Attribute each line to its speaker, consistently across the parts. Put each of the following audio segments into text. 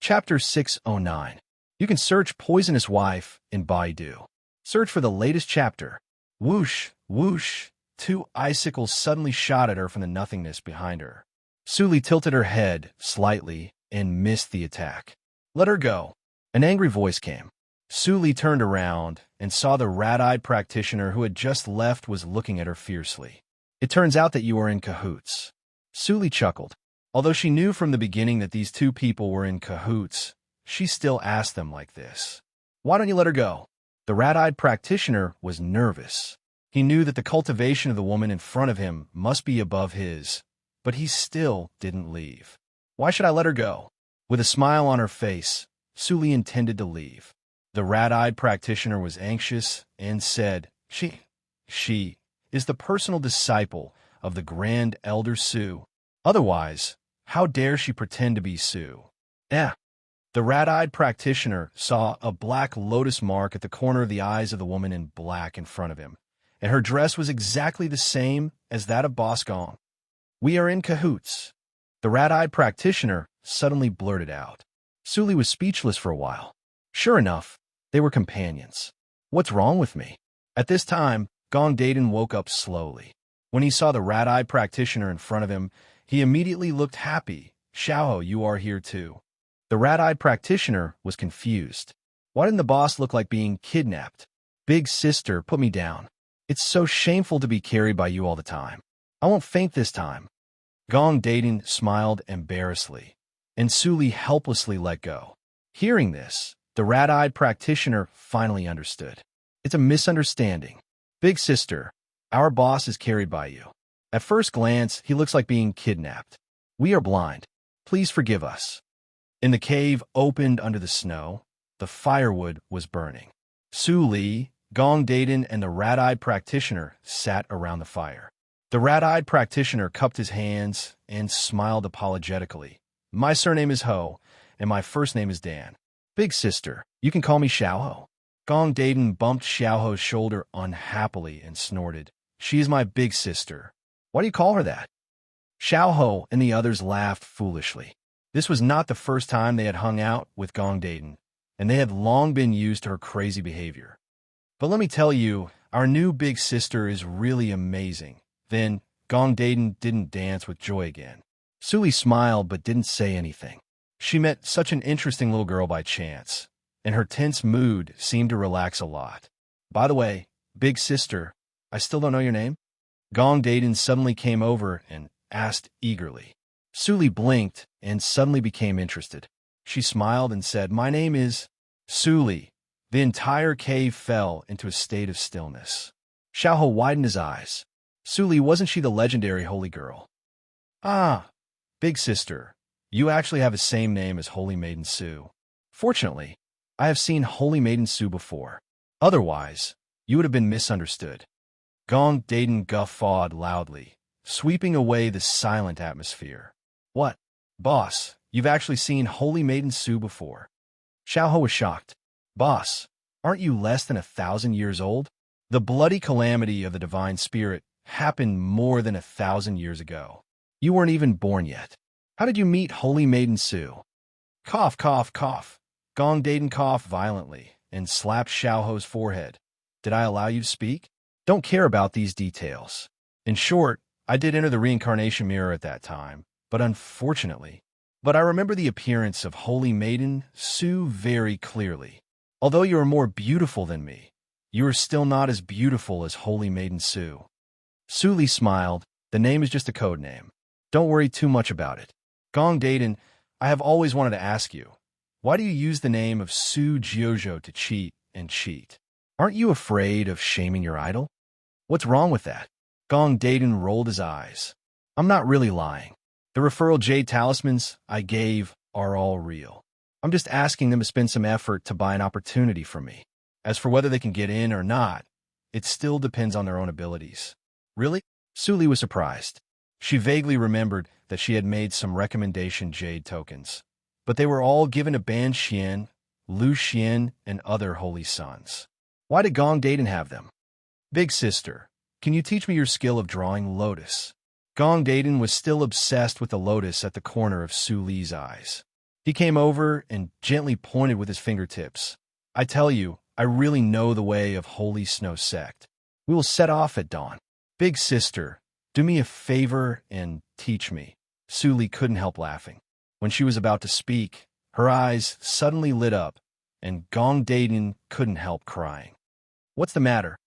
Speaker 1: Chapter 609. You can search Poisonous Wife in Baidu. Search for the latest chapter. Whoosh, whoosh. Two icicles suddenly shot at her from the nothingness behind her. Suli tilted her head slightly and missed the attack. Let her go. An angry voice came. Suli turned around and saw the rat-eyed practitioner who had just left was looking at her fiercely. It turns out that you are in cahoots. Suli chuckled. Although she knew from the beginning that these two people were in cahoots, she still asked them like this. Why don't you let her go? The rat-eyed practitioner was nervous. He knew that the cultivation of the woman in front of him must be above his, but he still didn't leave. Why should I let her go? With a smile on her face, Suli intended to leave. The rat-eyed practitioner was anxious and said, She is the personal disciple of the Grand Elder Su. Otherwise, how dare she pretend to be Su? The rat-eyed practitioner saw a black lotus mark at the corner of the eyes of the woman in black in front of him, and her dress was exactly the same as that of Boss Gong. We are in cahoots. The rat-eyed practitioner suddenly blurted out. Suli was speechless for a while. Sure enough, they were companions. What's wrong with me? At this time, Gong Daden woke up slowly. When he saw the rat-eyed practitioner in front of him, he immediately looked happy. Xiaoho, you are here too. The rat-eyed practitioner was confused. Why didn't the boss look like being kidnapped? Big sister, put me down. It's so shameful to be carried by you all the time. I won't faint this time. Gong Daden smiled embarrassedly, and Suli helplessly let go. Hearing this, the rat-eyed practitioner finally understood. It's a misunderstanding. Big sister, our boss is carried by you. At first glance, he looks like being kidnapped. We are blind. Please forgive us. In the cave opened under the snow, the firewood was burning. Suli, Gong Daden, and the rat-eyed practitioner sat around the fire. The rat-eyed practitioner cupped his hands and smiled apologetically. My surname is Ho, and my first name is Dan. Big sister, you can call me Xiaoho. Gong Daden bumped Xiaoho's shoulder unhappily and snorted. She is my big sister. Why do you call her that? Xiaoho and the others laughed foolishly. This was not the first time they had hung out with Gong Daden, and they had long been used to her crazy behavior. But let me tell you, our new big sister is really amazing. Then, Gong Daden didn't dance with joy again. Suli smiled but didn't say anything. She met such an interesting little girl by chance, and her tense mood seemed to relax a lot. By the way, big sister, I still don't know your name? Gong Daden suddenly came over and asked eagerly. Suli blinked and suddenly became interested. She smiled and said, My name is Suli. The entire cave fell into a state of stillness. Xiaoho widened his eyes. Suli, wasn't she the legendary holy girl? Ah, big sister, you actually have the same name as Holy Maiden Su. Fortunately, I have seen Holy Maiden Su before. Otherwise, you would have been misunderstood. Gong Daden guffawed loudly, sweeping away the silent atmosphere. What? Boss, you've actually seen Holy Maiden Su before. Xiaoho was shocked. Boss, aren't you less than 1,000 years old? The bloody calamity of the divine spirit happened more than 1,000 years ago. You weren't even born yet. How did you meet Holy Maiden Su? Cough, cough, cough. Gong Daden coughed violently and slapped Xiaoho's forehead. Did I allow you to speak? Don't care about these details. In short, I did enter the reincarnation mirror at that time, but unfortunately. But I remember the appearance of Holy Maiden Su very clearly. Although you are more beautiful than me, you are still not as beautiful as Holy Maiden Su. Suli smiled. The name is just a code name. Don't worry too much about it. Gong Daden, I have always wanted to ask you, why do you use the name of Su Jiuzhou to cheat and cheat? Aren't you afraid of shaming your idol? What's wrong with that? Gong Daden rolled his eyes. I'm not really lying. The referral jade talismans I gave are all real. I'm just asking them to spend some effort to buy an opportunity from me. As for whether they can get in or not, it still depends on their own abilities. Really? Suli was surprised. She vaguely remembered that she had made some recommendation jade tokens, but they were all given to Ban Xian, Lu Xian, and other holy sons. Why did Gong Daden have them? Big sister, can you teach me your skill of drawing lotus? Gong Daden was still obsessed with the lotus at the corner of Suli's eyes. He came over and gently pointed with his fingertips. I tell you, I really know the way of Holy Snow Sect. We will set off at dawn. Big sister, do me a favor and teach me. Suli couldn't help laughing. When she was about to speak, her eyes suddenly lit up, and Gong Daden couldn't help crying. What's the matter?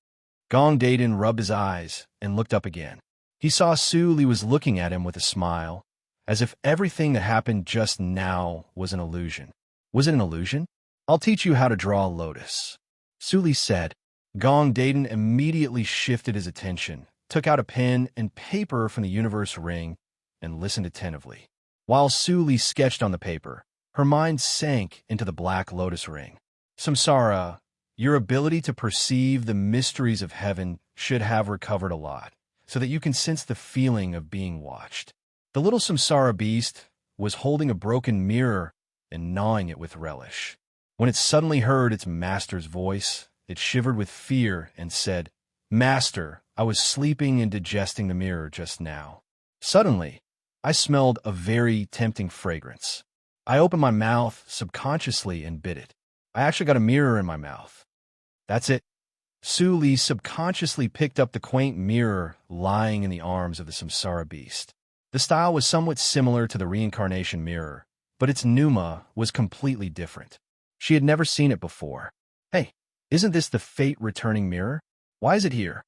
Speaker 1: Gong Daden rubbed his eyes and looked up again. He saw Suli was looking at him with a smile, as if everything that happened just now was an illusion. Was it an illusion? I'll teach you how to draw a lotus. Suli said. Gong Daden immediately shifted his attention, took out a pen and paper from the universe ring, and listened attentively. While Suli sketched on the paper, her mind sank into the black lotus ring. Samsara, your ability to perceive the mysteries of heaven should have recovered a lot, so that you can sense the feeling of being watched. The little Samsara beast was holding a broken mirror and gnawing it with relish. When it suddenly heard its master's voice, it shivered with fear and said, Master, I was sleeping and digesting the mirror just now. Suddenly, I smelled a very tempting fragrance. I opened my mouth subconsciously and bit it. I actually got a mirror in my mouth. That's it. Suli subconsciously picked up the quaint mirror lying in the arms of the Samsara beast. The style was somewhat similar to the reincarnation mirror, but its pneuma was completely different. She had never seen it before. Hey, isn't this the fate-returning mirror? Why is it here?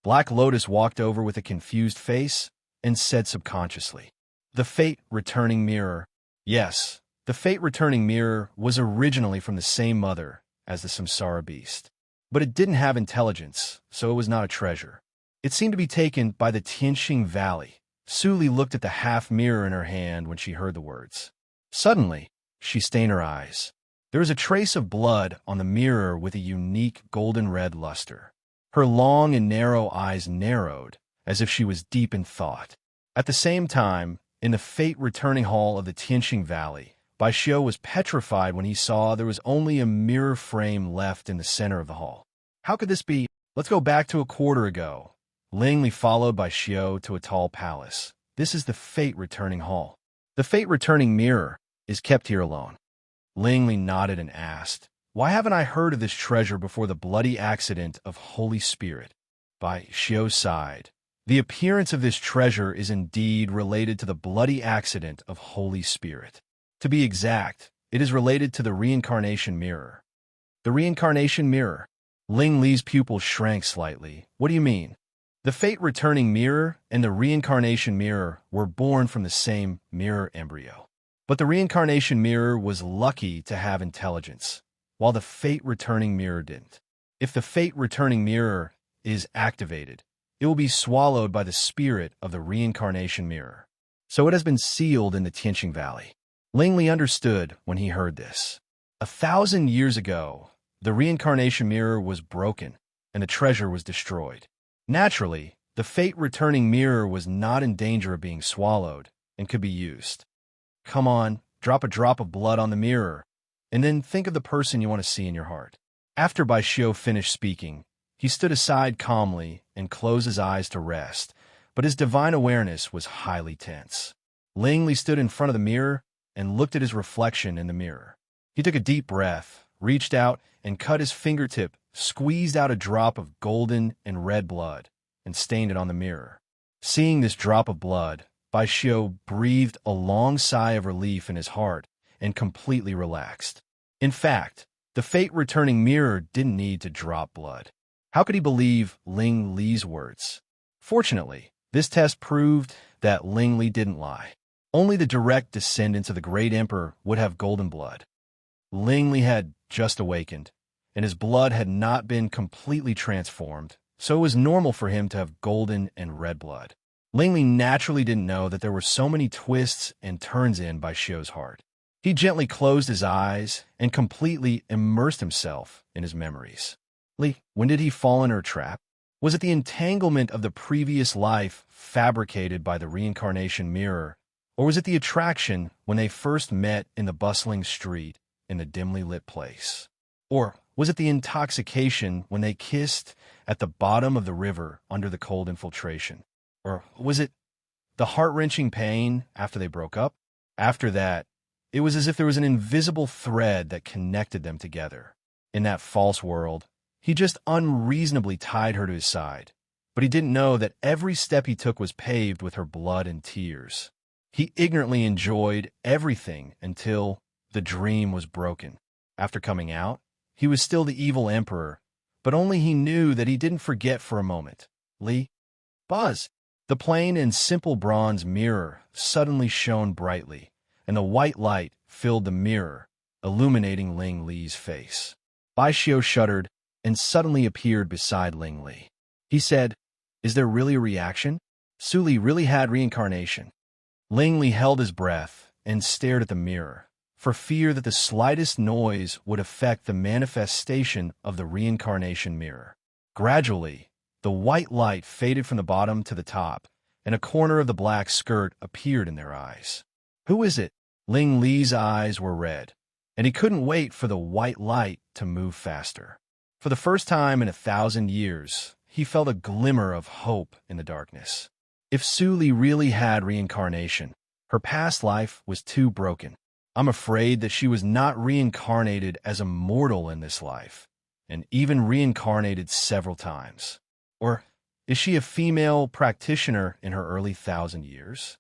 Speaker 1: Black Lotus walked over with a confused face and said subconsciously, The fate-returning mirror. Yes, the fate-returning mirror was originally from the same mother as the Samsara beast. But it didn't have intelligence, so it was not a treasure. It seemed to be taken by the Tianxing Valley. Suli looked at the half-mirror in her hand when she heard the words. Suddenly, she stained her eyes. There was a trace of blood on the mirror with a unique golden-red luster. Her long and narrow eyes narrowed, as if she was deep in thought. At the same time, in the fate-returning hall of the Tianxing Valley, Bai Xiu was petrified when he saw there was only a mirror frame left in the center of the hall. How could this be? Let's go back to a quarter ago. Ling Li followed Bai Xiu to a tall palace. This is the fate-returning hall. The fate-returning mirror is kept here alone. Ling Li nodded and asked, Why haven't I heard of this treasure before the bloody accident of Holy Spirit? Bai Xiu sighed. The appearance of this treasure is indeed related to the bloody accident of Holy Spirit. To be exact, it is related to the reincarnation mirror. The reincarnation mirror. Ling Li's pupils shrank slightly. What do you mean? The fate-returning mirror and the reincarnation mirror were born from the same mirror embryo. But the reincarnation mirror was lucky to have intelligence, while the fate-returning mirror didn't. If the fate-returning mirror is activated, it will be swallowed by the spirit of the reincarnation mirror. So it has been sealed in the Tianxing Valley. Ling Li understood when he heard this. 1,000 years ago, the reincarnation mirror was broken, and the treasure was destroyed. Naturally, the fate-returning mirror was not in danger of being swallowed and could be used. Come on, drop a drop of blood on the mirror, and then think of the person you want to see in your heart. After Bai Xiu finished speaking, he stood aside calmly and closed his eyes to rest, but his divine awareness was highly tense. Ling Li stood in front of the mirror and looked at his reflection in the mirror. He took a deep breath, reached out, and cut his fingertip, squeezed out a drop of golden and red blood, and stained it on the mirror. Seeing this drop of blood, Bai Xiu breathed a long sigh of relief in his heart and completely relaxed. In fact, the fate-returning mirror didn't need to drop blood. How could he believe Ling Li's words? Fortunately, this test proved that Ling Li didn't lie. Only the direct descendants of the great emperor would have golden blood. Ling Li had just awakened, and his blood had not been completely transformed, so it was normal for him to have golden and red blood. Ling Li naturally didn't know that there were so many twists and turns in Bai Xiu's heart. He gently closed his eyes and completely immersed himself in his memories. Li, when did he fall in her trap? Was it the entanglement of the previous life fabricated by the reincarnation mirror, or was it the attraction when they first met in the bustling street in the dimly lit place? Or was it the intoxication when they kissed at the bottom of the river under the cold infiltration? Or was it the heart-wrenching pain after they broke up? After that, It was as if there was an invisible thread that connected them together. In that false world, he just unreasonably tied her to his side, but he didn't know that every step he took was paved with her blood and tears. He ignorantly enjoyed everything until the dream was broken. After coming out, he was still the evil emperor, but only he knew that he didn't forget for a moment. Lee? Buzz! The plain and simple bronze mirror suddenly shone brightly, and the white light filled the mirror, illuminating Ling Li's face. Bai Xiu shuddered and suddenly appeared beside Ling Li. He said, "Is there really a reaction? Su Li really had reincarnation." Ling Li held his breath and stared at the mirror, for fear that the slightest noise would affect the manifestation of the reincarnation mirror. Gradually, the white light faded from the bottom to the top, and a corner of the black skirt appeared in their eyes. "Who is it?" Ling Li's eyes were red, and he couldn't wait for the white light to move faster. For the first time in 1,000 years, he felt a glimmer of hope in the darkness. If Su Li really had reincarnation, her past life was too broken. I'm afraid that she was not reincarnated as a mortal in this life, and even reincarnated several times. Or is she a female practitioner in her early 1,000 years?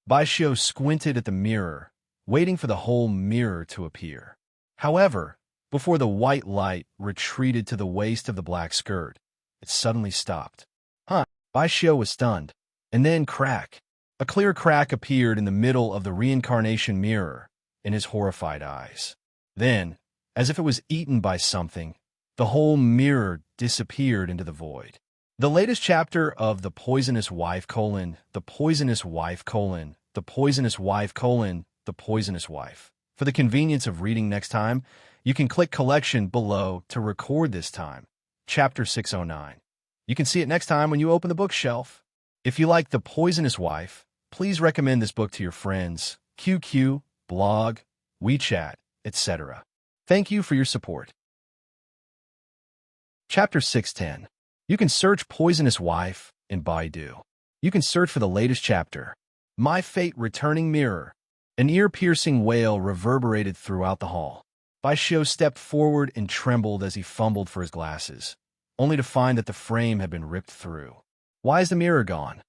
Speaker 1: Bai Xiu squinted at the mirror, waiting for the whole mirror to appear. However, before the white light retreated to the waist of the black skirt, it suddenly stopped. Huh? Bai Xiu was stunned. And then crack. A clear crack appeared in the middle of the reincarnation mirror in his horrified eyes. Then, as if it was eaten by something, the whole mirror disappeared into the void. The latest chapter of The Poisonous Wife: The Poisonous Wife: The Poisonous Wife: The Poisonous Wife. For the convenience of reading next time, you can click Collection below to record this time. Chapter 609. You can see it next time when you open the bookshelf. If you like The Poisonous Wife, please recommend this book to your friends, QQ, blog, WeChat, etc. Thank you for your support. Chapter 610. You can search Poisonous Wife in Baidu. You can search for the latest chapter, My Fate Returning Mirror. An ear-piercing wail reverberated throughout the hall. Bai Xiu stepped forward and trembled as he fumbled for his glasses, only to find that the frame had been ripped through. Why is the mirror gone?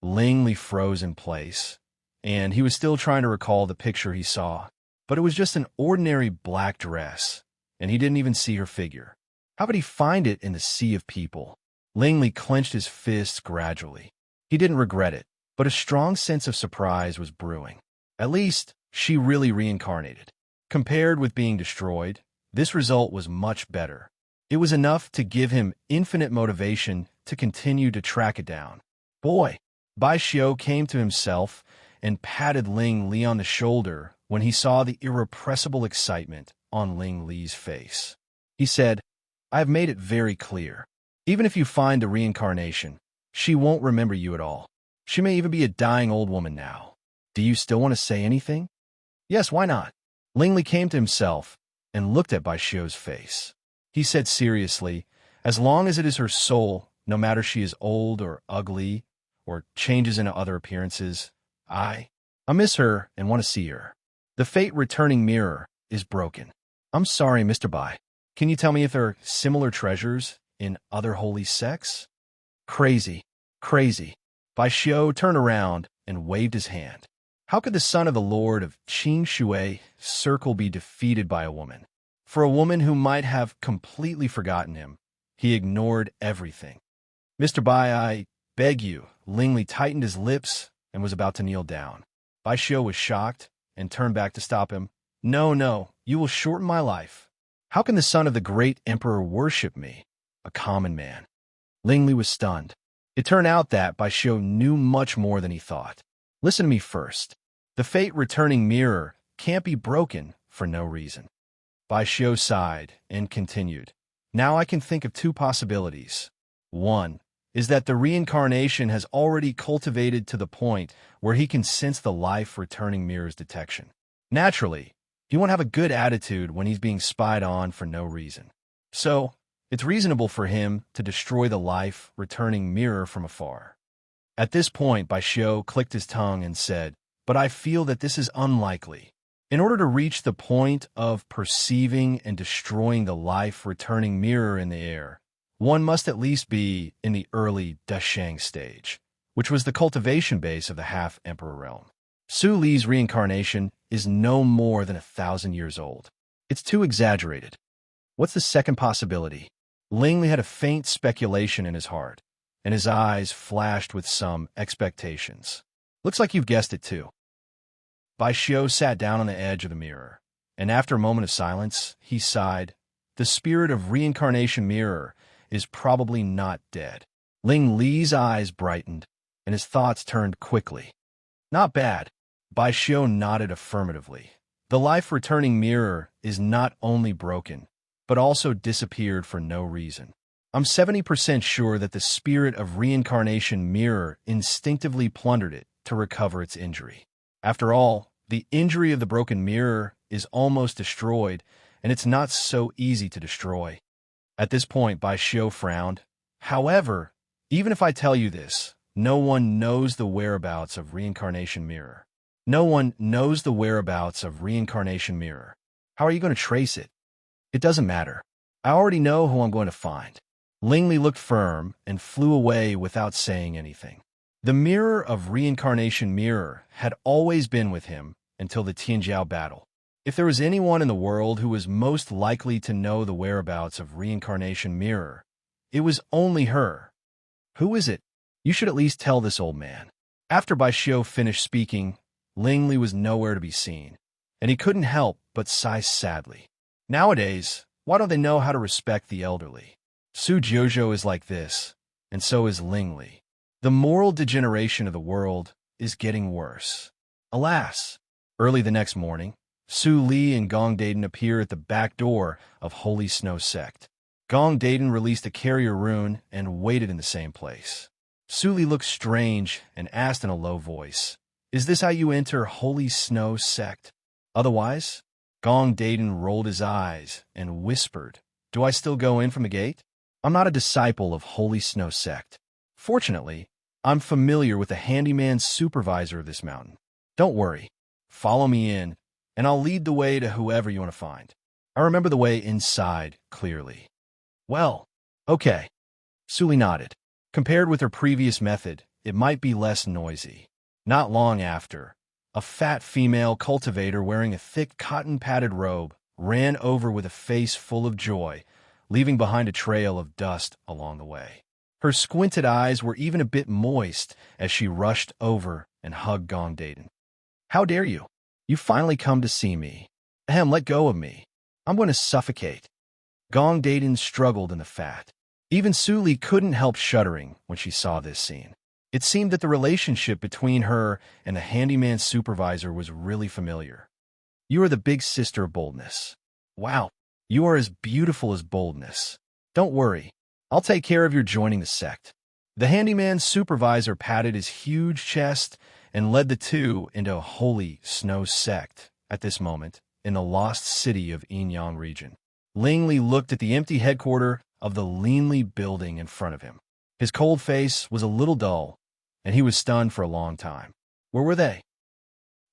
Speaker 1: Ling Li froze in place, and he was still trying to recall the picture he saw, but it was just an ordinary black dress, and he didn't even see her figure. How could he find it in the sea of people? Ling Li clenched his fists gradually. He didn't regret it, but a strong sense of surprise was brewing. At least, she really reincarnated. Compared with being destroyed, this result was much better. It was enough to give him infinite motivation to continue to track it down. Boy! Bai Xiu came to himself and patted Ling Li on the shoulder when he saw the irrepressible excitement on Ling Li's face. He said, "I have made it very clear. Even if you find the reincarnation, she won't remember you at all. She may even be a dying old woman now. Do you still want to say anything?" "Yes, why not?" Ling Li came to himself and looked at Bai Xiu's face. He said seriously, "As long as it is her soul, no matter she is old or ugly or changes into other appearances, I miss her and want to see her. The fate-returning mirror is broken. I'm sorry, Mr. Bai. Can you tell me if there are similar treasures in other holy sects?" Crazy. Bai Xiu turned around and waved his hand. How could the son of the Lord of Qing Shui circle be defeated by a woman? For a woman who might have completely forgotten him, he ignored everything. "Mr. Bai, I beg you." Ling Li tightened his lips and was about to kneel down. Bai Xiu was shocked and turned back to stop him. No, you will shorten my life. How can the son of the great emperor worship me, a common man?" Ling Li was stunned. It turned out that Bai Xiu knew much more than he thought. "Listen to me first. The fate-returning mirror can't be broken for no reason." Bai Xiu sighed and continued. "Now I can think of two possibilities. One is that the reincarnation has already cultivated to the point where he can sense the life-returning mirror's detection. Naturally, he won't have a good attitude when he's being spied on for no reason. So, it's reasonable for him to destroy the life-returning mirror from afar." At this point, Bai Xiu clicked his tongue and said, "But I feel that this is unlikely. In order to reach the point of perceiving and destroying the life-returning mirror in the air, one must at least be in the early Dashang stage, which was the cultivation base of the half-emperor realm. Su Li's reincarnation is no more than 1,000 years old. It's too exaggerated. What's the second possibility? Ling Li had a faint speculation in his heart, and his eyes flashed with some expectations. Looks like you've guessed it too. Bai Xiu sat down on the edge of the mirror, and after a moment of silence, he sighed. The spirit of reincarnation mirror is probably not dead. Ling Li's eyes brightened, and his thoughts turned quickly. Not bad. Bai Xiu nodded affirmatively. The life-returning mirror is not only broken, but also disappeared for no reason. I'm 70% sure that the spirit of reincarnation mirror instinctively plundered it to recover its injury. After all, the injury of the broken mirror is almost destroyed, and it's not so easy to destroy. At this point, Bai Xiu frowned. However, even if I tell you this, no one knows the whereabouts of reincarnation mirror. No one knows the whereabouts of reincarnation mirror. How are you going to trace it? It doesn't matter. I already know who I'm going to find. Ling Li looked firm and flew away without saying anything. The mirror of reincarnation mirror had always been with him until the Tianjiao battle. If there was anyone in the world who was most likely to know the whereabouts of reincarnation mirror, it was only her. Who is it? You should at least tell this old man. After Bai Xiu finished speaking, Ling Li was nowhere to be seen, and he couldn't help but sigh sadly. Nowadays, why don't they know how to respect the elderly? Su Jiuzhou is like this, and so is Ling Li. The moral degeneration of the world is getting worse. Alas! Early the next morning, Su Li and Gong Daden appear at the back door of Holy Snow Sect. Gong Daden released a carrier rune and waited in the same place. Su Li looked strange and asked in a low voice, "Is this how you enter Holy Snow Sect? Otherwise?" Gong Daden rolled his eyes and whispered, "Do I still go in from the gate? I'm not a disciple of Holy Snow Sect. Fortunately, I'm familiar with the handyman supervisor of this mountain. Don't worry. Follow me in, and I'll lead the way to whoever you want to find. I remember the way inside clearly." Well, okay. Su Li nodded. Compared with her previous method, it might be less noisy. Not long after, a fat female cultivator wearing a thick cotton-padded robe ran over with a face full of joy, leaving behind a trail of dust along the way. Her squinted eyes were even a bit moist as she rushed over and hugged Gong Daden. "How dare you? You finally come to see me. Ahem, let go of me. I'm going to suffocate." Gong Daden struggled in the fat. Even Su Li couldn't help shuddering when she saw this scene. It seemed that the relationship between her and the handyman supervisor was really familiar. "You are the big sister of boldness. Wow, you are as beautiful as boldness. Don't worry, I'll take care of your joining the sect." The handyman supervisor patted his huge chest and led the two into a Holy Snow Sect at this moment in the lost city of Yinyang region. Ling Li looked at the empty headquarters of the Leanly building in front of him. His cold face was a little dull, and he was stunned for a long time. Where were they?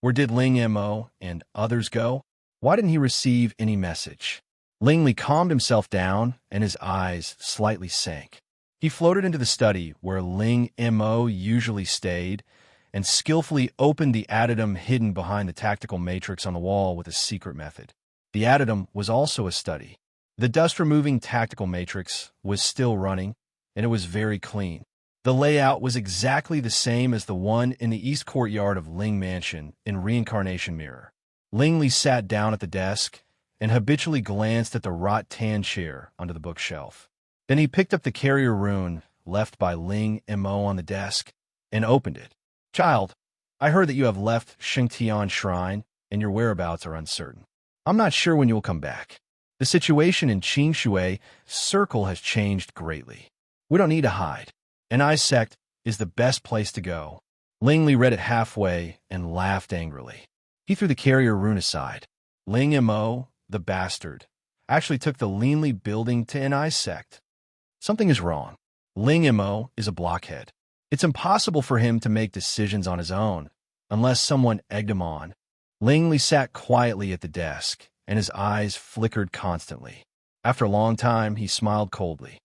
Speaker 1: Where did Ling Mo and others go? Why didn't he receive any message? Ling Li calmed himself down, and his eyes slightly sank. He floated into the study where Ling Mo usually stayed, and skillfully opened the addendum hidden behind the tactical matrix on the wall with a secret method. The addendum was also a study. The dust-removing tactical matrix was still running, and it was very clean. The layout was exactly the same as the one in the east courtyard of Ling Mansion in Reincarnation Mirror. Ling Li sat down at the desk and habitually glanced at the wrought-tan chair under the bookshelf. Then he picked up the carrier rune left by Ling Mo on the desk and opened it. "Child, I heard that you have left Shengtian Shrine and your whereabouts are uncertain. I'm not sure when you will come back. The situation in Qingshui Circle has changed greatly. We don't need to hide. An eye sect is the best place to go." Ling Li read it halfway and laughed angrily. He threw the carrier rune aside. Ling Mo, the bastard, actually took the Leanly building to an eye sect. Something is wrong. Ling Mo is a blockhead. It's impossible for him to make decisions on his own, unless someone egged him on. Langley sat quietly at the desk, and his eyes flickered constantly. After a long time, he smiled coldly.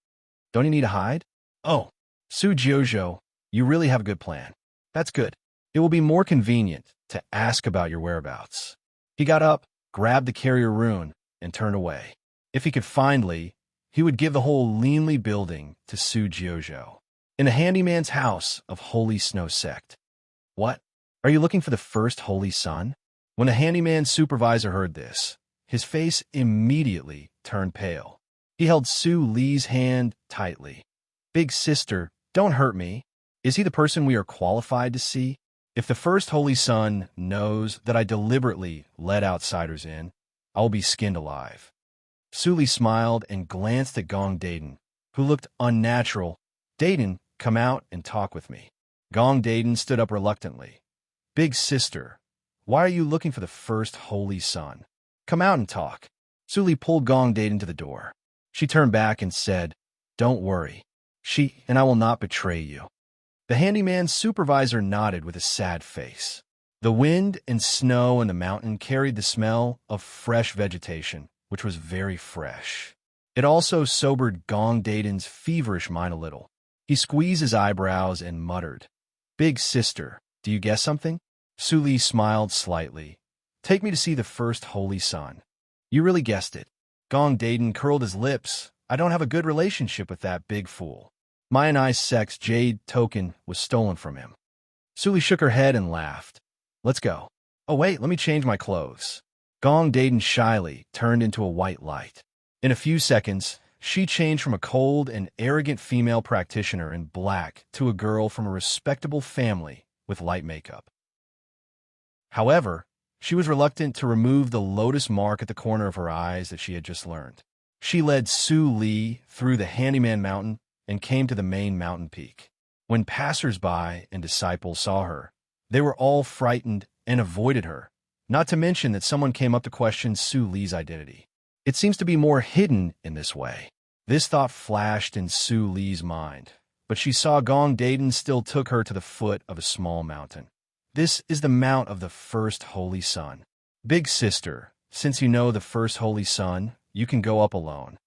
Speaker 1: Don't you need to hide? Oh, Su Jojo, you really have a good plan. That's good. It will be more convenient to ask about your whereabouts. He got up, grabbed the carrier rune, and turned away. If he could find Lee, he would give the whole Leanly building to Su Jojo. In the handyman's house of Holy Snow Sect. What? Are you looking for the first Holy Sun? When the handyman supervisor heard this, his face immediately turned pale. He held Su Lee's hand tightly. Big sister, don't hurt me. Is he the person we are qualified to see? If the first Holy Sun knows that I deliberately let outsiders in, I will be skinned alive. Su Lee smiled and glanced at Gong Daden, who looked unnatural. Daden, come out and talk with me. Gong Daden stood up reluctantly. Big sister, why are you looking for the first Holy Sun? Come out and talk. Su Lee pulled Gong Daden to the door. She turned back and said, Don't worry. She and I will not betray you. The handyman's supervisor nodded with a sad face. The wind and snow in the mountain carried the smell of fresh vegetation, which was very fresh. It also sobered Gong Daden's feverish mind a little. He squeezed his eyebrows and muttered, Big sister, do you guess something? Su Lee smiled slightly. Take me to see the first Holy Sun. You really guessed it. Gong Daden curled his lips. I don't have a good relationship with that big fool. My and I's sex jade token was stolen from him. Su Lee shook her head and laughed. Let's go. Oh wait, let me change my clothes. Gong Daden shyly turned into a white light. In a few seconds, she changed from a cold and arrogant female practitioner in black to a girl from a respectable family with light makeup. However, she was reluctant to remove the lotus mark at the corner of her eyes that she had just learned. She led Su Lee through the Handyman Mountain and came to the main mountain peak. When passers-by and disciples saw her, they were all frightened and avoided her, not to mention that someone came up to question Su Lee's identity. It seems to be more hidden in this way. This thought flashed in Su Lee's mind, but she saw Gong Daden still took her to the foot of a small mountain. This is the mount of the first Holy Sun. Big sister, since you know the first Holy Sun, you can go up alone.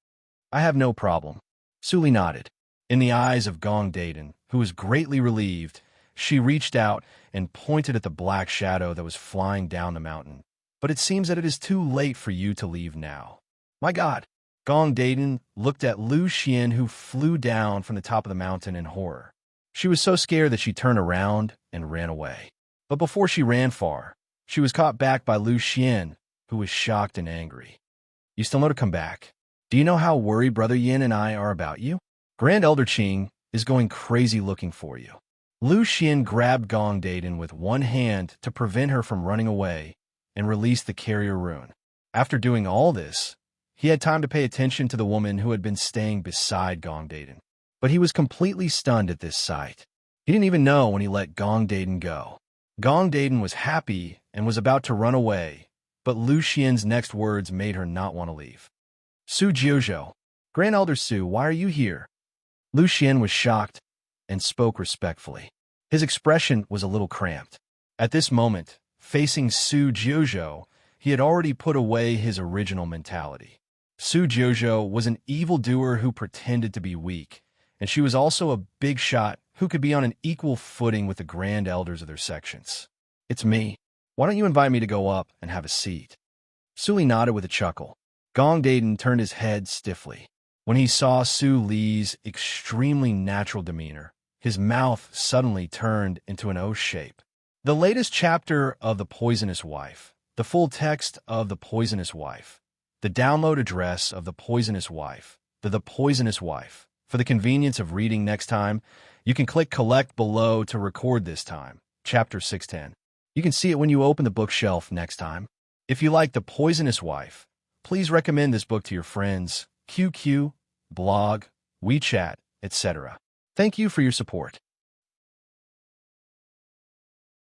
Speaker 1: I have no problem. Su Lee nodded. In the eyes of Gong Daden, who was greatly relieved, she reached out and pointed at the black shadow that was flying down the mountain. But it seems that it is too late for you to leave now. My God! Gong Daden looked at Lu Xian, who flew down from the top of the mountain in horror. She was so scared that she turned around and ran away. But before she ran far, she was caught back by Lu Xian, who was shocked and angry. You still know to come back. Do you know how worried Brother Yin and I are about you? Grand Elder Qing is going crazy looking for you. Lu Xian grabbed Gong Daden with one hand to prevent her from running away and released the carrier rune. After doing all this, he had time to pay attention to the woman who had been staying beside Gong Daden. But he was completely stunned at this sight. He didn't even know when he let Gong Daden go. Gong Daden was happy and was about to run away, but Lu Xian's next words made her not want to leave. Su Jojo, Grand Elder Su, why are you here? Lu Xian was shocked and spoke respectfully. His expression was a little cramped. At this moment, facing Su Jojo, he had already put away his original mentality. Su Jojo was an evildoer who pretended to be weak, and she was also a big shot who could be on an equal footing with the grand elders of their sections. It's me. Why don't you invite me to go up and have a seat? Su Lee nodded with a chuckle. Gong Daden turned his head stiffly. When he saw Su Lee's extremely natural demeanor, his mouth suddenly turned into an O shape. The latest chapter of The Poisonous Wife, the full text of The Poisonous Wife, the download address of The Poisonous Wife, The Poisonous Wife. For the convenience of reading next time, you can click Collect below to record this time, Chapter 610. You can see it when you open the bookshelf next time. If you like The Poisonous Wife, please recommend this book to your friends, QQ, blog, WeChat, etc. Thank you for your support.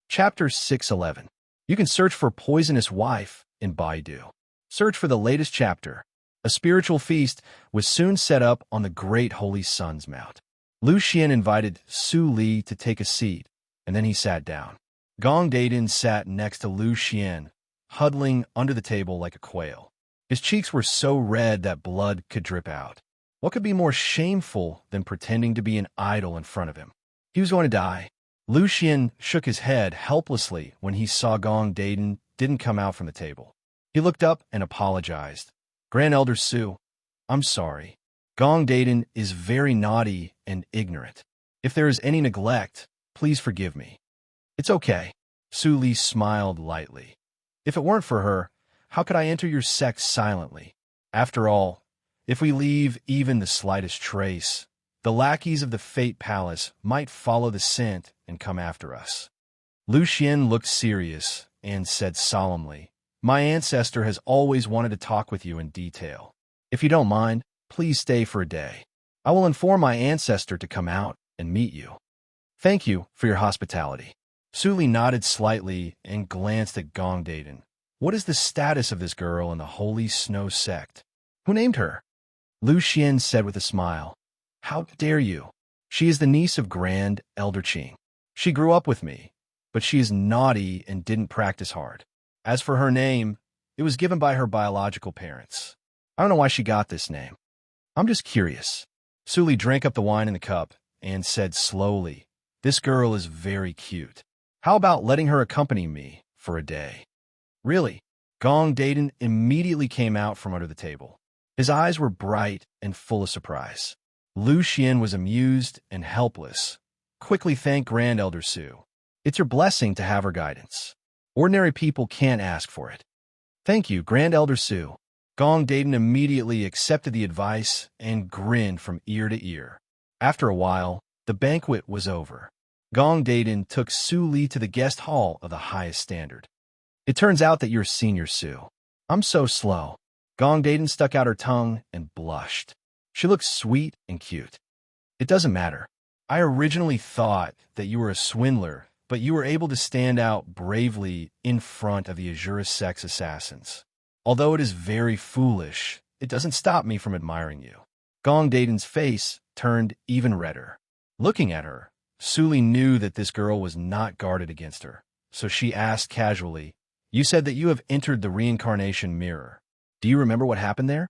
Speaker 1: Chapter 611. You can search for Poisonous Wife in Baidu. Search for the latest chapter. A spiritual feast was soon set up on the great Holy Sun's Mount. Lu Xian invited Su Lee to take a seat, and then he sat down. Gong Daden sat next to Lu Xian, huddling under the table like a quail. His cheeks were so red that blood could drip out. What could be more shameful than pretending to be an idol in front of him? He was going to die. Lucien shook his head helplessly when he saw Gong Dayton didn't come out from the table. He looked up and apologized. Grand Elder Su, I'm sorry. Gong Dayton is very naughty and ignorant. If there is any neglect, please forgive me. It's okay. Su Li smiled lightly. If it weren't for her, how could I enter your sect silently? After all, if we leave even the slightest trace, the lackeys of the Fate Palace might follow the scent and come after us. Lucien looked serious and said solemnly, My ancestor has always wanted to talk with you in detail. If you don't mind, please stay for a day. I will inform my ancestor to come out and meet you. Thank you for your hospitality. Su Li nodded slightly and glanced at Gong Dayton. What is the status of this girl in the Holy Snow Sect? Who named her? Lucien said with a smile. How dare you? She is the niece of Grand Elder Qing. She grew up with me, but she is naughty and didn't practice hard. As for her name, it was given by her biological parents. I don't know why she got this name. I'm just curious. Su Li drank up the wine in the cup and said slowly, This girl is very cute. How about letting her accompany me for a day? Really? Gong Dayton immediately came out from under the table. His eyes were bright and full of surprise. Lucien was amused and helpless. Quickly thanked Grand Elder Su. It's your blessing to have her guidance. Ordinary people can't ask for it. Thank you, Grand Elder Su. Gong Dayton immediately accepted the advice and grinned from ear to ear. After a while, the banquet was over. Gong Dayton took Su Li to the guest hall of the highest standard. It turns out that you're Senior Su. I'm so slow. Gong Dayton stuck out her tongue and blushed. She looked sweet and cute. It doesn't matter. I originally thought that you were a swindler, but you were able to stand out bravely in front of the Azura Sect's assassins. Although it is very foolish, it doesn't stop me from admiring you. Gong Dayton's face turned even redder. Looking at her, Su Li knew that this girl was not guarded against her, so she asked casually, You said that you have entered the reincarnation mirror. Do you remember what happened there?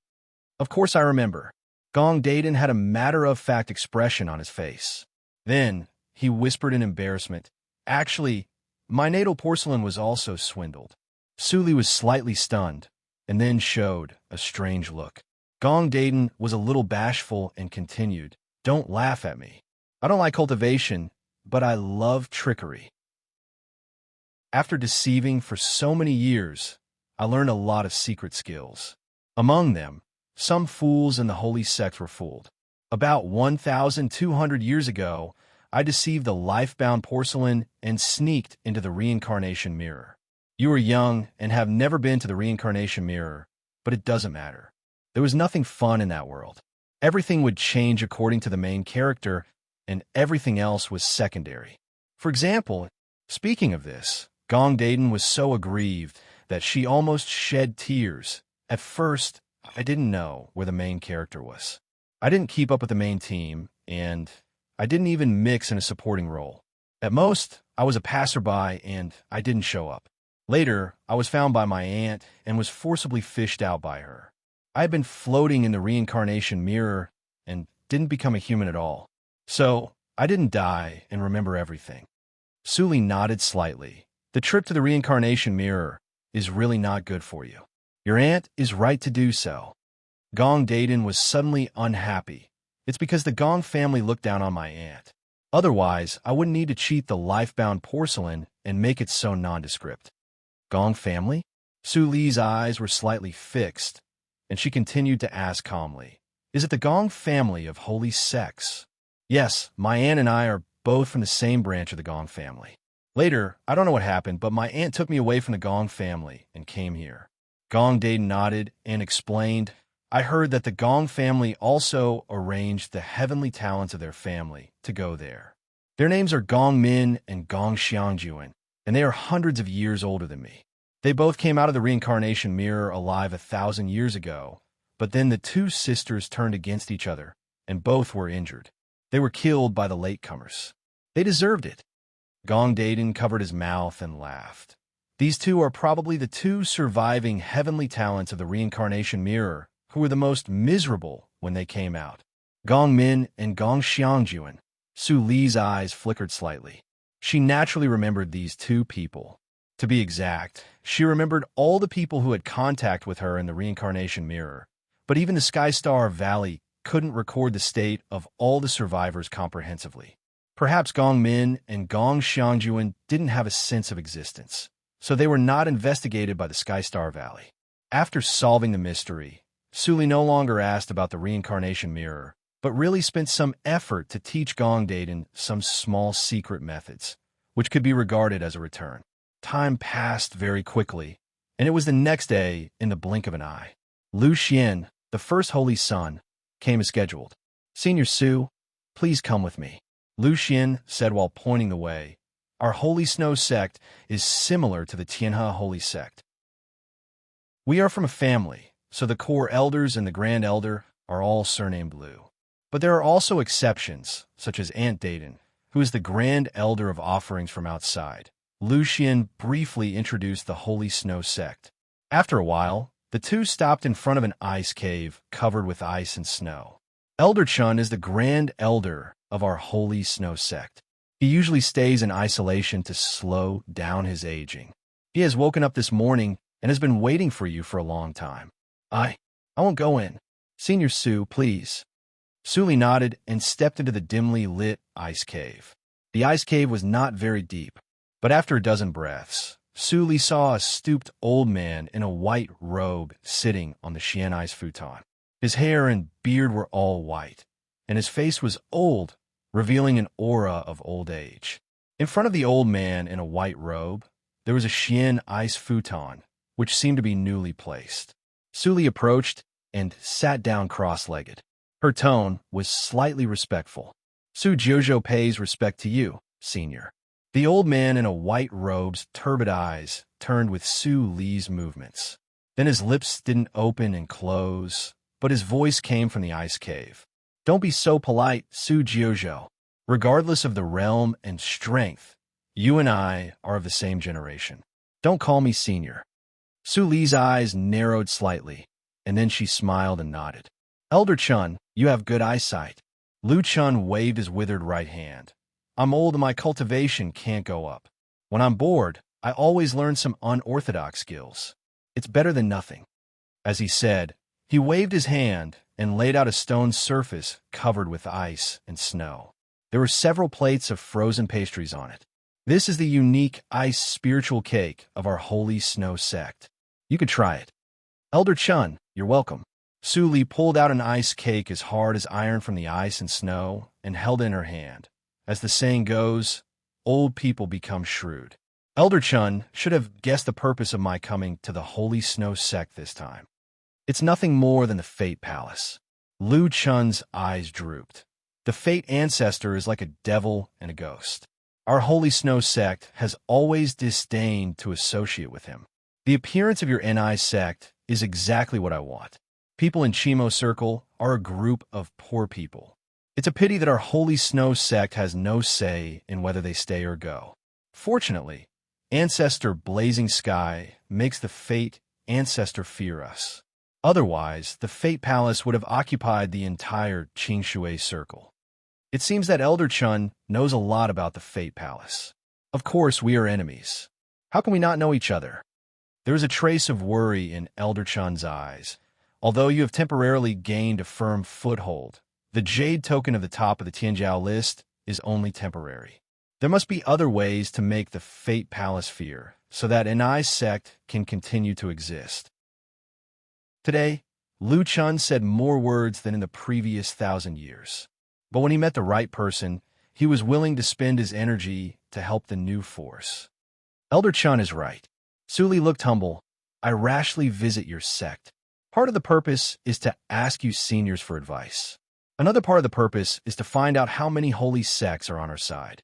Speaker 1: Of course I remember. Gong Dayton had a matter-of-fact expression on his face. Then, he whispered in embarrassment, Actually, my natal porcelain was also swindled. Su Li was slightly stunned, and then showed a strange look. Gong Dayton was a little bashful and continued, Don't laugh at me. I don't like cultivation, but I love trickery. After deceiving for so many years, I learned a lot of secret skills. Among them, some fools in the Holy Sect were fooled. About 1,200 years ago, I deceived the life-bound porcelain and sneaked into the reincarnation mirror. You are young and have never been to the reincarnation mirror, but it doesn't matter. There was nothing fun in that world. Everything would change according to the main character, and everything else was secondary. For example, speaking of this, Gong Dayton was so aggrieved that she almost shed tears. At first, I didn't know where the main character was. I didn't keep up with the main team, and I didn't even mix in a supporting role. At most, I was a passerby, and I didn't show up. Later, I was found by my aunt and was forcibly fished out by her. I had been floating in the reincarnation mirror and didn't become a human at all. So, I didn't die and remember everything. Su Li nodded slightly. The trip to the reincarnation mirror is really not good for you. Your aunt is right to do so. Gong Dayton was suddenly unhappy. It's because the Gong family looked down on my aunt. Otherwise, I wouldn't need to cheat the life-bound porcelain and make it so nondescript. Gong family? Su Li's eyes were slightly fixed, and she continued to ask calmly, Is it the Gong family of holy sects? Yes, my aunt and I are both from the same branch of the Gong family. Later, I don't know what happened, but my aunt took me away from the Gong family and came here. Gong Dayton nodded and explained, I heard that the Gong family also arranged the heavenly talents of their family to go there. Their names are Gong Min and Gong Xiangjuan, and they are hundreds of years older than me. They both came out of the reincarnation mirror alive 1,000 years ago, but then the two sisters turned against each other, and both were injured. They were killed by the latecomers. They deserved it. Gong Dayton covered his mouth and laughed. These two are probably the two surviving heavenly talents of the reincarnation mirror who were the most miserable when they came out. Gong Min and Gong Xiangjuan. Su Li's eyes flickered slightly. She naturally remembered these two people. To be exact, she remembered all the people who had contact with her in the reincarnation mirror, but even the Sky Star Valley couldn't record the state of all the survivors comprehensively. Perhaps Gong Min and Gong Xiangjuan didn't have a sense of existence, so they were not investigated by the Sky Star Valley. After solving the mystery, Suli no longer asked about the reincarnation mirror, but really spent some effort to teach Gong Dayton some small secret methods, which could be regarded as a return. Time passed very quickly, and it was the next day in the blink of an eye. Lu Xian, the first Holy Son, came as scheduled. "Senior Su, please come with me," Lu Xian said while pointing the way. "Our Holy Snow sect is similar to the Tianhe Holy Sect. We are from a family, so the core elders and the Grand Elder are all surnamed Lu. But there are also exceptions, such as Aunt Dayton, who is the Grand Elder of offerings from outside." Lu Xian briefly introduced the Holy Snow sect. After a while, the two stopped in front of an ice cave covered with ice and snow. Elder Chun is the Grand Elder of our Holy Snow sect. He usually stays in isolation to slow down his aging. He has woken up this morning and has been waiting for you for a long time. I won't go in. Senior Su, please." Suli nodded and stepped into the dimly lit ice cave. The ice cave was not very deep, but after a dozen breaths, Suli saw a stooped old man in a white robe sitting on the Xian ice futon. His hair and beard were all white, and his face was old, revealing an aura of old age. In front of the old man in a white robe, there was a Xian ice futon, which seemed to be newly placed. Suli approached and sat down cross-legged. Her tone was slightly respectful. "Su Jojo pays respect to you, senior." The old man in a white robe's turbid eyes turned with Su Li's movements. Then his lips didn't open and close, but his voice came from the ice cave. "Don't be so polite, Su Jojo. Regardless of the realm and strength, you and I are of the same generation. Don't call me senior." Su Li's eyes narrowed slightly, and then she smiled and nodded. "Elder Chun, you have good eyesight." Lu Chun waved his withered right hand. "I'm old and my cultivation can't go up. When I'm bored, I always learn some unorthodox skills. It's better than nothing." As he said, he waved his hand and laid out a stone surface covered with ice and snow. There were several plates of frozen pastries on it. "This is the unique ice spiritual cake of our Holy Snow sect. You could try it." "Elder Chun, you're welcome." Su Li pulled out an ice cake as hard as iron from the ice and snow and held it in her hand. As the saying goes, old people become shrewd. Elder Chun should have guessed the purpose of my coming to the Holy Snow sect this time. It's nothing more than the Fate Palace. Lu Chun's eyes drooped. The Fate Ancestor is like a devil and a ghost. Our Holy Snow sect has always disdained to associate with him. The appearance of your NI sect is exactly what I want. People in Chimo Circle are a group of poor people. It's a pity that our Holy Snow sect has no say in whether they stay or go. Fortunately, Ancestor Blazing Sky makes the Fate Ancestor fear us. Otherwise, the Fate Palace would have occupied the entire Qingshui Circle. It seems that Elder Chun knows a lot about the Fate Palace. Of course, we are enemies. How can we not know each other? There is a trace of worry in Elder Chun's eyes. Although you have temporarily gained a firm foothold, the Jade token of the top of the Tianjiao list is only temporary. There must be other ways to make the Fate Palace fear, so that NI's sect can continue to exist. Today, Lu Chun said more words than in the previous 1,000 years. But when he met the right person, he was willing to spend his energy to help the new force. Elder Chun is right. Su Li looked humble. "I rashly visit your sect. Part of the purpose is to ask you seniors for advice. Another part of the purpose is to find out how many holy sects are on our side.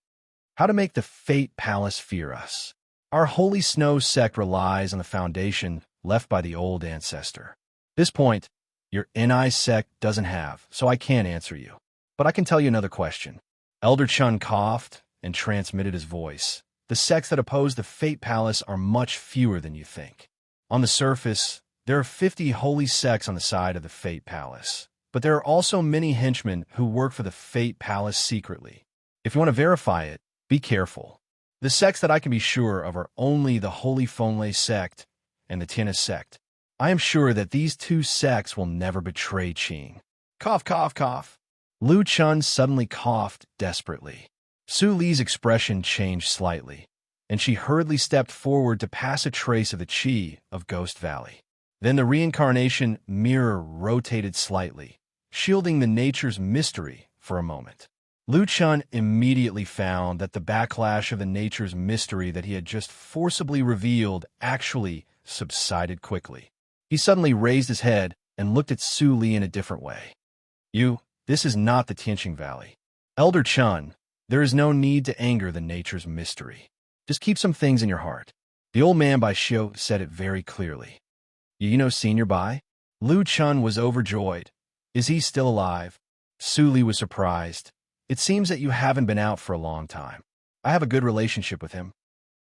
Speaker 1: How to make the Fate Palace fear us. Our Holy Snow sect relies on the foundation left by the old ancestor. This point, your NI sect doesn't have, so I can't answer you. But I can tell you another question." Elder Chun coughed and transmitted his voice. the sects that oppose the Fate Palace are much fewer than you think. On the surface, there are 50 holy sects on the side of the Fate Palace, but there are also many henchmen who work for the Fate Palace secretly. If you want to verify it, be careful. The sects that I can be sure of are only the Holy Fonlei sect and the Tiana sect. I am sure that these two sects will never betray Qing. Cough, cough, cough. Lu Chun suddenly coughed desperately. Su Li's expression changed slightly, and she hurriedly stepped forward to pass a trace of the qi of Ghost Valley. Then the reincarnation mirror rotated slightly, shielding the nature's mystery for a moment. Lu Chun immediately found that the backlash of the nature's mystery that he had just forcibly revealed actually subsided quickly. He suddenly raised his head and looked at Su Li in a different way. This is not the Tianqing Valley. Elder Chun, there is no need to anger the nature's mystery. Just keep some things in your heart. The old man by Xiu said it very clearly. You know Senior Bai? Lu Chun was overjoyed. Is he still alive? Su Li was surprised. It seems that you haven't been out for a long time. I have a good relationship with him.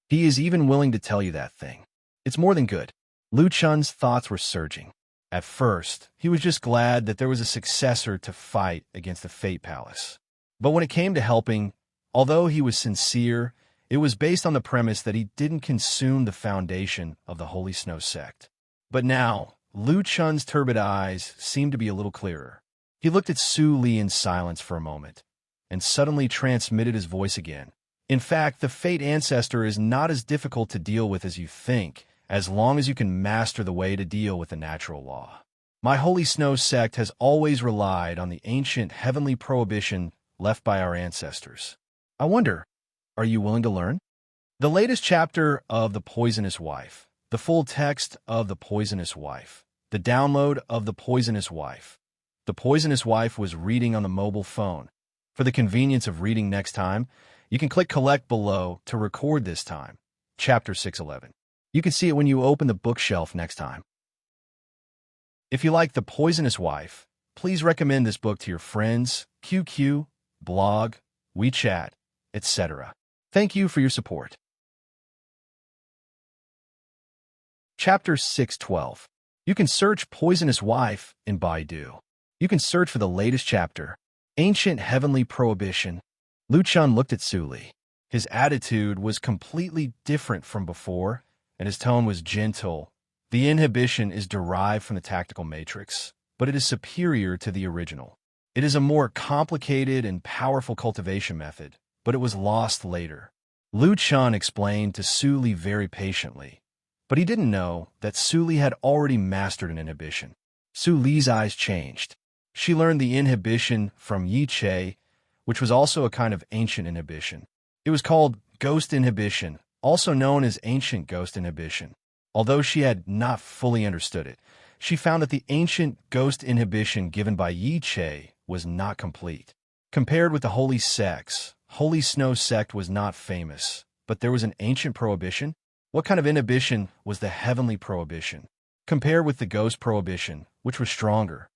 Speaker 1: He is even willing to tell you that thing. It's more than good. Lu Chun's thoughts were surging. At first, he was just glad that there was a successor to fight against the Fate Palace. But when it came to helping, although he was sincere, it was based on the premise that he didn't consume the foundation of the Holy Snow sect. But now, Lu Chun's turbid eyes seemed to be a little clearer. He looked at Su Li in silence for a moment, and suddenly transmitted his voice again. In fact, the Fate Ancestor is not as difficult to deal with as you think, as long as you can master the way to deal with the natural law. My Holy Snow sect has always relied on the ancient heavenly prohibition left by our ancestors. I wonder, are you willing to learn? The latest chapter of The Poisonous Wife, the full text of The Poisonous Wife, the download of The Poisonous Wife. The Poisonous Wife was reading on the mobile phone. For the convenience of reading next time, you can click Collect below to record this time. Chapter 611. You can see it when you open the bookshelf next time. If you like The Poisonous Wife, please recommend this book to your friends, QQ, blog, WeChat, etc. Thank you for your support. Chapter 612. You can search Poisonous Wife in Baidu. You can search for the latest chapter, Ancient Heavenly Prohibition. Lu Chun looked at Su Li. His attitude was completely different from before, and his tone was gentle. The inhibition is derived from the tactical matrix, but it is superior to the original. It is a more complicated and powerful cultivation method, but it was lost later. Lu Chun explained to Su Li very patiently, but he didn't know that Su Li had already mastered an inhibition. Su Li's eyes changed. She learned the inhibition from Yi Che, which was also a kind of ancient inhibition. It was called ghost inhibition, also known as ancient ghost inhibition. Although she had not fully understood it, she found that the ancient ghost inhibition given by Yi Che was not complete. Compared with the holy sects, Holy Snow sect was not famous, but there was an ancient prohibition. What kind of inhibition was the heavenly prohibition? Compared with the ghost prohibition, which was stronger.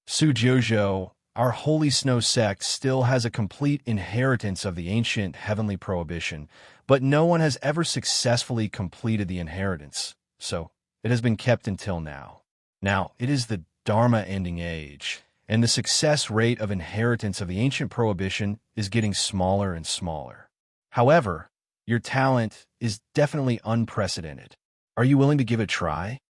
Speaker 1: Su Jiuzhou, our Holy Snow sect still has a complete inheritance of the ancient heavenly prohibition, but no one has ever successfully completed the inheritance, so it has been kept until now. Now, it is the Dharma ending age, and the success rate of inheritance of the ancient prohibition is getting smaller and smaller. However, your talent is definitely unprecedented. Are you willing to give it a try?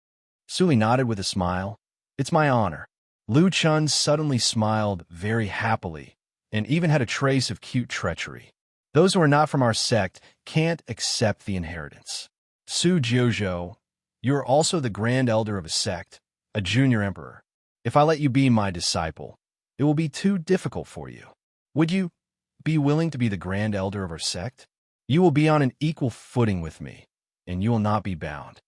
Speaker 1: Su Li nodded with a smile. It's my honor. Lu Chun suddenly smiled very happily, and even had a trace of cute treachery. Those who are not from our sect can't accept the inheritance. Su Jiuzhou, you are also the grand elder of a sect, a junior emperor. If I let you be my disciple, it will be too difficult for you. Would you be willing to be the grand elder of our sect? You will be on an equal footing with me, and you will not be bound.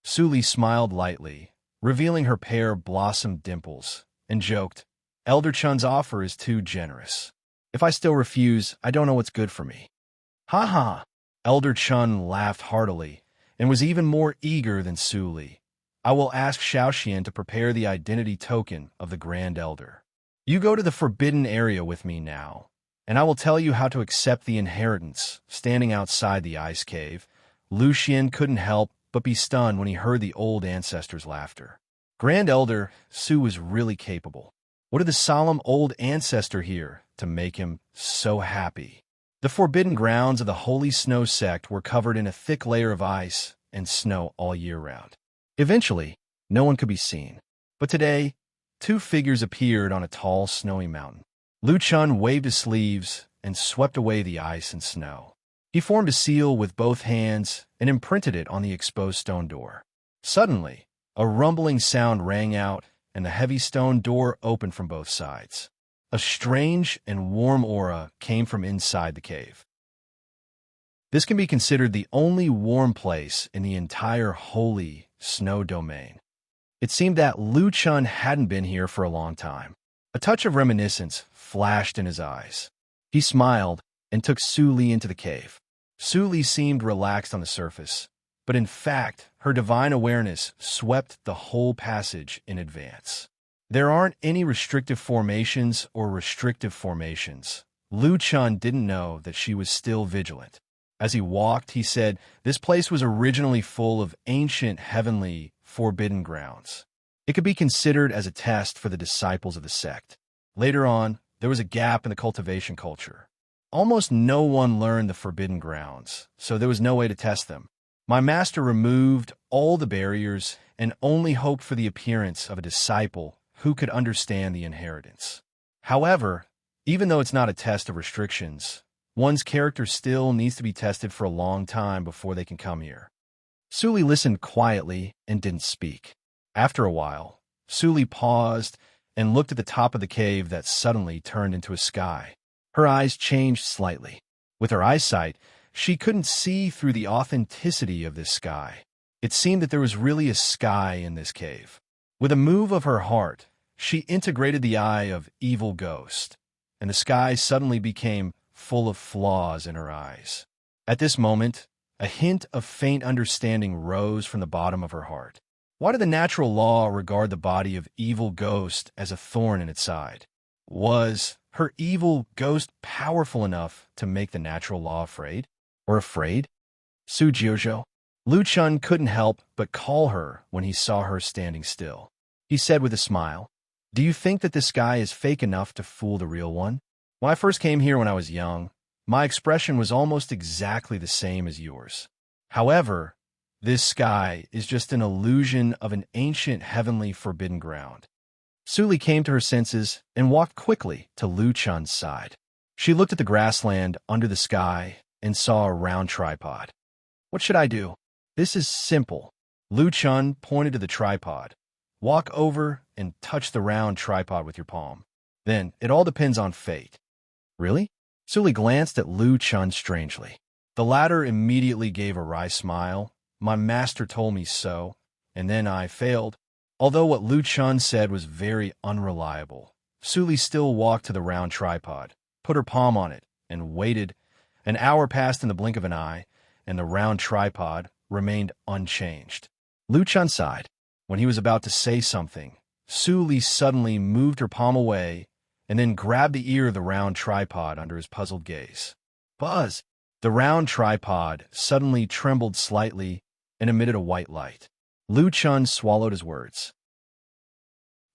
Speaker 1: Su Li smiled lightly, revealing her pear-blossomed dimples, and joked, Elder Chun's offer is too generous. If I still refuse, I don't know what's good for me. Ha ha! Elder Chun laughed heartily, and was even more eager than Su Li. I will ask Xiaoxian to prepare the identity token of the Grand Elder. You go to the forbidden area with me now, and I will tell you how to accept the inheritance. Standing outside the ice cave, Lucien couldn't help but be stunned when he heard the old ancestors' laughter. Grand Elder Su was really capable. What did the solemn old ancestor hear to make him so happy? The forbidden grounds of the Holy Snow sect were covered in a thick layer of ice and snow all year round. Eventually, no one could be seen. But today, two figures appeared on a tall, snowy mountain. Lu Chun waved his sleeves and swept away the ice and snow. He formed a seal with both hands and imprinted it on the exposed stone door. Suddenly, a rumbling sound rang out, and the heavy stone door opened from both sides. A strange and warm aura came from inside the cave. This can be considered the only warm place in the entire holy snow domain. It seemed that Lu Chun hadn't been here for a long time. A touch of reminiscence flashed in his eyes. He smiled and took Su Li into the cave. Su Li seemed relaxed on the surface, but in fact, her divine awareness swept the whole passage in advance. There aren't any restrictive formations or restrictive formations. Lu Chun didn't know that she was still vigilant. As he walked, he said, this place was originally full of ancient, heavenly, forbidden grounds. It could be considered as a test for the disciples of the sect. Later on, there was a gap in the cultivation culture. Almost no one learned the forbidden grounds, so there was no way to test them. My master removed all the barriers and only hoped for the appearance of a disciple who could understand the inheritance. However, even though it's not a test of restrictions, one's character still needs to be tested for a long time before they can come here. Su Li listened quietly and didn't speak. After a while, Su Li paused and looked at the top of the cave that suddenly turned into a sky. Her eyes changed slightly. With her eyesight, she couldn't see through the authenticity of this sky. It seemed that there was really a sky in this cave. With a move of her heart, she integrated the eye of evil ghost, and the sky suddenly became full of flaws in her eyes. At this moment, a hint of faint understanding rose from the bottom of her heart. Why did the natural law regard the body of evil ghost as a thorn in its side? Was her evil ghost powerful enough to make the natural law afraid? Or afraid? Su Jiuzhou. Lu Chun couldn't help but call her when he saw her standing still. He said with a smile, do you think that this sky is fake enough to fool the real one? When I first came here when I was young, my expression was almost exactly the same as yours. However, this sky is just an illusion of an ancient heavenly forbidden ground. Su Li came to her senses and walked quickly to Lu Chun's side. She looked at the grassland under the sky and saw a round tripod. What should I do? This is simple. Lu Chun pointed to the tripod. Walk over and touch the round tripod with your palm. Then, it all depends on fate. Really? Su Li glanced at Lu Chun strangely. The latter immediately gave a wry smile. My master told me so, and then I failed. Although what Lu Chun said was very unreliable, Su Li still walked to the round tripod, put her palm on it, and waited. An hour passed in the blink of an eye, and the round tripod remained unchanged. Lu Chun sighed. When he was about to say something, Su Li suddenly moved her palm away and then grabbed the ear of the round tripod under his puzzled gaze. Buzz! The round tripod suddenly trembled slightly and emitted a white light. Lu Chun swallowed his words.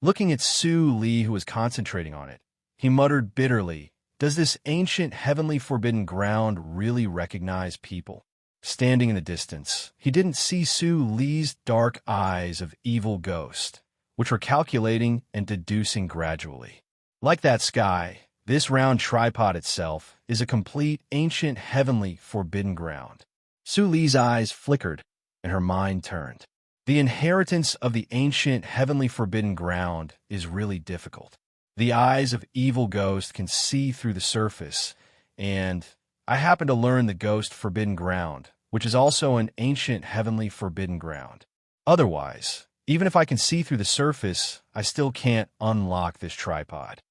Speaker 1: Looking at Su Li, who was concentrating on it, he muttered bitterly, does this ancient heavenly forbidden ground really recognize people? Standing in the distance, he didn't see Su Li's dark eyes of evil ghost, which were calculating and deducing gradually. Like that sky, this round tripod itself is a complete ancient heavenly forbidden ground. Su Li's eyes flickered, and her mind turned. The inheritance of the ancient heavenly forbidden ground is really difficult. The eyes of evil ghost can see through the surface, and I happen to learn the ghost forbidden ground, which is also an ancient heavenly forbidden ground. Otherwise, even if I can see through the surface, I still can't unlock this tripod.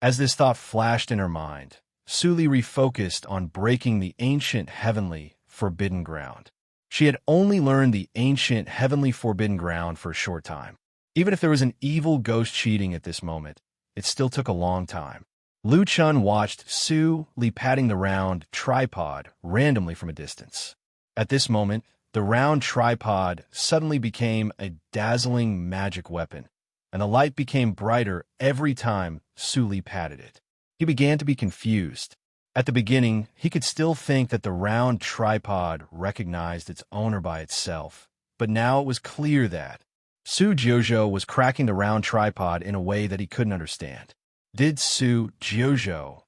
Speaker 1: As this thought flashed in her mind, Su Li refocused on breaking the ancient heavenly forbidden ground. She had only learned the ancient heavenly forbidden ground for a short time. Even if there was an evil ghost cheating at this moment, it still took a long time. Lu Chun watched Su Li patting the round tripod randomly from a distance. At this moment, the round tripod suddenly became a dazzling magic weapon, and the light became brighter every time Su Li patted it. He began to be confused. At the beginning, he could still think that the round tripod recognized its owner by itself, but now it was clear that Su Jiuzhou was cracking the round tripod in a way that he couldn't understand. Did Su Jiuzhou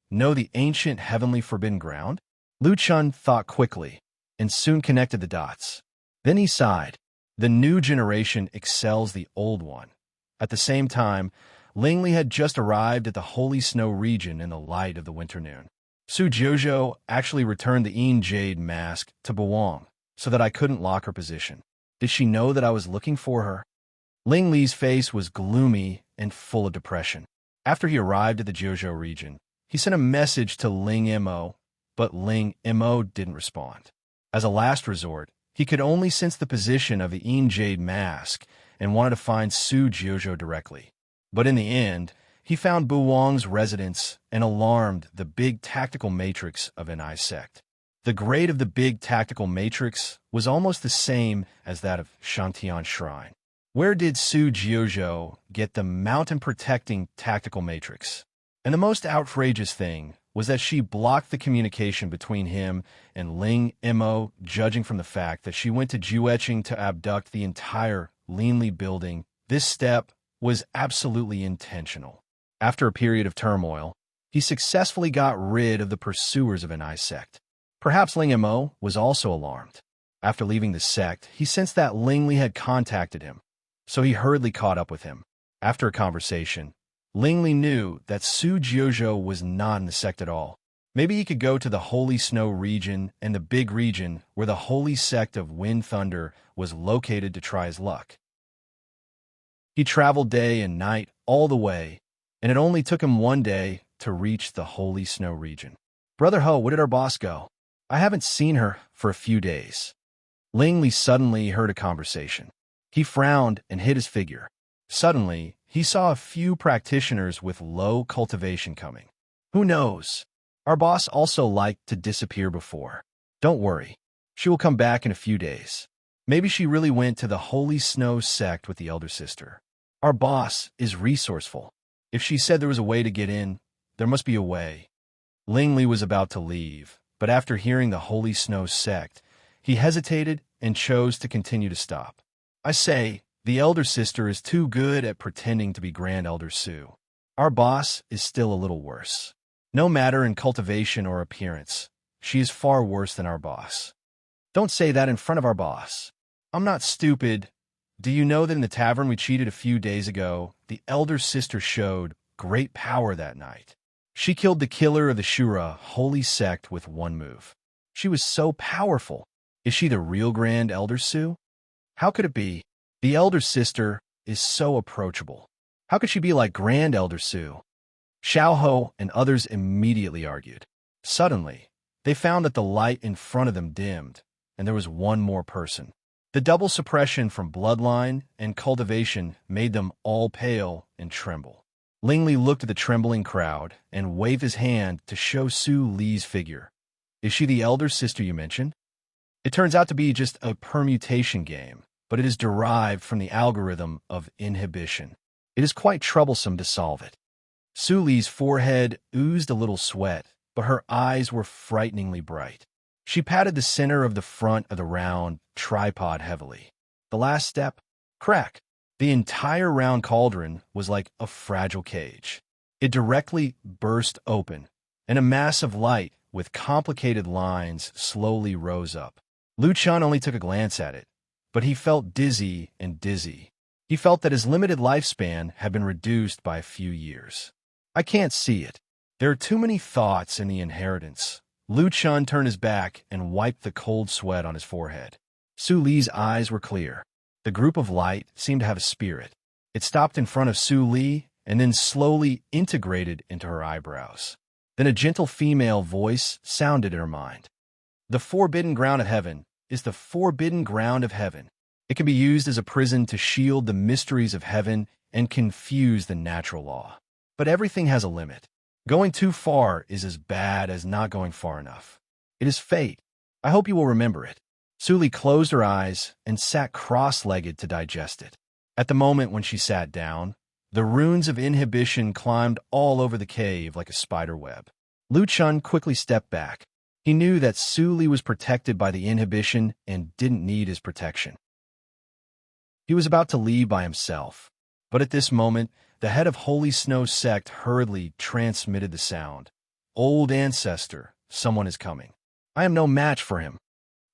Speaker 1: know the ancient heavenly forbidden ground? Lu Chun thought quickly and soon connected the dots. Then he sighed. The new generation excels the old one. At the same time, Lingli had just arrived at the holy snow region in the light of the winter noon. Su Jiuzhou actually returned the Yin Jade mask to Buwang so that I couldn't lock her position. Did she know that I was looking for her? Ling Li's face was gloomy and full of depression. After he arrived at the Jiuzhou region, he sent a message to Ling Mo, but Ling Mo didn't respond. As a last resort, he could only sense the position of the Yin Jade mask and wanted to find Su Jiuzhou directly. But in the end, he found Buwang's residence and alarmed the big tactical matrix of an sect. The grade of the big tactical matrix was almost the same as that of Shantian Shrine. Where did Su Jiuzhou get the mountain-protecting tactical matrix? And the most outrageous thing was that she blocked the communication between him and Ling Mo, judging from the fact that she went to Jueqing to abduct the entire Linli building. This step was absolutely intentional. After a period of turmoil, he successfully got rid of the pursuers of an sect. Perhaps Ling Mo was also alarmed. After leaving the sect, he sensed that Ling Li had contacted him, so he hurriedly caught up with him. After a conversation, Ling Li knew that Su Jiuzhou was not in the sect at all. Maybe he could go to the Holy Snow region and the big region where the holy sect of Wind Thunder was located to try his luck. He traveled day and night all the way, and it only took him one day to reach the Holy Snow region. Brother Ho, where did our boss go? I haven't seen her for a few days. Ling Li suddenly heard a conversation. He frowned and hid his figure. Suddenly, he saw a few practitioners with low cultivation coming. Who knows? Our boss also liked to disappear before. Don't worry. She will come back in a few days. Maybe she really went to the Holy Snow sect with the elder sister. Our boss is resourceful. If she said there was a way to get in, there must be a way. Ling Li was about to leave, but after hearing the Holy Snow sect, he hesitated and chose to continue to stop. I say, the elder sister is too good at pretending to be Grand Elder Su. Our boss is still a little worse. No matter in cultivation or appearance, she is far worse than our boss. Don't say that in front of our boss. I'm not stupid. Do you know that in the tavern we cheated a few days ago, the elder sister showed great power that night? She killed the killer of the Shura holy sect with one move. She was so powerful. Is she the real Grand Elder Su? How could it be? The elder sister is so approachable. How could she be like Grand Elder Su? Xiao Ho and others immediately argued. Suddenly, they found that the light in front of them dimmed, and there was one more person. The double suppression from bloodline and cultivation made them all pale and tremble. Ling Li looked at the trembling crowd and waved his hand to show Su Li's figure. Is she the elder sister you mentioned? It turns out to be just a permutation game, but it is derived from the algorithm of inhibition. It is quite troublesome to solve it. Su Li's forehead oozed a little sweat, but her eyes were frighteningly bright. She patted the center of the front of the round tripod heavily. The last step? Crack! The entire round cauldron was like a fragile cage. It directly burst open, and a mass of light with complicated lines slowly rose up. Lu Chun only took a glance at it, but he felt dizzy and dizzy. He felt that his limited lifespan had been reduced by a few years. I can't see it. There are too many thoughts in the inheritance. Lu Chun turned his back and wiped the cold sweat on his forehead. Su Li's eyes were clear. The group of light seemed to have a spirit. It stopped in front of Su Li and then slowly integrated into her eyebrows. Then a gentle female voice sounded in her mind. The forbidden ground of heaven is the forbidden ground of heaven. It can be used as a prison to shield the mysteries of heaven and confuse the natural law. But everything has a limit. Going too far is as bad as not going far enough. It is fate. I hope you will remember it. Suli closed her eyes and sat cross-legged to digest it. At the moment when she sat down, the runes of inhibition climbed all over the cave like a spider web. Lu Chun quickly stepped back. He knew that Suli was protected by the inhibition and didn't need his protection. He was about to leave by himself, but at this moment, the head of Holy Snow Sect hurriedly transmitted the sound. Old ancestor, someone is coming. I am no match for him.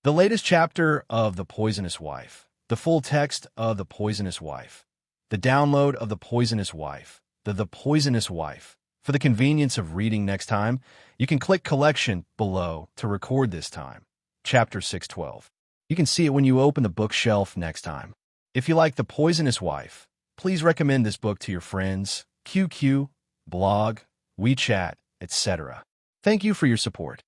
Speaker 1: The latest chapter of The Poisonous Wife, the full text of The Poisonous Wife, the download of The Poisonous Wife, The Poisonous Wife. For the convenience of reading next time, you can click Collection below to record this time. Chapter 612. You can see it when you open the bookshelf next time. If you like The Poisonous Wife, please recommend this book to your friends, QQ, blog, WeChat, etc. Thank you for your support.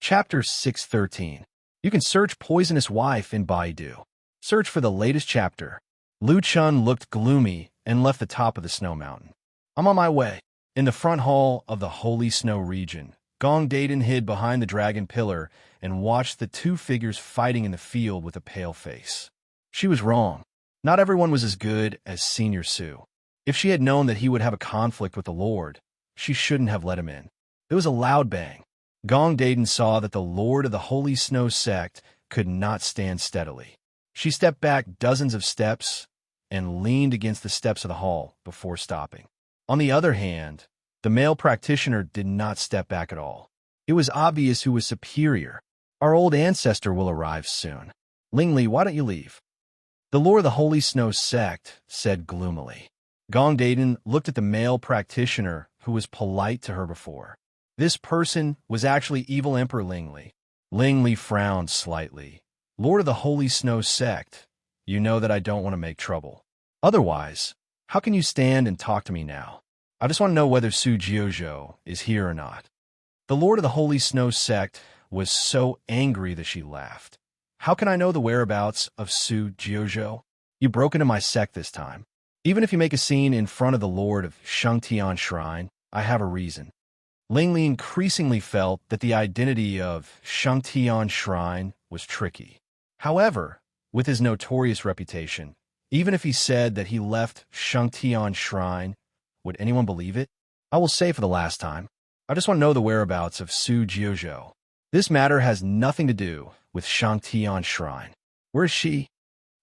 Speaker 1: Chapter 613. You can search Poisonous Wife in Baidu. Search for the latest chapter. Lu Chun looked gloomy and left the top of the snow mountain. I'm on my way. In the front hall of the Holy Snow region, Gong Daden hid behind the dragon pillar and watched the two figures fighting in the field with a pale face. She was wrong. Not everyone was as good as Senior Su. If she had known that he would have a conflict with the Lord, she shouldn't have let him in. There was a loud bang. Gong Daden saw that the Lord of the Holy Snow Sect could not stand steadily. She stepped back dozens of steps and leaned against the steps of the hall before stopping. On the other hand, the male practitioner did not step back at all. It was obvious who was superior. Our old ancestor will arrive soon. Lingli, why don't you leave? The Lord of the Holy Snow Sect said gloomily. Gong Daden looked at the male practitioner who was polite to her before. This person was actually evil Emperor Lingli. Lingli frowned slightly. Lord of the Holy Snow Sect, you know that I don't want to make trouble. Otherwise, how can you stand and talk to me now? I just want to know whether Su Jiuzhou is here or not. The Lord of the Holy Snow Sect was so angry that she laughed. How can I know the whereabouts of Su Jiuzhou? You broke into my sect this time. Even if you make a scene in front of the Lord of Shangtian Shrine, I have a reason. Lingli increasingly felt that the identity of Shangtian Shrine was tricky. However, with his notorious reputation, even if he said that he left Shangtian Shrine, would anyone believe it? I will say for the last time, I just want to know the whereabouts of Su Jiuzhou. This matter has nothing to do with Shangtian Shrine. Where is she?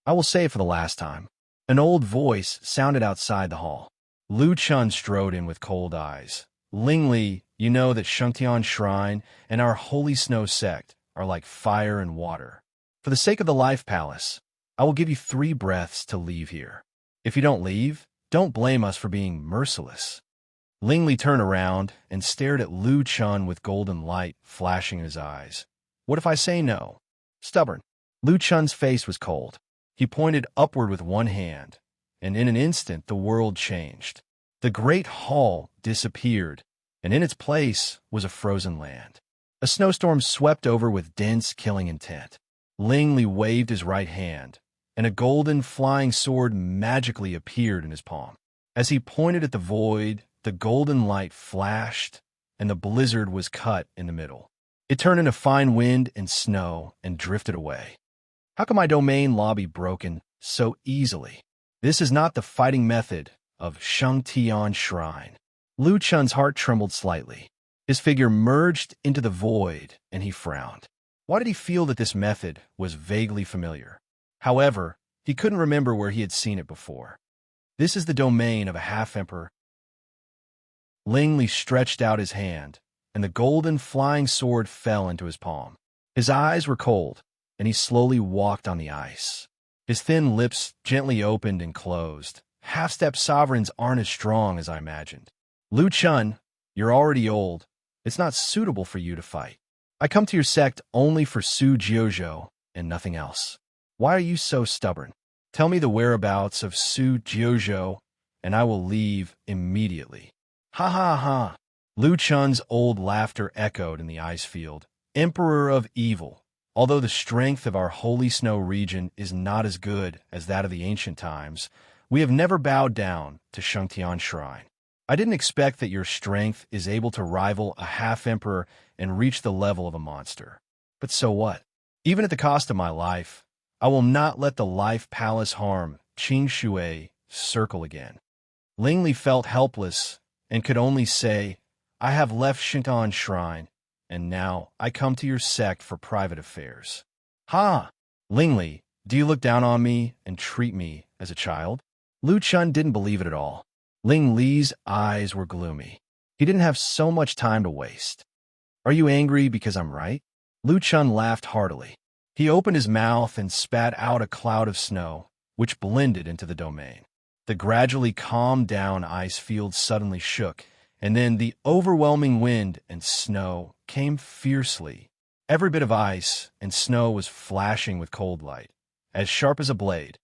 Speaker 1: I will say it for the last time. An old voice sounded outside the hall. Lu Chun strode in with cold eyes. Lingli, you know that Shangtian Shrine and our Holy Snow Sect are like fire and water. For the sake of the Life Palace, I will give you 3 breaths to leave here. If you don't leave, don't blame us for being merciless. Lingli turned around and stared at Lu Chun with golden light flashing in his eyes. What if I say no? Stubborn. Lu Chun's face was cold. He pointed upward with one hand, and in an instant the world changed. The great hall disappeared, and in its place was a frozen land. A snowstorm swept over with dense, killing intent. Lingli waved his right hand, and a golden flying sword magically appeared in his palm. As he pointed at the void, the golden light flashed, and the blizzard was cut in the middle. It turned into fine wind and snow and drifted away. How can my domain law be broken so easily? This is not the fighting method of Shangtian Shrine. Lu Chun's heart trembled slightly. His figure merged into the void, and he frowned. Why did he feel that this method was vaguely familiar? However, he couldn't remember where he had seen it before. This is the domain of a half-emperor. Lingli stretched out his hand, and the golden flying sword fell into his palm. His eyes were cold, and he slowly walked on the ice. His thin lips gently opened and closed. Half-step sovereigns aren't as strong as I imagined. Lu Chun, you're already old. It's not suitable for you to fight. I come to your sect only for Su Jiuzhou and nothing else. Why are you so stubborn? Tell me the whereabouts of Su Jiuzhou, and I will leave immediately. Ha ha ha! Lu Chun's old laughter echoed in the ice field. Emperor of evil. Although the strength of our Holy Snow region is not as good as that of the ancient times, We have never bowed down to Shangtian Shrine. I didn't expect that your strength is able to rival a half-emperor and reach the level of a monster. But so what? Even at the cost of my life, I will not let the life palace harm Qing Shui circle again. Ling Li felt helpless and could only say, I have left Shangtian Shrine, and now I come to your sect for private affairs. Ha! Ling Li, do you look down on me and treat me as a child? Lu Chun didn't believe it at all. Ling Li's eyes were gloomy. He didn't have so much time to waste. Are you angry because I'm right? Lu Chun laughed heartily. He opened his mouth and spat out a cloud of snow, which blended into the domain. The gradually calmed down ice field suddenly shook, and then the overwhelming wind and snow came fiercely. Every bit of ice and snow was flashing with cold light, as sharp as a blade.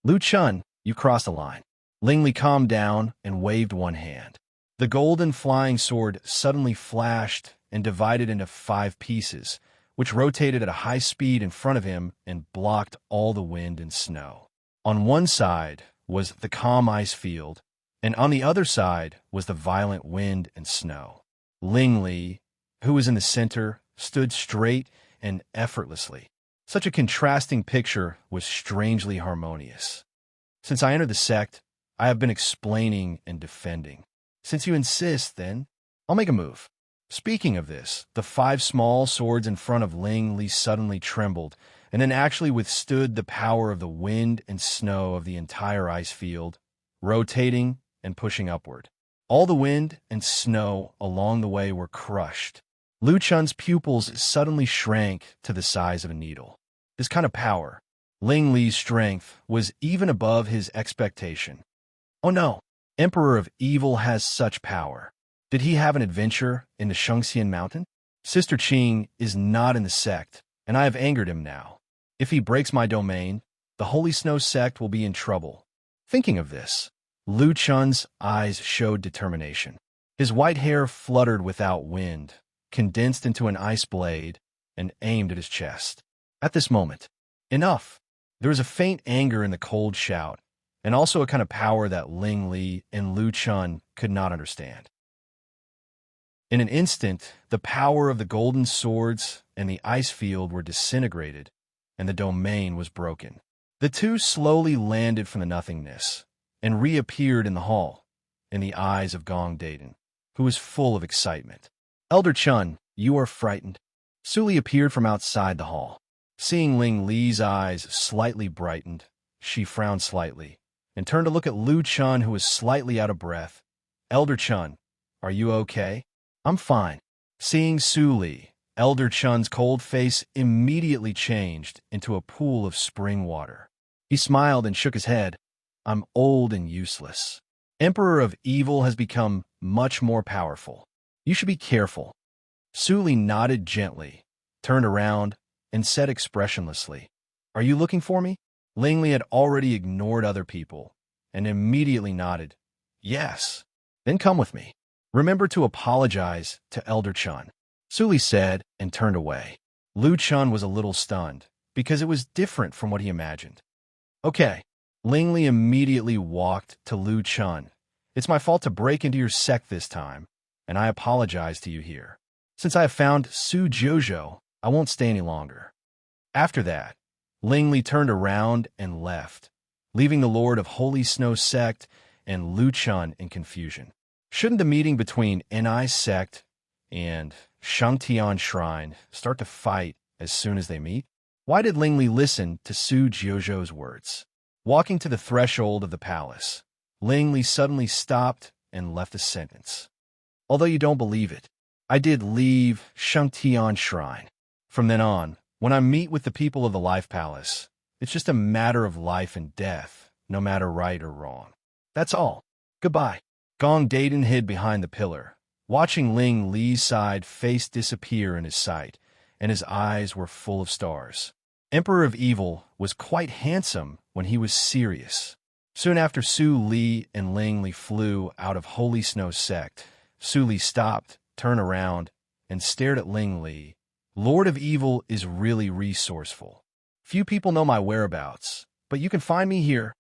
Speaker 1: Lu Chun, you crossed the line. Ling Li calmed down and waved one hand. The golden flying sword suddenly flashed and divided into 5 pieces, which rotated at a high speed in front of him and blocked all the wind and snow. On one side was the calm ice field, and on the other side was the violent wind and snow. Ling Li, who was in the center, stood straight and effortlessly. Such a contrasting picture was strangely harmonious. Since I entered the sect, I have been explaining and defending. Since you insist, then, I'll make a move. Speaking of this, the 5 small swords in front of Ling Li suddenly trembled, and then actually withstood the power of the wind and snow of the entire ice field, rotating and pushing upward. All the wind and snow along the way were crushed. Lu Chun's pupils suddenly shrank to the size of a needle. This kind of power, Ling Li's strength, was even above his expectation. Oh no, Emperor of Evil has such power. Did he have an adventure in the Shengxian Mountain? Sister Qing is not in the sect, and I have angered him now. If he breaks my domain, the Holy Snow sect will be in trouble. Thinking of this, Lu Chun's eyes showed determination. His white hair fluttered without wind, condensed into an ice blade, and aimed at his chest. At this moment, enough! There was a faint anger in the cold shout, and also a kind of power that Ling Li and Lu Chun could not understand. In an instant, the power of the golden swords and the ice field were disintegrated, and the domain was broken. The two slowly landed from the nothingness and reappeared in the hall, in the eyes of Gong Dayton, who was full of excitement. Elder Chun, you are frightened. Suli appeared from outside the hall. Seeing Ling Li's eyes slightly brightened, she frowned slightly and turned to look at Lu Chun, who was slightly out of breath. Elder Chun, are you okay? I'm fine. Seeing Suli, Elder Chun's cold face immediately changed into a pool of spring water. He smiled and shook his head. I'm old and useless. Emperor of Evil has become much more powerful. You should be careful. Suli nodded gently, turned around, and said expressionlessly, Are you looking for me? Ling Li had already ignored other people and immediately nodded. Yes. Then come with me. Remember to apologize to Elder Chun, Suli said and turned away. Lu Chun was a little stunned because it was different from what he imagined. Okay. Ling Li immediately walked to Lu Chun. It's my fault to break into your sect this time, and I apologize to you here. Since I have found Su Jojo, I won't stay any longer. After that, Ling Li turned around and left, leaving the Lord of Holy Snow sect and Lu Chun in confusion. Shouldn't the meeting between Ni's sect and Shangtian Shrine start to fight as soon as they meet? Why did Ling Li listen to Su Jojo's words? Walking to the threshold of the palace, Ling Li suddenly stopped and left a sentence. Although you don't believe it, I did leave Shangtian Shrine. From then on, when I meet with the people of the Life Palace, it's just a matter of life and death, no matter right or wrong. That's all. Goodbye. Gong Dayton hid behind the pillar, watching Ling Li's side face disappear in his sight, and his eyes were full of stars. Emperor of Evil was quite handsome when he was serious. Soon after Su Li and Ling Li flew out of Holy Snow sect, Su Li stopped, turned around, and stared at Ling Li. Lord of Evil is really resourceful. Few people know my whereabouts, but you can find me here.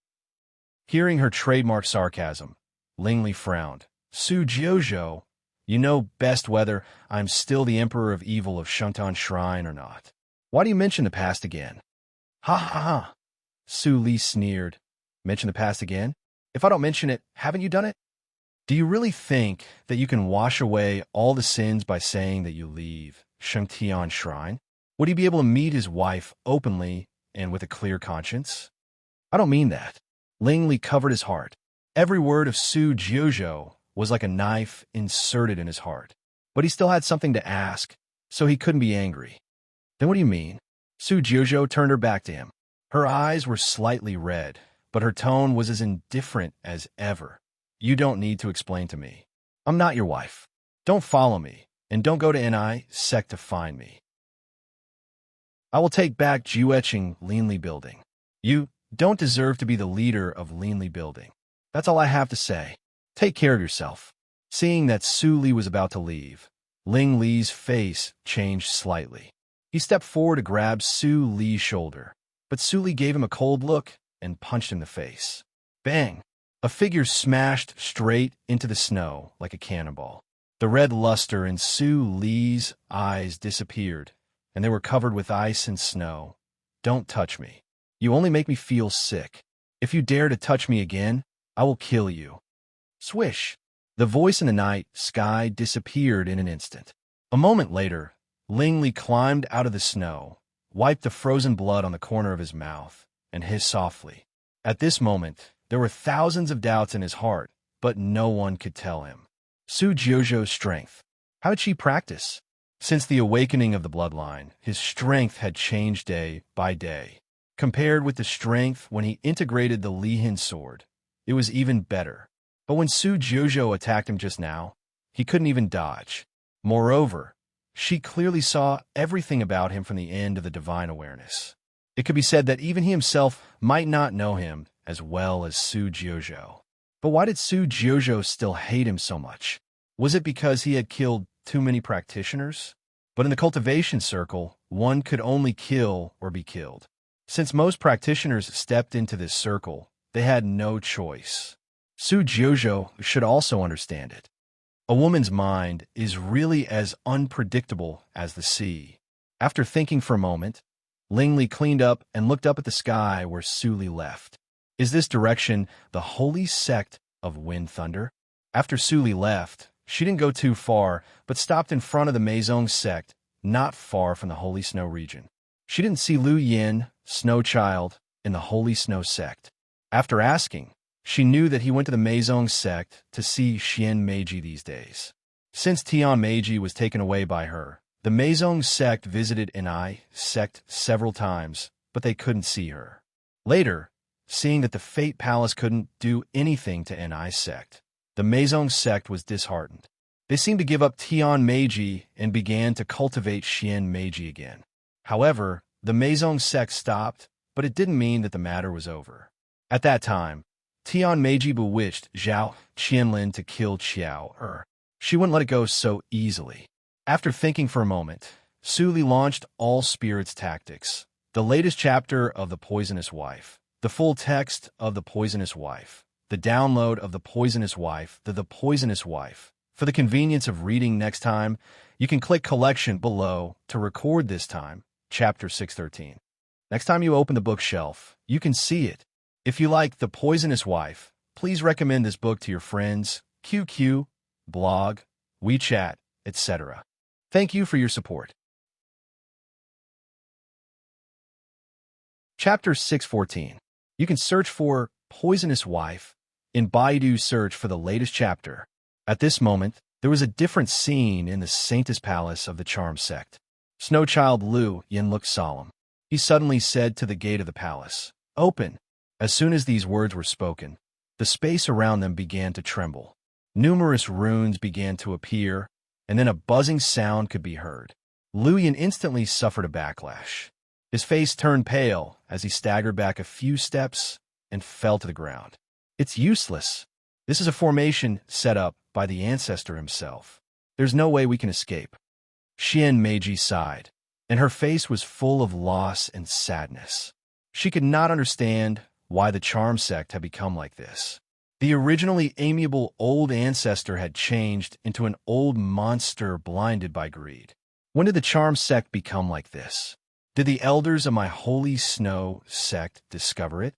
Speaker 1: Hearing her trademark sarcasm, Lingli frowned. Su Jiuzhou, you know best whether I'm still the Emperor of Evil of Shungtan Shrine or not. Why do you mention the past again? Ha ha ha. Su Li sneered. Mention the past again? If I don't mention it, haven't you done it? Do you really think that you can wash away all the sins by saying that you leave Shungtian Shrine? Would he be able to meet his wife openly and with a clear conscience? I don't mean that. Ling Li covered his heart. Every word of Su Jiuzhou was like a knife inserted in his heart. But he still had something to ask, so he couldn't be angry. Then what do you mean? Su Jiuzhou turned her back to him. Her eyes were slightly red, but her tone was as indifferent as ever. You don't need to explain to me. I'm not your wife. Don't follow me, and don't go to Ni Sect to find me. I will take back Jueching Linli Building. You don't deserve to be the leader of Linli Building. That's all I have to say. Take care of yourself. Seeing that Su Li was about to leave, Ling Li's face changed slightly. He stepped forward to grab Su Li's shoulder, but Su Li gave him a cold look and punched him in the face. Bang! A figure smashed straight into the snow like a cannonball. The red luster in Su Li's eyes disappeared, and they were covered with ice and snow. Don't touch me. You only make me feel sick. If you dare to touch me again, I will kill you. Swish! The voice in the night sky disappeared in an instant. A moment later, Ling Li climbed out of the snow, wiped the frozen blood on the corner of his mouth, and hissed softly. At this moment, there were thousands of doubts in his heart, but no one could tell him. Su Jiuzhou's strength. How did she practice? Since the awakening of the bloodline, his strength had changed day by day. Compared with the strength when he integrated the Lihin sword, it was even better. But when Su Jiuzhou attacked him just now, he couldn't even dodge. Moreover, she clearly saw everything about him from the end of the divine awareness. It could be said that even he himself might not know him as well as Su Jiuzhou. But why did Su Jiuzhou still hate him so much? Was it because he had killed too many practitioners? But in the cultivation circle, one could only kill or be killed. Since most practitioners stepped into this circle, they had no choice. Su Jiuzhou should also understand it. A woman's mind is really as unpredictable as the sea. After thinking for a moment, Ling Li cleaned up and looked up at the sky where Su Li left. Is this direction the holy sect of Wind Thunder? After Su Li left, she didn't go too far, but stopped in front of the Meizong sect, not far from the Holy Snow region. She didn't see Lu Yin, Snow Child, in the Holy Snow sect. After asking, she knew that he went to the Meizong sect to see Xian Meiji these days. Since Tian Meiji was taken away by her, the Meizong sect visited Ni sect several times, but they couldn't see her. Later, seeing that the Fate Palace couldn't do anything to Ni sect, the Meizong sect was disheartened. They seemed to give up Tian Meiji and began to cultivate Xian Meiji again. However, the Meizong sect stopped, but it didn't mean that the matter was over. At that time, Tian Meiji bewitched Zhao Qianlin to kill Qiao Er. She wouldn't let it go so easily. After thinking for a moment, Su Li launched All Spirits Tactics, the latest chapter of The Poisonous Wife, the full text of The Poisonous Wife, the download of The Poisonous Wife, The Poisonous Wife. For the convenience of reading next time, you can click Collection below to record this time, Chapter 613. Next time you open the bookshelf, you can see it. If you like The Poisonous Wife, please recommend this book to your friends, QQ, blog, WeChat, etc. Thank you for your support. Chapter 614. You can search for Poisonous Wife in Baidu search for the latest chapter. At this moment, there was a different scene in the Saintess Palace of the Charm Sect. Snowchild Lu Yin looked solemn. He suddenly said to the gate of the palace, "Open." As soon as these words were spoken, the space around them began to tremble. Numerous runes began to appear, and then a buzzing sound could be heard. Lu Yin instantly suffered a backlash. His face turned pale as he staggered back a few steps and fell to the ground. It's useless. This is a formation set up by the ancestor himself. There's no way we can escape. Xian Meiji sighed, and her face was full of loss and sadness. She could not understand why the charm sect had become like this. The originally amiable old ancestor had changed into an old monster blinded by greed. When did the charm sect become like this? Did the elders of my holy snow sect discover it?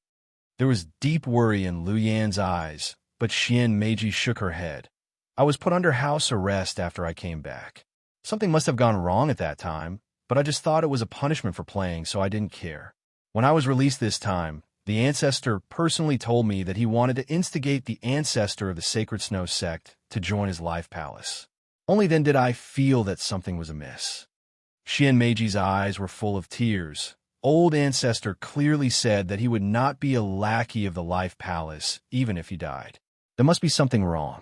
Speaker 1: There was deep worry in Lu Yan's eyes, but Xian Meiji shook her head. I was put under house arrest after I came back. Something must have gone wrong at that time, but I just thought it was a punishment for playing, so I didn't care. When I was released this time, the ancestor personally told me that he wanted to instigate the ancestor of the Sacred Snow sect to join his life palace. Only then did I feel that something was amiss. Xian Meiji's eyes were full of tears. Old ancestor clearly said that he would not be a lackey of the life palace, even if he died. There must be something wrong.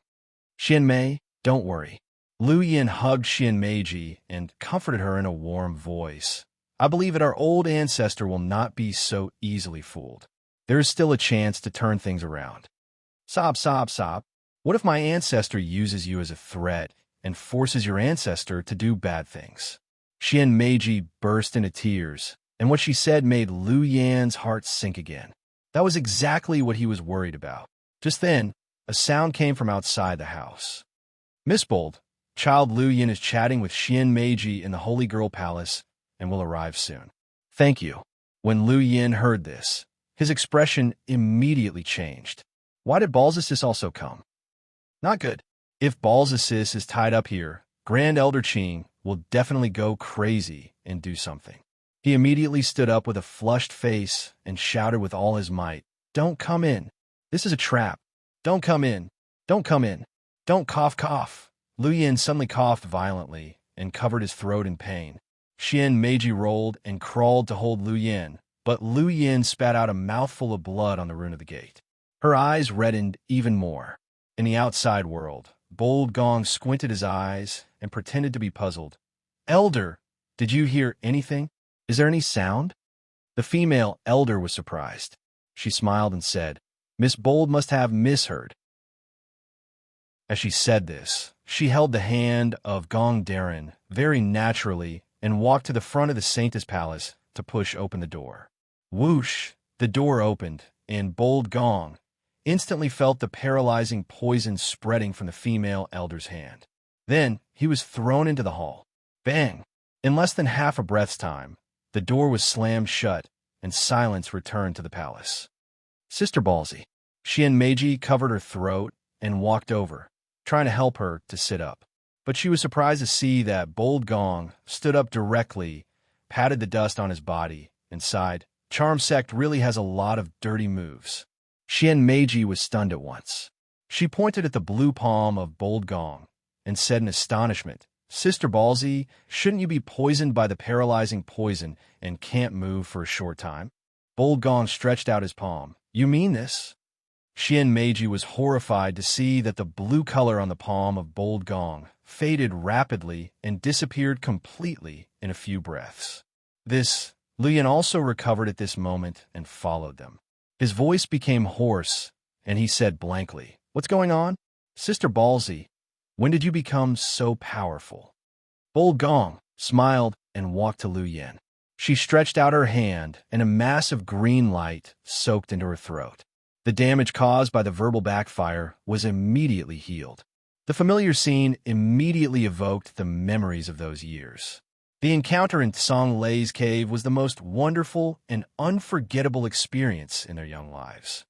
Speaker 1: Xian Mei, don't worry. Lu Yan hugged Xian Meiji and comforted her in a warm voice. I believe that our old ancestor will not be so easily fooled. There is still a chance to turn things around. Sob, sob, sob. What if my ancestor uses you as a threat and forces your ancestor to do bad things? Xian Meiji burst into tears, and what she said made Lu Yan's heart sink again. That was exactly what he was worried about. Just then, a sound came from outside the house. Miss Bold, child Lu Yan is chatting with Xian Meiji in the Holy Girl Palace and will arrive soon. Thank you. When Lu Yan heard this, his expression immediately changed. Why did Balzacis also come? Not good. If Balzacis is tied up here, Grand Elder Qing will definitely go crazy and do something. He immediately stood up with a flushed face and shouted with all his might, "Don't come in. This is a trap. Don't come in. Don't come in. Don't cough, cough." Lu Yan suddenly coughed violently and covered his throat in pain. Xian Meiji rolled and crawled to hold Lu Yan, but Lu Yan spat out a mouthful of blood on the ruin of the gate. Her eyes reddened even more. In the outside world, Bold Gong squinted his eyes and pretended to be puzzled. "Elder, did you hear anything? Is there any sound?" The female elder was surprised. She smiled and said, "Miss Bold must have misheard." As she said this, she held the hand of Gong Darren very naturally and walked to the front of the Saintess Palace to push open the door. Whoosh! The door opened, and Bold Gong instantly felt the paralyzing poison spreading from the female elder's hand. Then he was thrown into the hall. Bang! In less than half a breath's time, the door was slammed shut, and silence returned to the palace. Sister Ballsy. Xian Meiji covered her throat and walked over, trying to help her to sit up. But she was surprised to see that Bold Gong stood up directly, patted the dust on his body, and sighed, "Charm Sect really has a lot of dirty moves." Xian Meiji was stunned at once. She pointed at the blue palm of Bold Gong and said in astonishment, "Sister Ballsy, shouldn't you be poisoned by the paralyzing poison and can't move for a short time?" Bold Gong stretched out his palm. "You mean this?" Xian Meiji was horrified to see that the blue color on the palm of Bold Gong faded rapidly and disappeared completely in a few breaths. Lu Yan also recovered at this moment and followed them. His voice became hoarse, and he said blankly, "What's going on? Sister Ballsy, when did you become so powerful?" Bold Gong smiled and walked to Lu Yan. She stretched out her hand, and a mass of green light soaked into her throat. The damage caused by the verbal backfire was immediately healed. The familiar scene immediately evoked the memories of those years. The encounter in Song Lei's cave was the most wonderful and unforgettable experience in their young lives.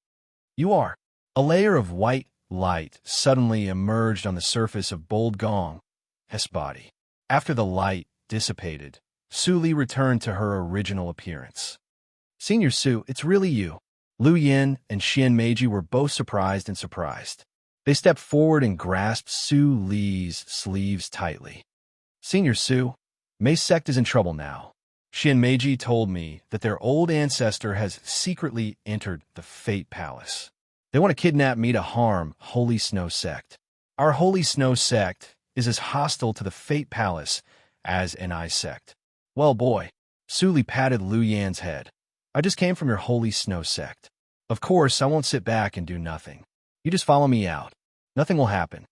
Speaker 1: "You are." A layer of white light suddenly emerged on the surface of Bold Gong's body. After the light dissipated, Su Li returned to her original appearance. "Senior Su, it's really you." Lu Yan and Xian Meiji were both surprised and surprised. They stepped forward and grasped Su Li's sleeves tightly. "Senior Su, Mei Sect is in trouble now. Xian Meiji told me that their old ancestor has secretly entered the Fate Palace. They want to kidnap me to harm Holy Snow Sect. Our Holy Snow Sect is as hostile to the Fate Palace as an I Sect." "Well, boy." Su Li patted Lu Yan's head. "I just came from your Holy Snow Sect. Of course, I won't sit back and do nothing. You just follow me out. Nothing will happen."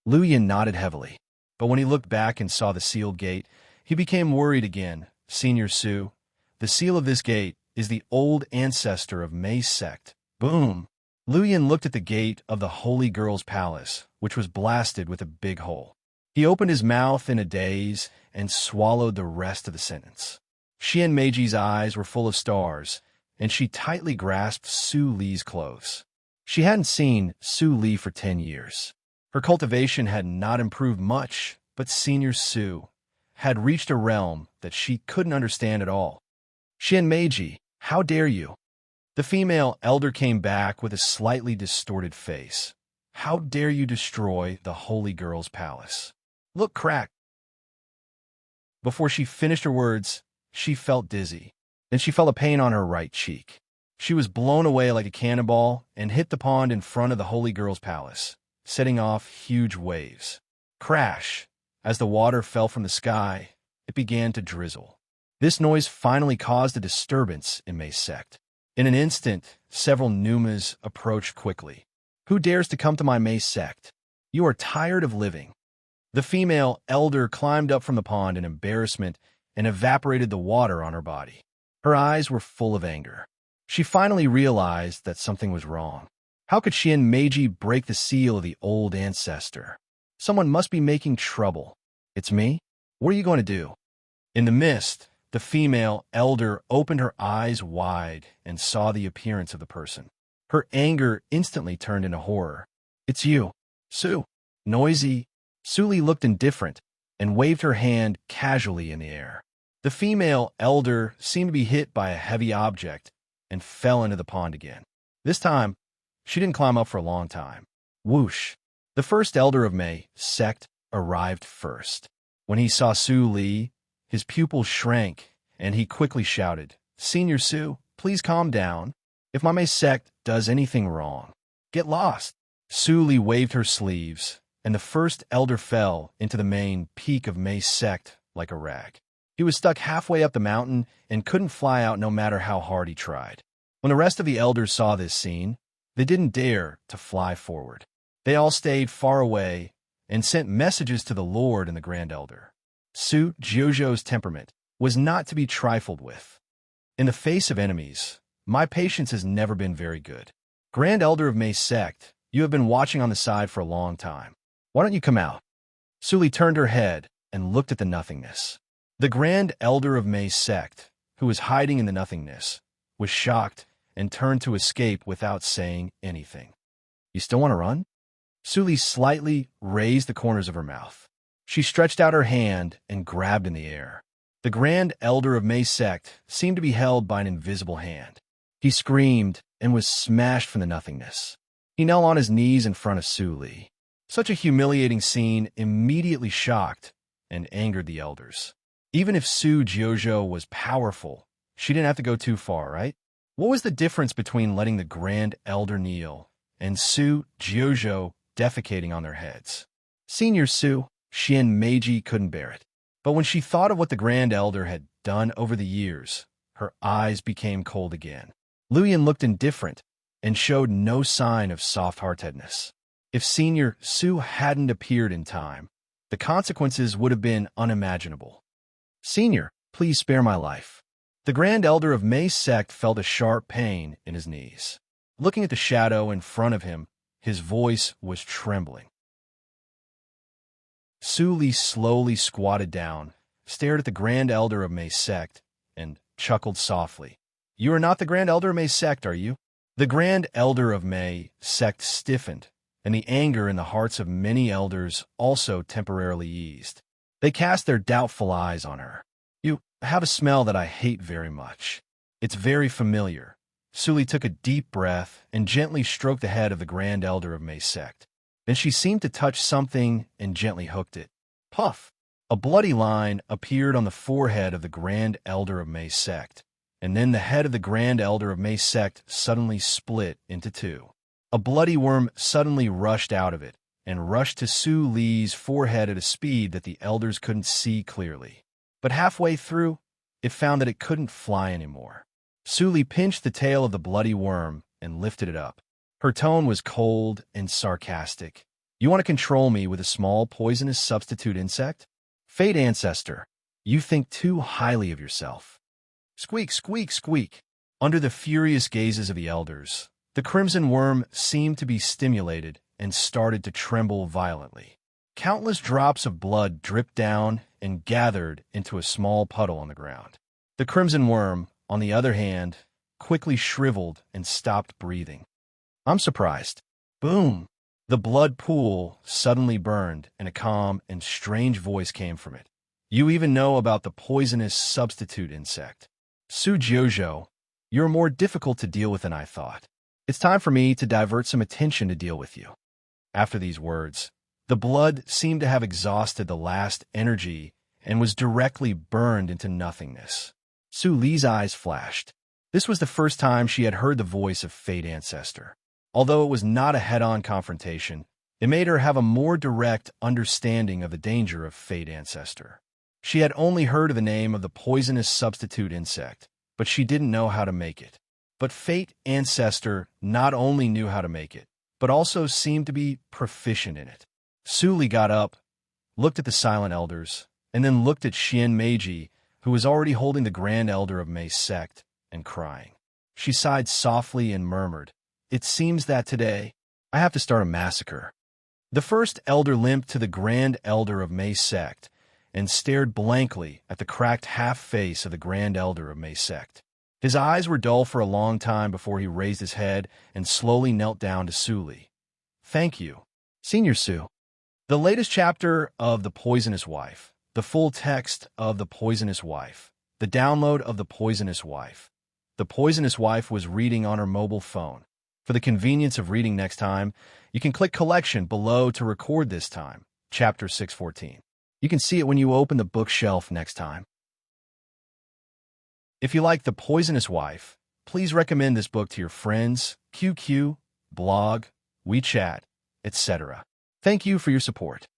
Speaker 1: Lu Yan nodded heavily, but when he looked back and saw the sealed gate, he became worried again. "Senior Su, the seal of this gate is the old ancestor of May's sect. Boom! Luyan looked at the gate of the holy girl's palace, which was blasted with a big hole. He opened his mouth in a daze and swallowed the rest of the sentence. Xian Meiji's eyes were full of stars, and she tightly grasped Su Li's clothes. She hadn't seen Su Li for 10 years. Her cultivation had not improved much, but Senior Su had reached a realm that she couldn't understand at all. Xian Meiji, how dare you? The female elder came back with a slightly distorted face. How dare you destroy the holy girl's palace? Look, crack. Before she finished her words, she felt dizzy. Then she felt a pain on her right cheek. She was blown away like a cannonball and hit the pond in front of the holy girl's palace, setting off huge waves. Crash! As the water fell from the sky, it began to drizzle. This noise finally caused a disturbance in May's sect. In an instant, several Numas approached quickly. Who dares to come to my May sect? You are tired of living. The female elder climbed up from the pond in embarrassment and evaporated the water on her body. Her eyes were full of anger. She finally realized that something was wrong. How could Xian Meiji break the seal of the old ancestor? Someone must be making trouble. It's me? What are you going to do? In the mist, the female elder opened her eyes wide and saw the appearance of the person. Her anger instantly turned into horror. It's you, Su. Noisy. Su Li looked indifferent and waved her hand casually in the air. The female elder seemed to be hit by a heavy object and fell into the pond again. This time, she didn't climb up for a long time. Whoosh! The first elder of May sect arrived first. When he saw Su Li, his pupils shrank, and he quickly shouted, Senior Su, please calm down. If my May sect does anything wrong, get lost. Su Li waved her sleeves, and the first elder fell into the main peak of May's sect like a rag. He was stuck halfway up the mountain and couldn't fly out no matter how hard he tried. When the rest of the elders saw this scene, they didn't dare to fly forward. They all stayed far away and sent messages to the Lord and the Grand Elder. Su Jiuzhou's temperament was not to be trifled with. In the face of enemies, my patience has never been very good. Grand Elder of May's sect, you have been watching on the side for a long time. Why don't you come out? Su Li turned her head and looked at the nothingness. The Grand Elder of May's sect, who was hiding in the nothingness, was shocked and turned to escape without saying anything. You still want to run? Su Li slightly raised the corners of her mouth. She stretched out her hand and grabbed in the air. The Grand Elder of May's sect seemed to be held by an invisible hand. He screamed and was smashed from the nothingness. He knelt on his knees in front of Su Li. Such a humiliating scene immediately shocked and angered the elders. Even if Su Jiuzhou was powerful, she didn't have to go too far, right? What was the difference between letting the Grand Elder kneel and Su Jiuzhou defecating on their heads? Senior Su, Xian Meiji couldn't bear it. But when she thought of what the Grand Elder had done over the years, her eyes became cold again. Luyan looked indifferent and showed no sign of soft-heartedness. If Senior Su hadn't appeared in time, the consequences would have been unimaginable. Senior, please spare my life. The Grand Elder of May's sect felt a sharp pain in his knees. Looking at the shadow in front of him, his voice was trembling. Su Li slowly squatted down, stared at the Grand Elder of May's sect, and chuckled softly. You are not the Grand Elder of May's sect, are you? The Grand Elder of May sect stiffened, and the anger in the hearts of many elders also temporarily eased. They cast their doubtful eyes on her. You have a smell that I hate very much. It's very familiar. Su Li took a deep breath and gently stroked the head of the Grand Elder of May's sect. Then she seemed to touch something and gently hooked it. Puff! A bloody line appeared on the forehead of the Grand Elder of May's sect, and then the head of the Grand Elder of May's sect suddenly split into two. A bloody worm suddenly rushed out of it and rushed to Su Li's forehead at a speed that the elders couldn't see clearly. But halfway through, it found that it couldn't fly anymore. Su Li pinched the tail of the bloody worm and lifted it up. Her tone was cold and sarcastic. You want to control me with a small poisonous substitute insect? Fate Ancestor, you think too highly of yourself. Squeak, squeak, squeak. Under the furious gazes of the elders, the crimson worm seemed to be stimulated and started to tremble violently. Countless drops of blood dripped down and gathered into a small puddle on the ground. The crimson worm, on the other hand, quickly shriveled and stopped breathing. I'm surprised. Boom! The blood pool suddenly burned, and a calm and strange voice came from it. You even know about the poisonous substitute insect. Su Jiuzhou, you're more difficult to deal with than I thought. It's time for me to divert some attention to deal with you. After these words, the blood seemed to have exhausted the last energy and was directly burned into nothingness. Su Li's eyes flashed. This was the first time she had heard the voice of Fate Ancestor. Although it was not a head-on confrontation, it made her have a more direct understanding of the danger of Fate Ancestor. She had only heard of the name of the poisonous substitute insect, but she didn't know how to make it. But Fate Ancestor not only knew how to make it, but also seemed to be proficient in it. Su Li got up, looked at the silent elders, and then looked at Xian Meiji, who was already holding the Grand Elder of Mei's sect, and crying. She sighed softly and murmured, "It seems that today, I have to start a massacre." The first elder limped to the Grand Elder of Mei's sect and stared blankly at the cracked half-face of the Grand Elder of Mei's sect. His eyes were dull for a long time before he raised his head and slowly knelt down to Su Li. "Thank you, Senior Su." The latest chapter of The Poisonous Wife, the full text of The Poisonous Wife, the download of The Poisonous Wife. The Poisonous Wife was reading on her mobile phone. For the convenience of reading next time, you can click Collection below to record this time, Chapter 614. You can see it when you open the bookshelf next time. If you like The Poisonous Wife, please recommend this book to your friends, QQ, blog, WeChat, etc. Thank you for your support.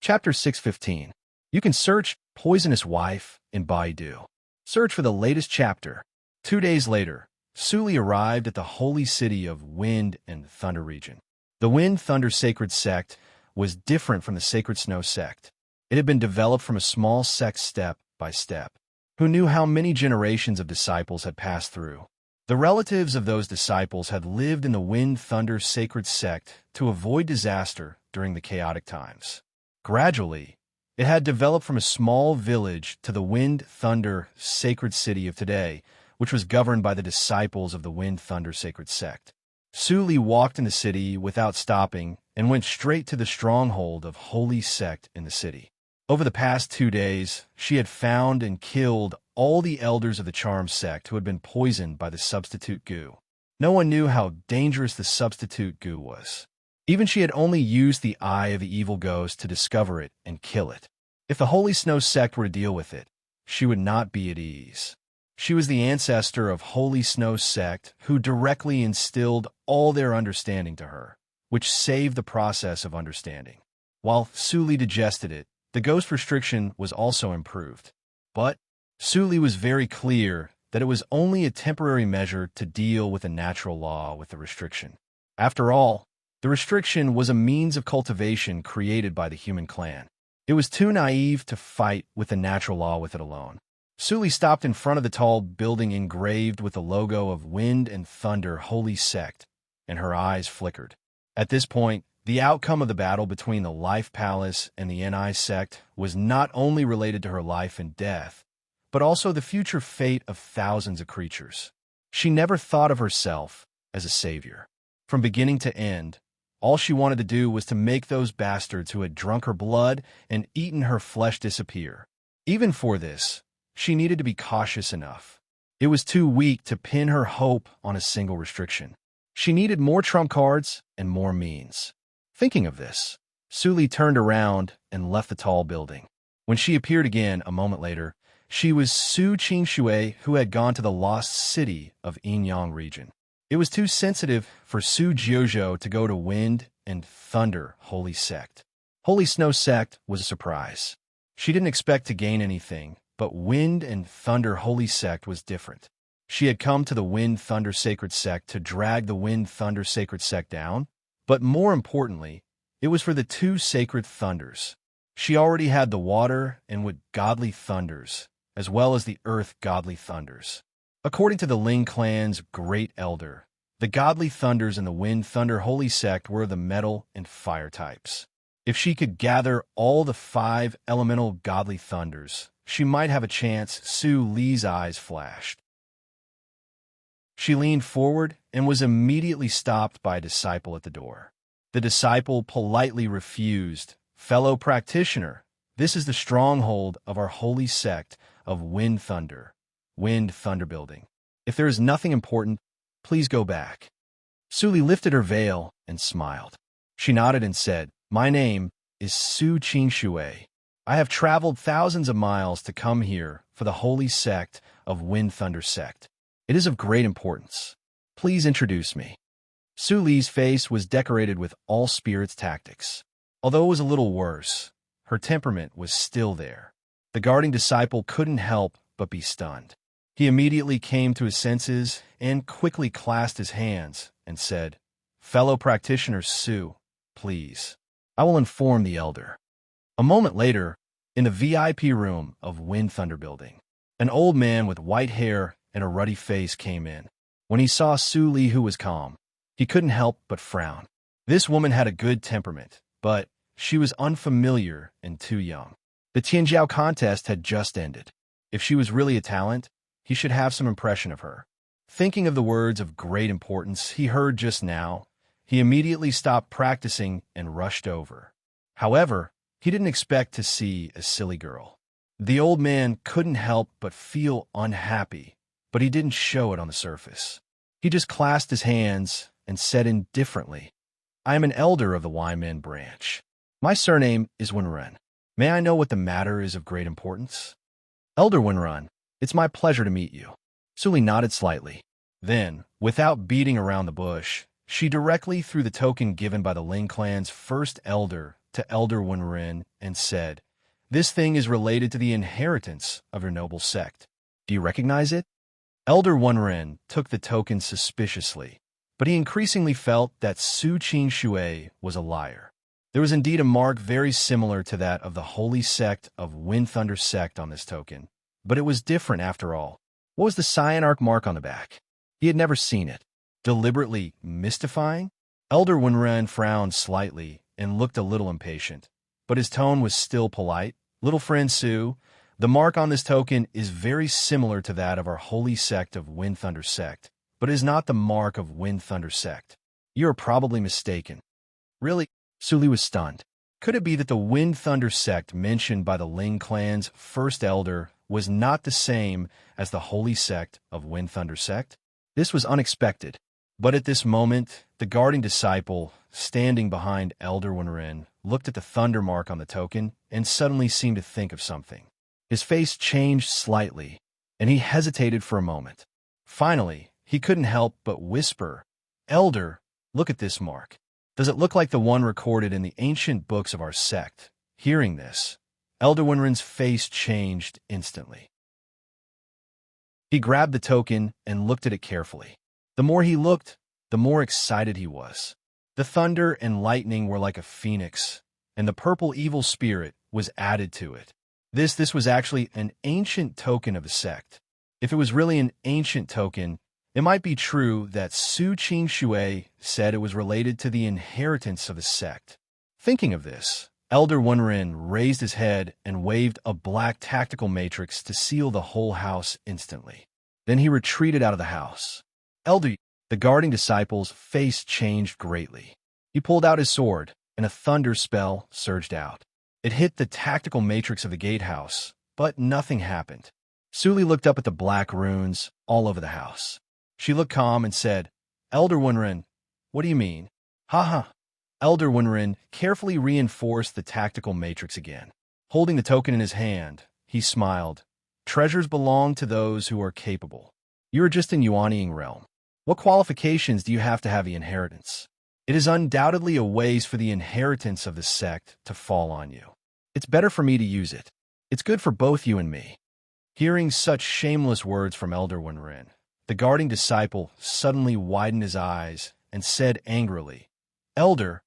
Speaker 1: Chapter 615. You can search Poisonous Wife in Baidu. Search for the latest chapter. 2 days later, Su Li arrived at the holy city of Wind and Thunder region. The Wind Thunder Sacred Sect was different from the Sacred Snow Sect. It had been developed from a small sect step by step. Who knew how many generations of disciples had passed through? The relatives of those disciples had lived in the Wind Thunder Sacred Sect to avoid disaster during the chaotic times. Gradually, it had developed from a small village to the Wind Thunder Sacred City of today, which was governed by the disciples of the Wind Thunder Sacred Sect. Su Li walked in the city without stopping and went straight to the stronghold of Holy Sect in the city. Over the past 2 days, she had found and killed all the elders of the Charm Sect who had been poisoned by the substitute goo. No one knew how dangerous the substitute goo was. Even she had only used the eye of the evil ghost to discover it and kill it. If the Holy Snow Sect were to deal with it, she would not be at ease. She was the ancestor of Holy Snow Sect who directly instilled all their understanding to her, which saved the process of understanding. While Su Li digested it, the ghost restriction was also improved. But Su Li was very clear that it was only a temporary measure to deal with the natural law with the restriction. After all, the restriction was a means of cultivation created by the human clan. It was too naive to fight with the natural law with it alone. Su Li stopped in front of the tall building engraved with the logo of Wind and Thunder Holy Sect, and her eyes flickered. At this point, the outcome of the battle between the Life Palace and the NI sect was not only related to her life and death, but also the future fate of thousands of creatures. She never thought of herself as a savior. From beginning to end, all she wanted to do was to make those bastards who had drunk her blood and eaten her flesh disappear. Even for this, she needed to be cautious enough. It was too weak to pin her hope on a single restriction. She needed more trump cards and more means. Thinking of this, Su Li turned around and left the tall building. When she appeared again a moment later, she was Su Qingshui, who had gone to the lost city of Yinyang region. It was too sensitive for Su Jiuzhou to go to Wind and Thunder Holy Sect. Holy Snow Sect was a surprise. She didn't expect to gain anything, but Wind and Thunder Holy Sect was different. She had come to the Wind Thunder Sacred Sect to drag the Wind Thunder Sacred Sect down, but more importantly, it was for the 2 sacred thunders. She already had the water, and with godly thunders, as well as the earth godly thunders. According to the Ling clan's great elder, the godly thunders and the wind thunder holy sect were the metal and fire types. If she could gather all the 5 elemental godly thunders, she might have a chance. Su Li's eyes flashed. She leaned forward and was immediately stopped by a disciple at the door. The disciple politely refused. "Fellow practitioner, this is the stronghold of our holy sect of Wind Thunder Building. If there is nothing important, please go back." Su Li lifted her veil and smiled. She nodded and said, "My name is Su Qingshui. I have traveled thousands of miles to come here for the holy sect of Wind Thunder Sect. It is of great importance. Please introduce me." Su Li's face was decorated with all spirits tactics. Although it was a little worse, her temperament was still there. The guarding disciple couldn't help but be stunned. He immediately came to his senses and quickly clasped his hands and said, "Fellow practitioner Su, please. I will inform the elder." A moment later, in the VIP room of Wind Thunder Building, an old man with white hair and a ruddy face came in. When he saw Su Li, who was calm, he couldn't help but frown. This woman had a good temperament, but she was unfamiliar and too young. The Tianjiao contest had just ended. If she was really a talent, he should have some impression of her. Thinking of the words of great importance he heard just now, he immediately stopped practicing and rushed over. However, he didn't expect to see a silly girl. The old man couldn't help but feel unhappy, but he didn't show it on the surface. He just clasped his hands and said indifferently, "I am an elder of the Wyman branch. My surname is Wenren. May I know what the matter is of great importance?" "Elder Wenren, it's my pleasure to meet you." Su Li nodded slightly. Then, without beating around the bush, she directly threw the token given by the Ling clan's first elder to Elder Wenren and said, "This thing is related to the inheritance of your noble sect. Do you recognize it?" Elder Wenren took the token suspiciously, but he increasingly felt that Su Qingshui was a liar. There was indeed a mark very similar to that of the holy sect of Wind Thunder Sect on this token, but it was different after all. What was the cyanarch mark on the back? He had never seen it. Deliberately mystifying? Elder Wenren frowned slightly and looked a little impatient, but his tone was still polite. "Little friend Su, the mark on this token is very similar to that of our holy sect of Wind Thunder Sect, but is not the mark of Wind Thunder Sect. You are probably mistaken." "Really?" Su Li was stunned. Could it be that the Wind Thunder Sect mentioned by the Ling clan's first elder was not the same as the holy sect of Wind Thunder Sect? This was unexpected, but at this moment, the guarding disciple, standing behind Elder Wenren, looked at the thunder mark on the token and suddenly seemed to think of something. His face changed slightly, and he hesitated for a moment. Finally, he couldn't help but whisper, "Elder, look at this mark. Does it look like the one recorded in the ancient books of our sect?" Hearing this, Elder Wenren's face changed instantly. He grabbed the token and looked at it carefully. The more he looked, the more excited he was. The thunder and lightning were like a phoenix, and the purple evil spirit was added to it. This was actually an ancient token of the sect. If it was really an ancient token, it might be true that Su Qingshui said it was related to the inheritance of the sect. Thinking of this, Elder Wenren raised his head and waved a black tactical matrix to seal the whole house instantly. Then he retreated out of the house. "Elder," the guarding disciple's face changed greatly. He pulled out his sword, and a thunder spell surged out. It hit the tactical matrix of the gatehouse, but nothing happened. Su Li looked up at the black runes all over the house. She looked calm and said, "Elder Wenren, what do you mean?" "Ha." Elder Wenren carefully reinforced the tactical matrix again. Holding the token in his hand, he smiled. "Treasures belong to those who are capable. You are just in Yuanying realm. What qualifications do you have to have the inheritance? It is undoubtedly a ways for the inheritance of the sect to fall on you. It's better for me to use it. It's good for both you and me." Hearing such shameless words from Elder Wenren, the guarding disciple suddenly widened his eyes and said angrily, "Elder,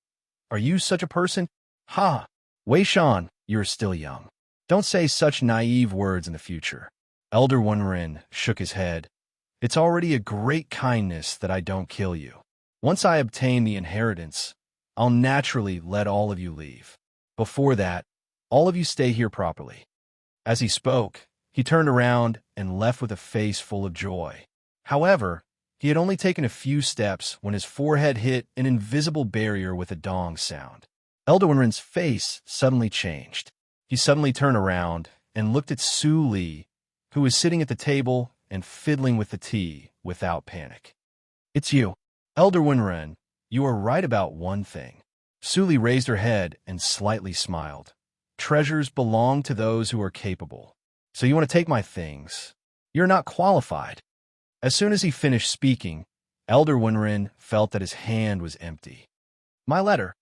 Speaker 1: are you such a person?" "Ha! Wei Shan, you are still young. Don't say such naive words in the future. Elder Wunrin shook his head. It's already a great kindness that I don't kill you. Once I obtain the inheritance, I'll naturally let all of you leave. Before that, all of you stay here properly. As he spoke, he turned around and left with a face full of joy. However, he had only taken a few steps when his forehead hit an invisible barrier with a dong sound. Elder Wunrin's face suddenly changed. He suddenly turned around and looked at Su Li, who was sitting at the table and fiddling with the tea without panic. It's you. Elder Wunrin, you are right about one thing. Su Li raised her head and slightly smiled. Treasures belong to those who are capable. So you want to take my things? You're not qualified. As soon as he finished speaking, Elder Wunrin felt that his hand was empty. My letter.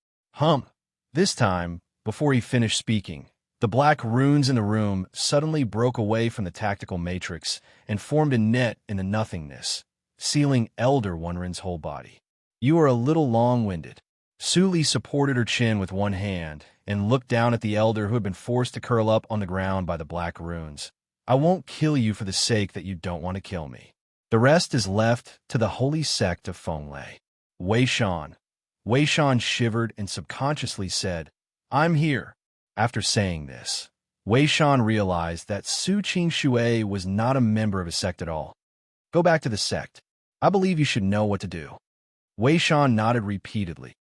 Speaker 1: This time, before he finished speaking, the black runes in the room suddenly broke away from the tactical matrix and formed a net in the nothingness, sealing Elder Wunrin's whole body. You are a little long-winded. Su Li supported her chin with one hand and looked down at the elder who had been forced to curl up on the ground by the black runes. I won't kill you for the sake that you don't want to kill me. The rest is left to the holy sect of Fenglei. Wei Shan. Wei Shan shivered and subconsciously said, I'm here. After saying this, Wei Shan realized that Su Qing was not a member of a sect at all. Go back to the sect. I believe you should know what to do. Wei Shan nodded repeatedly.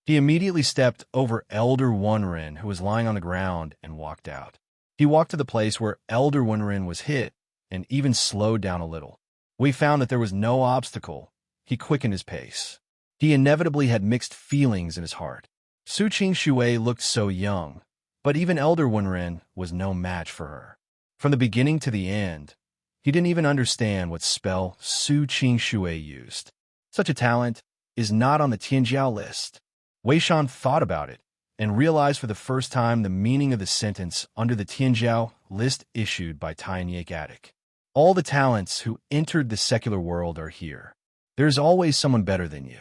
Speaker 1: He immediately stepped over Elder Wunrin, who was lying on the ground, and walked out. He walked to the place where Elder Wunrin was hit and even slowed down a little. We found that there was no obstacle. He quickened his pace. He inevitably had mixed feelings in his heart. Su Qing looked so young, but even Elder Wunrin was no match for her. From the beginning to the end, he didn't even understand what spell Su Qing used. Such a talent is not on the Tianjiao list. Wei Shan thought about it and realized for the first time the meaning of the sentence under the Tianjiao list issued by Tianyek Attic. All the talents who entered the secular world are here. There is always someone better than you.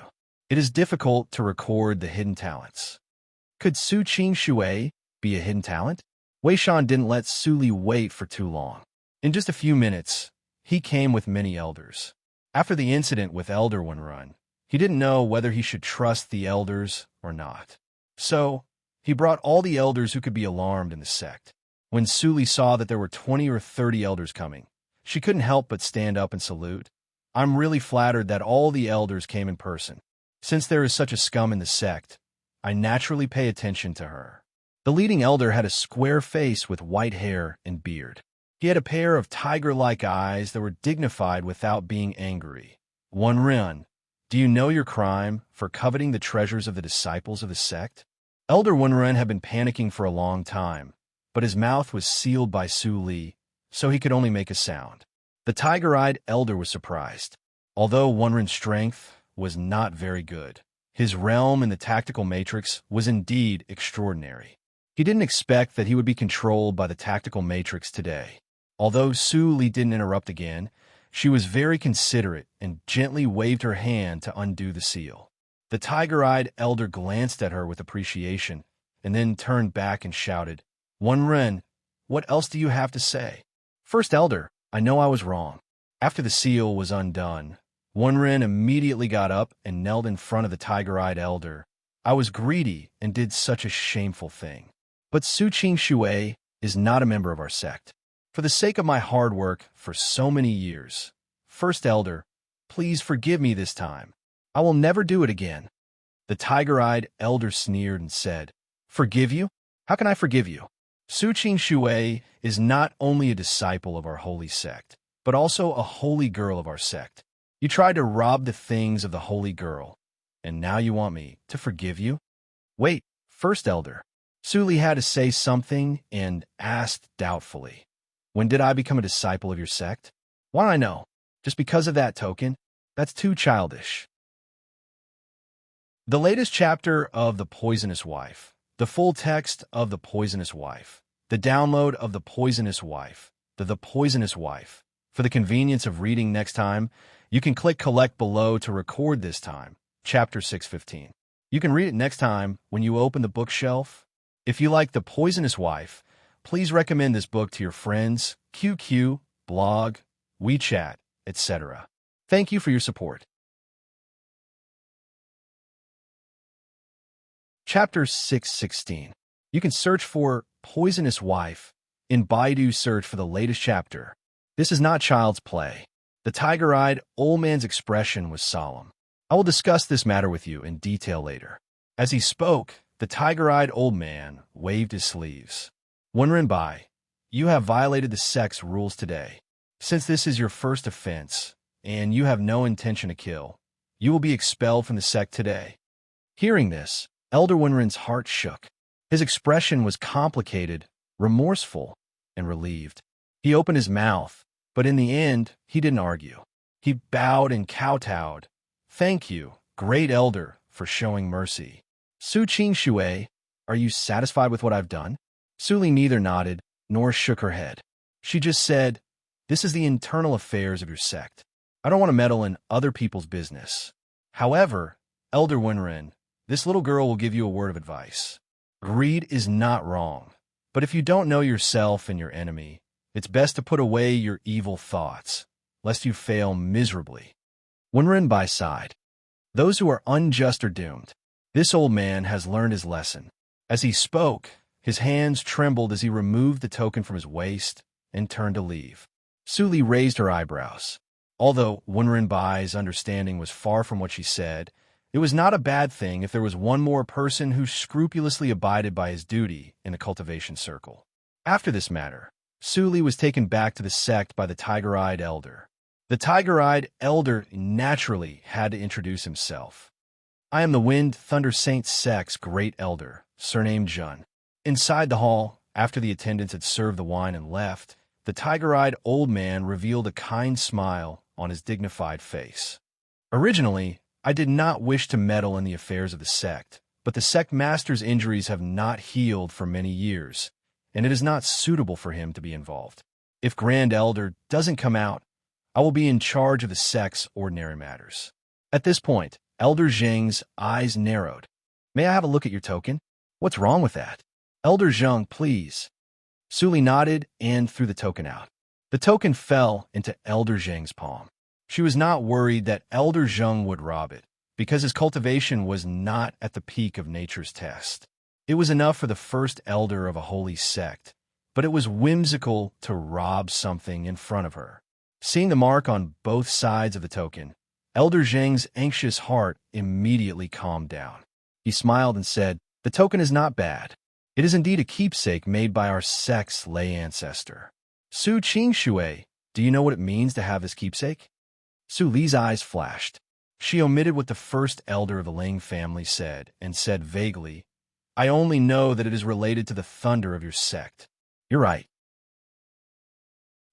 Speaker 1: It is difficult to record the hidden talents. Could Su Qing be a hidden talent? Wei Shan didn't let Su Li wait for too long. In just a few minutes, he came with many elders. After the incident with Elder Wunrin, he didn't know whether he should trust the elders or not. So, he brought all the elders who could be alarmed in the sect. When Su Li saw that there were 20 or 30 elders coming, she couldn't help but stand up and salute. I'm really flattered that all the elders came in person. Since there is such a scum in the sect, I naturally pay attention to her. The leading elder had a square face with white hair and beard. He had a pair of tiger-like eyes that were dignified without being angry. Wunrin, do you know your crime for coveting the treasures of the disciples of the sect? Elder Wunrin had been panicking for a long time, but his mouth was sealed by Su Li, so he could only make a sound. The tiger-eyed elder was surprised. Although Wunrin's strength was not very good, his realm in the tactical matrix was indeed extraordinary. He didn't expect that he would be controlled by the tactical matrix today. Although Su Li didn't interrupt again, she was very considerate and gently waved her hand to undo the seal. The tiger-eyed elder glanced at her with appreciation and then turned back and shouted, Wunrin, what else do you have to say? First elder, I know I was wrong. After the seal was undone, Wunrin immediately got up and knelt in front of the tiger-eyed elder. I was greedy and did such a shameful thing. But Su Qing is not a member of our sect. For the sake of my hard work for so many years, First Elder, please forgive me this time. I will never do it again. The tiger-eyed elder sneered and said, Forgive you? How can I forgive you? Su Qing is not only a disciple of our holy sect, but also a holy girl of our sect. You tried to rob the things of the holy girl, and now you want me to forgive you? Wait, First Elder. Su Li had to say something and asked doubtfully, When did I become a disciple of your sect? Why don't I know? Just because of that token? That's too childish. The latest chapter of The Poisonous Wife, the full text of The Poisonous Wife, the download of The Poisonous Wife, The Poisonous Wife. For the convenience of reading next time, you can click Collect below to record this time, Chapter 615. You can read it next time when you open the bookshelf. If you like The Poisonous Wife, please recommend this book to your friends, QQ, blog, WeChat, etc. Thank you for your support. Chapter 616. You can search for Poisonous Wife in Baidu. Search for the latest chapter. This is not child's play. The tiger-eyed old man's expression was solemn. I will discuss this matter with you in detail later. As he spoke, the tiger-eyed old man waved his sleeves. Wenren, you have violated the sect's rules today. Since this is your first offense, and you have no intention to kill, you will be expelled from the sect today. Hearing this, Elder Wenren's heart shook. His expression was complicated, remorseful, and relieved. He opened his mouth, but in the end, he didn't argue. He bowed and kowtowed. Thank you, great elder, for showing mercy. Su Qingxue, are you satisfied with what I've done? Su Li neither nodded nor shook her head. She just said, this is the internal affairs of your sect. I don't want to meddle in other people's business. However, Elder Wenren, this little girl will give you a word of advice. Greed is not wrong, but if you don't know yourself and your enemy, it's best to put away your evil thoughts, lest you fail miserably. Wenren sighed. Those who are unjust are doomed. This old man has learned his lesson. As he spoke, his hands trembled as he removed the token from his waist and turned to leave. Su Li raised her eyebrows. Although Wenren's understanding was far from what she said, it was not a bad thing if there was one more person who scrupulously abided by his duty in the cultivation circle. After this matter, Su Li was taken back to the sect by the tiger-eyed elder. The tiger-eyed elder naturally had to introduce himself. I am the Wind Thunder Saint sect's great elder, surnamed Jun. Inside the hall, after the attendants had served the wine and left, the tiger-eyed old man revealed a kind smile on his dignified face. Originally, I did not wish to meddle in the affairs of the sect, but the sect master's injuries have not healed for many years, and it is not suitable for him to be involved. If Grand Elder doesn't come out, I will be in charge of the sect's ordinary matters. At this point, Elder Zheng's eyes narrowed. May I have a look at your token? What's wrong with that? Elder Zheng, please. Su Li nodded and threw the token out. The token fell into Elder Zheng's palm. She was not worried that Elder Zheng would rob it, because his cultivation was not at the peak of nature's test. It was enough for the first elder of a holy sect, but it was whimsical to rob something in front of her. Seeing the mark on both sides of the token, Elder Zheng's anxious heart immediately calmed down. He smiled and said, the token is not bad. It is indeed a keepsake made by our sect's lay ancestor. Su Qingxue, do you know what it means to have this keepsake? Su Li's eyes flashed. She omitted what the first elder of the Ling family said and said vaguely, I only know that it is related to the thunder of your sect. You're right.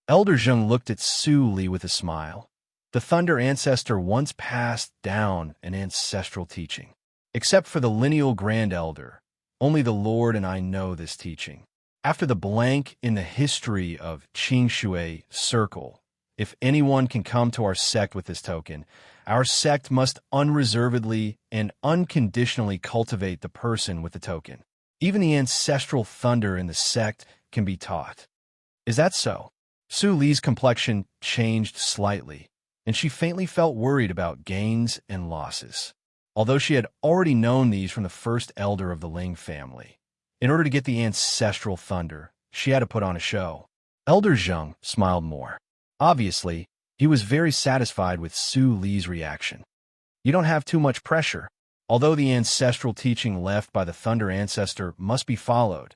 Speaker 1: Elder Zheng looked at Su Li with a smile. The thunder ancestor once passed down an ancestral teaching. Except for the lineal grand elder, only the Lord and I know this teaching. After the blank in the history of Qingxue Circle, if anyone can come to our sect with this token, our sect must unreservedly and unconditionally cultivate the person with the token. Even the ancestral thunder in the sect can be taught. Is that so? Su Li's complexion changed slightly, and she faintly felt worried about gains and losses. Although she had already known these from the first elder of the Ling family. In order to get the ancestral thunder, she had to put on a show. Elder Zheng smiled more. Obviously, he was very satisfied with Su Li's reaction. You don't have too much pressure. Although the ancestral teaching left by the Thunder Ancestor must be followed,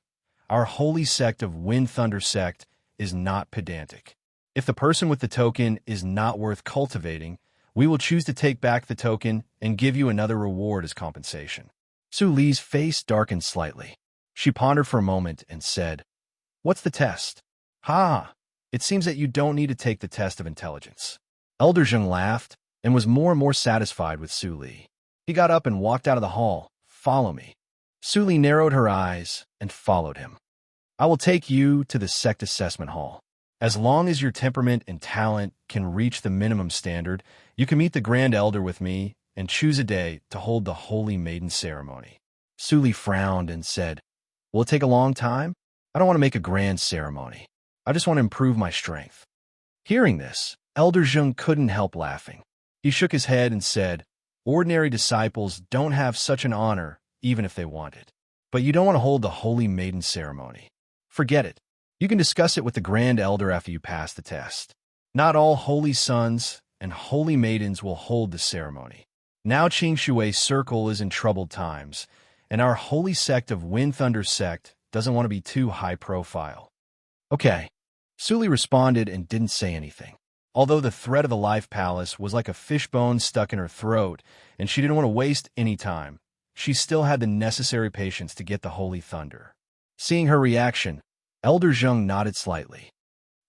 Speaker 1: our holy sect of Wind Thunder Sect is not pedantic. If the person with the token is not worth cultivating, we will choose to take back the token and give you another reward as compensation. Su Li's face darkened slightly. She pondered for a moment and said, What's the test? Ha! It seems that you don't need to take the test of intelligence. Elder Zheng laughed and was more and more satisfied with Su Li. He got up and walked out of the hall. Follow me. Su Li narrowed her eyes and followed him. I will take you to the sect assessment hall. As long as your temperament and talent can reach the minimum standard, you can meet the Grand Elder with me and choose a day to hold the Holy Maiden ceremony. Su Li frowned and said, Will it take a long time? I don't want to make a grand ceremony. I just want to improve my strength." Hearing this, Elder Zheng couldn't help laughing. He shook his head and said, "Ordinary disciples don't have such an honor, even if they want it. But you don't want to hold the Holy Maiden ceremony. Forget it. You can discuss it with the Grand Elder after you pass the test. Not all holy sons and holy maidens will hold the ceremony. Now Qing Shui's circle is in troubled times, and our holy sect of Wind Thunder sect doesn't want to be too high profile." "Okay." Suli responded and didn't say anything. Although the threat of the Life Palace was like a fishbone stuck in her throat, and she didn't want to waste any time, she still had the necessary patience to get the Holy Thunder. Seeing her reaction, Elder Zheng nodded slightly.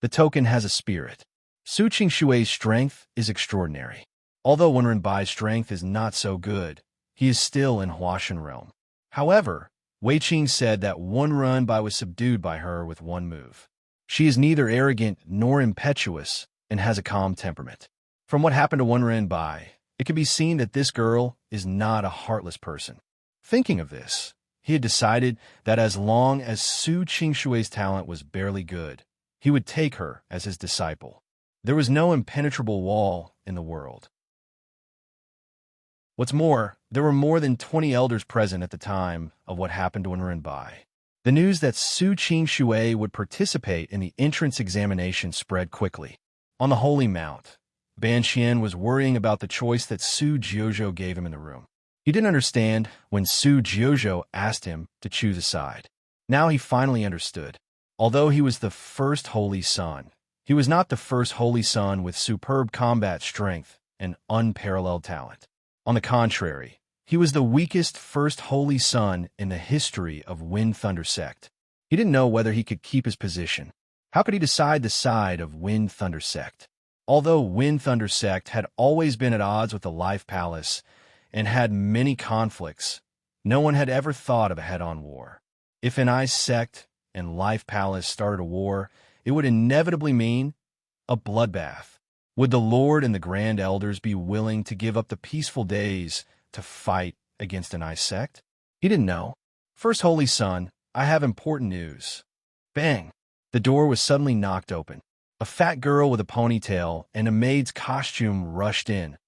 Speaker 1: The token has a spirit. Su Qingshui's strength is extraordinary. Although Wenrenbai's strength is not so good, he is still in Huashan realm. However, Wei Qing said that Wenrenbai was subdued by her with one move. She is neither arrogant nor impetuous and has a calm temperament. From what happened to Wenrenbai, it can be seen that this girl is not a heartless person. Thinking of this, he had decided that as long as Su Qingshui's talent was barely good, he would take her as his disciple. There was no impenetrable wall in the world. What's more, there were more than 20 elders present at the time of what happened to Wenrenbai. The news that Su Qingshui would participate in the entrance examination spread quickly. On the Holy Mount, Ban Xian was worrying about the choice that Su Jiuzhou gave him in the room. He didn't understand when Su Jiuzhou asked him to choose a side. Now he finally understood. Although he was the first Holy Son, he was not the first Holy Son with superb combat strength and unparalleled talent. On the contrary, he was the weakest first Holy Son in the history of Wind Thunder sect. He didn't know whether he could keep his position. How could he decide the side of Wind Thunder sect? Although Wind Thunder sect had always been at odds with the Life Palace and had many conflicts, no one had ever thought of a head-on war. If an Ice sect and Life Palace started a war, it would inevitably mean a bloodbath. Would the Lord and the Grand Elders be willing to give up the peaceful days to fight against an Ice sect? He didn't know. "First Holy Son, I have important news." Bang! The door was suddenly knocked open. A fat girl with a ponytail and a maid's costume rushed in,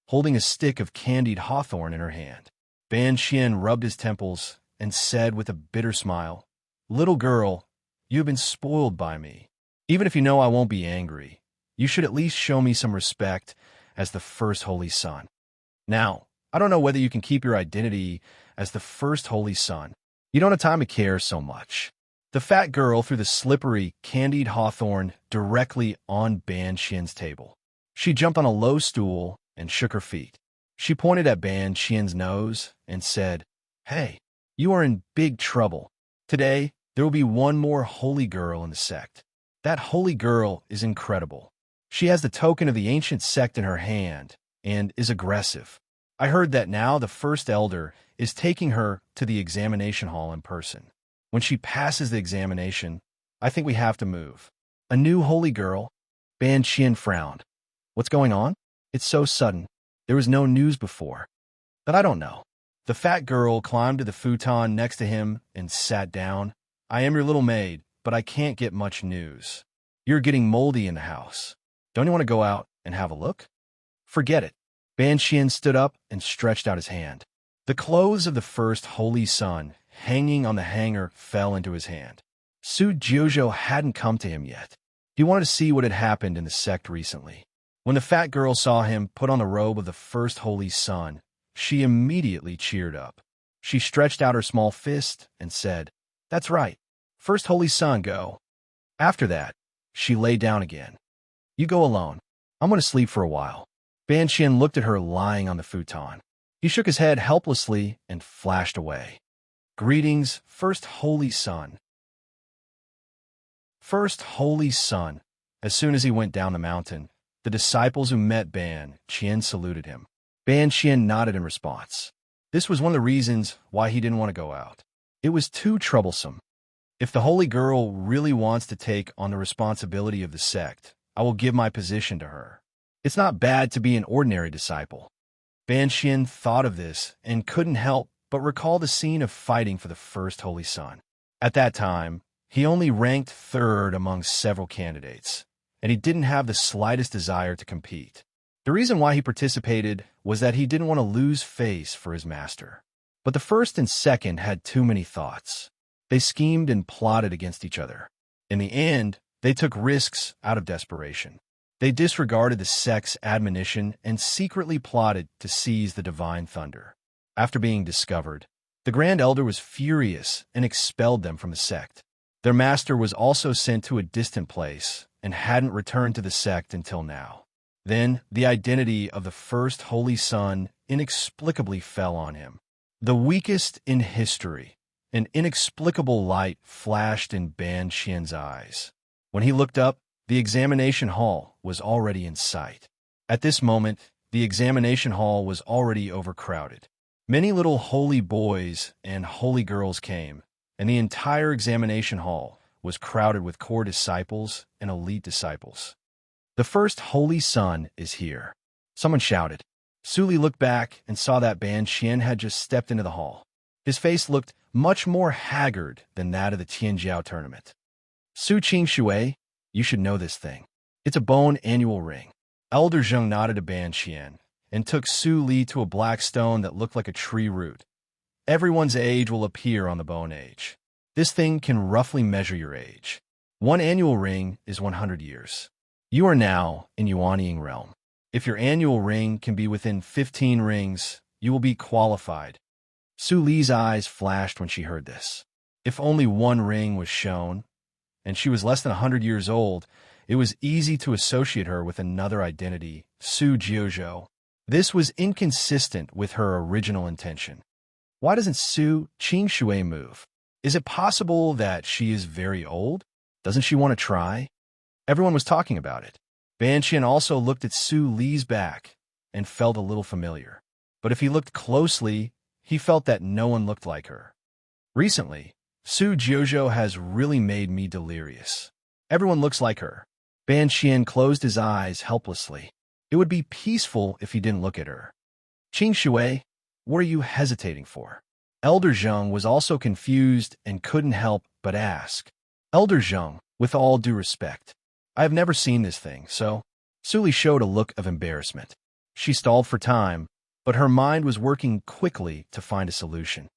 Speaker 1: holding a stick of candied hawthorn in her hand. Ban Xian rubbed his temples and said with a bitter smile, "Little girl, you have been spoiled by me. Even if you know I won't be angry, you should at least show me some respect as the first Holy Son. Now, I don't know whether you can keep your identity as the first Holy Son. You don't have time to care so much." The fat girl threw the slippery, candied hawthorn directly on Ban Xian's table. She jumped on a low stool and shook her feet. She pointed at Ban Xian's nose and said, "Hey, you are in big trouble. Today, there will be one more holy girl in the sect. That holy girl is incredible. She has the token of the ancient sect in her hand and is aggressive. I heard that now the first elder is taking her to the examination hall in person. When she passes the examination, I think we have to move." "A new holy girl?" Ban Xian frowned. "What's going on? It's so sudden. There was no news before." "But I don't know." The fat girl climbed to the futon next to him and sat down. "I am your little maid, but I can't get much news. You're getting moldy in the house. Don't you want to go out and have a look?" "Forget it." Ban Xian stood up and stretched out his hand. The clothes of the first Holy Son hanging on the hanger fell into his hand. Su Jiuzhou hadn't come to him yet. He wanted to see what had happened in the sect recently. When the fat girl saw him put on the robe of the first Holy Son, she immediately cheered up. She stretched out her small fist and said, "That's right. First Holy Son, go." After that, she lay down again. "You go alone. I'm going to sleep for a while." Ban Xian looked at her lying on the futon. He shook his head helplessly and flashed away. "Greetings, First Holy Son." First Holy Son. As soon as he went down the mountain, the disciples who met Ban Xian saluted him. Ban Xian nodded in response. This was one of the reasons why he didn't want to go out. It was too troublesome. If the holy girl really wants to take on the responsibility of the sect, I will give my position to her. It's not bad to be an ordinary disciple. Ban Xian thought of this and couldn't help but recall the scene of fighting for the first Holy Son. At that time, He only ranked third among several candidates, and he didn't have the slightest desire to compete. The reason why he participated was that he didn't want to lose face for his master. But the first and second had too many thoughts. They schemed and plotted against each other. In the end, they took risks out of desperation. They disregarded the sect's admonition and secretly plotted to seize the divine thunder. After being discovered, the Grand Elder was furious and expelled them from the sect. Their master was also sent to a distant place and hadn't returned to the sect until now. Then, the identity of the first Holy Son inexplicably fell on him. The weakest in history, an inexplicable light flashed in Ban Qian's eyes. When he looked up, the examination hall was already in sight. At this moment, the examination hall was already overcrowded. Many little holy boys and holy girls came, and the entire examination hall was crowded with core disciples and elite disciples. The first Holy Son is here, someone shouted. Su Li looked back and saw that Ban Qian had just stepped into the hall. His face looked much more haggard than that of the Tianjiao tournament. Su Qingshui, you should know this thing. It's a bone annual ring. Elder Zheng nodded to Ban Qian and took Su Li to a black stone that looked like a tree root. Everyone's age will appear on the bone age. This thing can roughly measure your age. One annual ring is 100 years. You are now in Yuanying realm. If your annual ring can be within 15 rings, you will be qualified. Su Li's eyes flashed when she heard this. If only one ring was shown, and she was less than 100 years old, it was easy to associate her with another identity, Su Jiuzhou. This was inconsistent with her original intention. Why doesn't Su Qingshui move? Is it possible that she is very old? Doesn't she want to try? Everyone was talking about it. Ban Qian also looked at Su Li's back and felt a little familiar. But if he looked closely, he felt that no one looked like her. Recently, Su Jiuzhou has really made me delirious. Everyone looks like her. Ban Qian closed his eyes helplessly. It would be peaceful if he didn't look at her. Qingshui, what are you hesitating for? Elder Zheng was also confused and couldn't help but ask. Elder Zheng, with all due respect, I have never seen this thing, so... Su Li showed a look of embarrassment. She stalled for time, but her mind was working quickly to find a solution.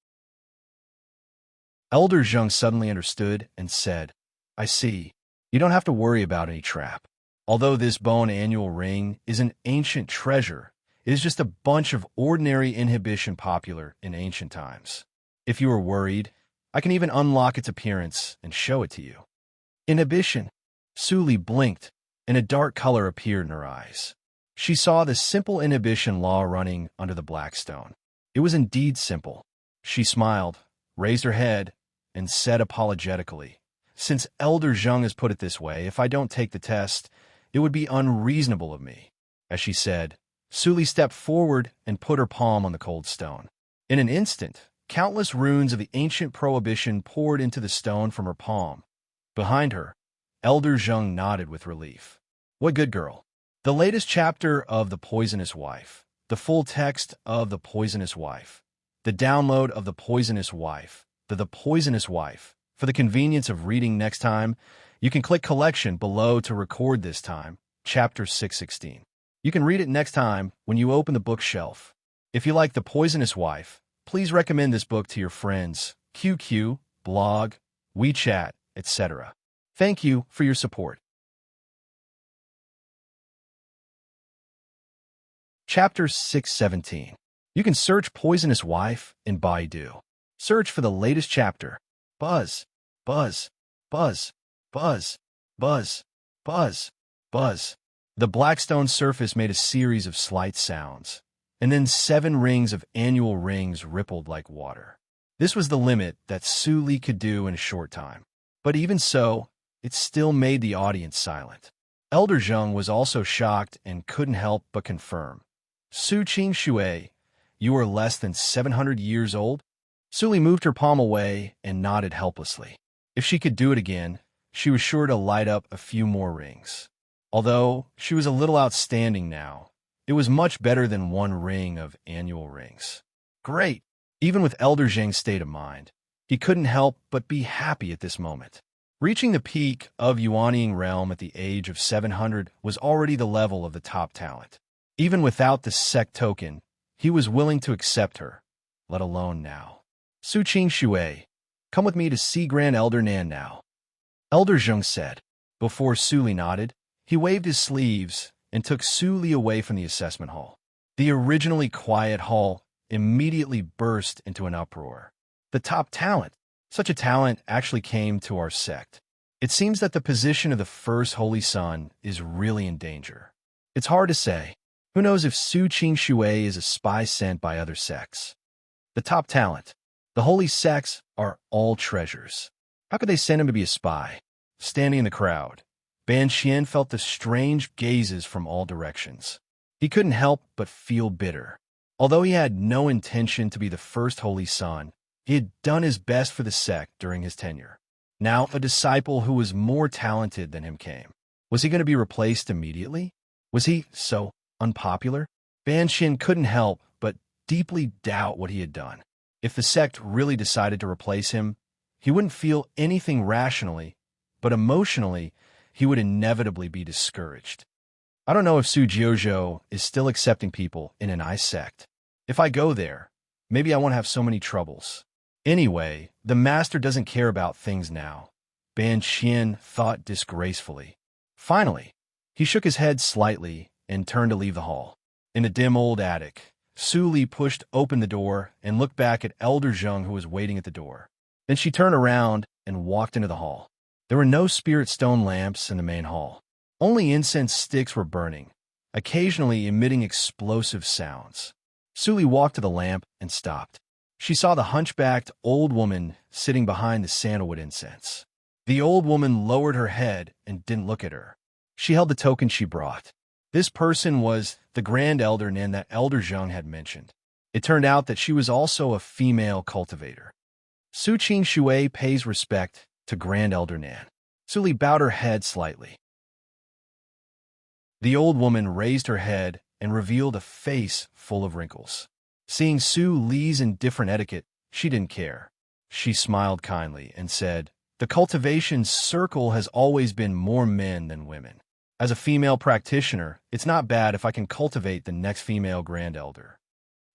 Speaker 1: Elder Zheng suddenly understood and said, I see. You don't have to worry about any trap. Although this bone annual ring is an ancient treasure, it is just a bunch of ordinary inhibition popular in ancient times. If you are worried, I can even unlock its appearance and show it to you. Inhibition. Su Li blinked, and a dark color appeared in her eyes. She saw the simple inhibition law running under the black stone. It was indeed simple. She smiled, raised her head, and said apologetically, Since Elder Zheng has put it this way, if I don't take the test, it would be unreasonable of me. As she said, Su Li stepped forward and put her palm on the cold stone. In an instant, countless runes of the ancient prohibition poured into the stone from her palm. Behind her, Elder Zheng nodded with relief. What good girl. The latest chapter of The Poisonous Wife, the full text of The Poisonous Wife, the download of The Poisonous Wife, The Poisonous Wife. For the convenience of reading next time, you can click Collection below to record this time, Chapter 616. You can read it next time when you open the bookshelf. If you like The Poisonous Wife, please recommend this book to your friends, QQ, blog, WeChat, etc. Thank you for your support. Chapter 617. You can search Poisonous Wife in Baidu. Search for the latest chapter. Buzz, buzz, buzz, buzz, buzz, buzz, buzz. The blackstone surface made a series of slight sounds, and then 7 rings of annual rings rippled like water. This was the limit that Su Li could do in a short time. But even so, it still made the audience silent. Elder Zheng was also shocked and couldn't help but confirm. Su Qingshui, you are less than 700 years old? Su Li moved her palm away and nodded helplessly. If she could do it again, she was sure to light up a few more rings. Although she was a little outstanding now, it was much better than 1 ring of annual rings. Great! Even with Elder Zheng's state of mind, he couldn't help but be happy at this moment. Reaching the peak of Yuanying realm at the age of 700 was already the level of the top talent. Even without the sect token, he was willing to accept her, let alone now. Su Qing Shui, come with me to see Grand Elder Nan now, Elder Zheng said. Before Su Li nodded, he waved his sleeves and took Su Li away from the assessment hall. The originally quiet hall immediately burst into an uproar. The top talent! Such a talent actually came to our sect. It seems that the position of the first Holy Son is really in danger. It's hard to say. Who knows if Su Qing Shui is a spy sent by other sects? The top talent. The holy sects are all treasures. How could they send him to be a spy? Standing in the crowd, Ban Xian felt the strange gazes from all directions. He couldn't help but feel bitter. Although he had no intention to be the first Holy Son, he had done his best for the sect during his tenure. Now a disciple who was more talented than him came. Was he going to be replaced immediately? Was he so unpopular? Ban Xian couldn't help but deeply doubt what he had done. If the sect really decided to replace him, he wouldn't feel anything rationally, but emotionally, he would inevitably be discouraged. I don't know if Su Jiuzhou is still accepting people in an ice sect. If I go there, maybe I won't have so many troubles. Anyway, the master doesn't care about things now, Ban Xian thought disgracefully. Finally, he shook his head slightly and turned to leave the hall. In a dim old attic, Su Li pushed open the door and looked back at Elder Zheng, who was waiting at the door. Then she turned around and walked into the hall. There were no spirit stone lamps in the main hall. Only incense sticks were burning, occasionally emitting explosive sounds. Su Li walked to the lamp and stopped. She saw the hunchbacked old woman sitting behind the sandalwood incense. The old woman lowered her head and didn't look at her. She held the token she brought. This person was the Grand Elder Nan that Elder Zheng had mentioned. It turned out that she was also a female cultivator. Su Qing Shui pays respect to Grand Elder Nan. Su Li bowed her head slightly. The old woman raised her head and revealed a face full of wrinkles. Seeing Su Li's indifferent etiquette, she didn't care. She smiled kindly and said, "The cultivation circle has always been more men than women. As a female practitioner, it's not bad if I can cultivate the next female Grand Elder."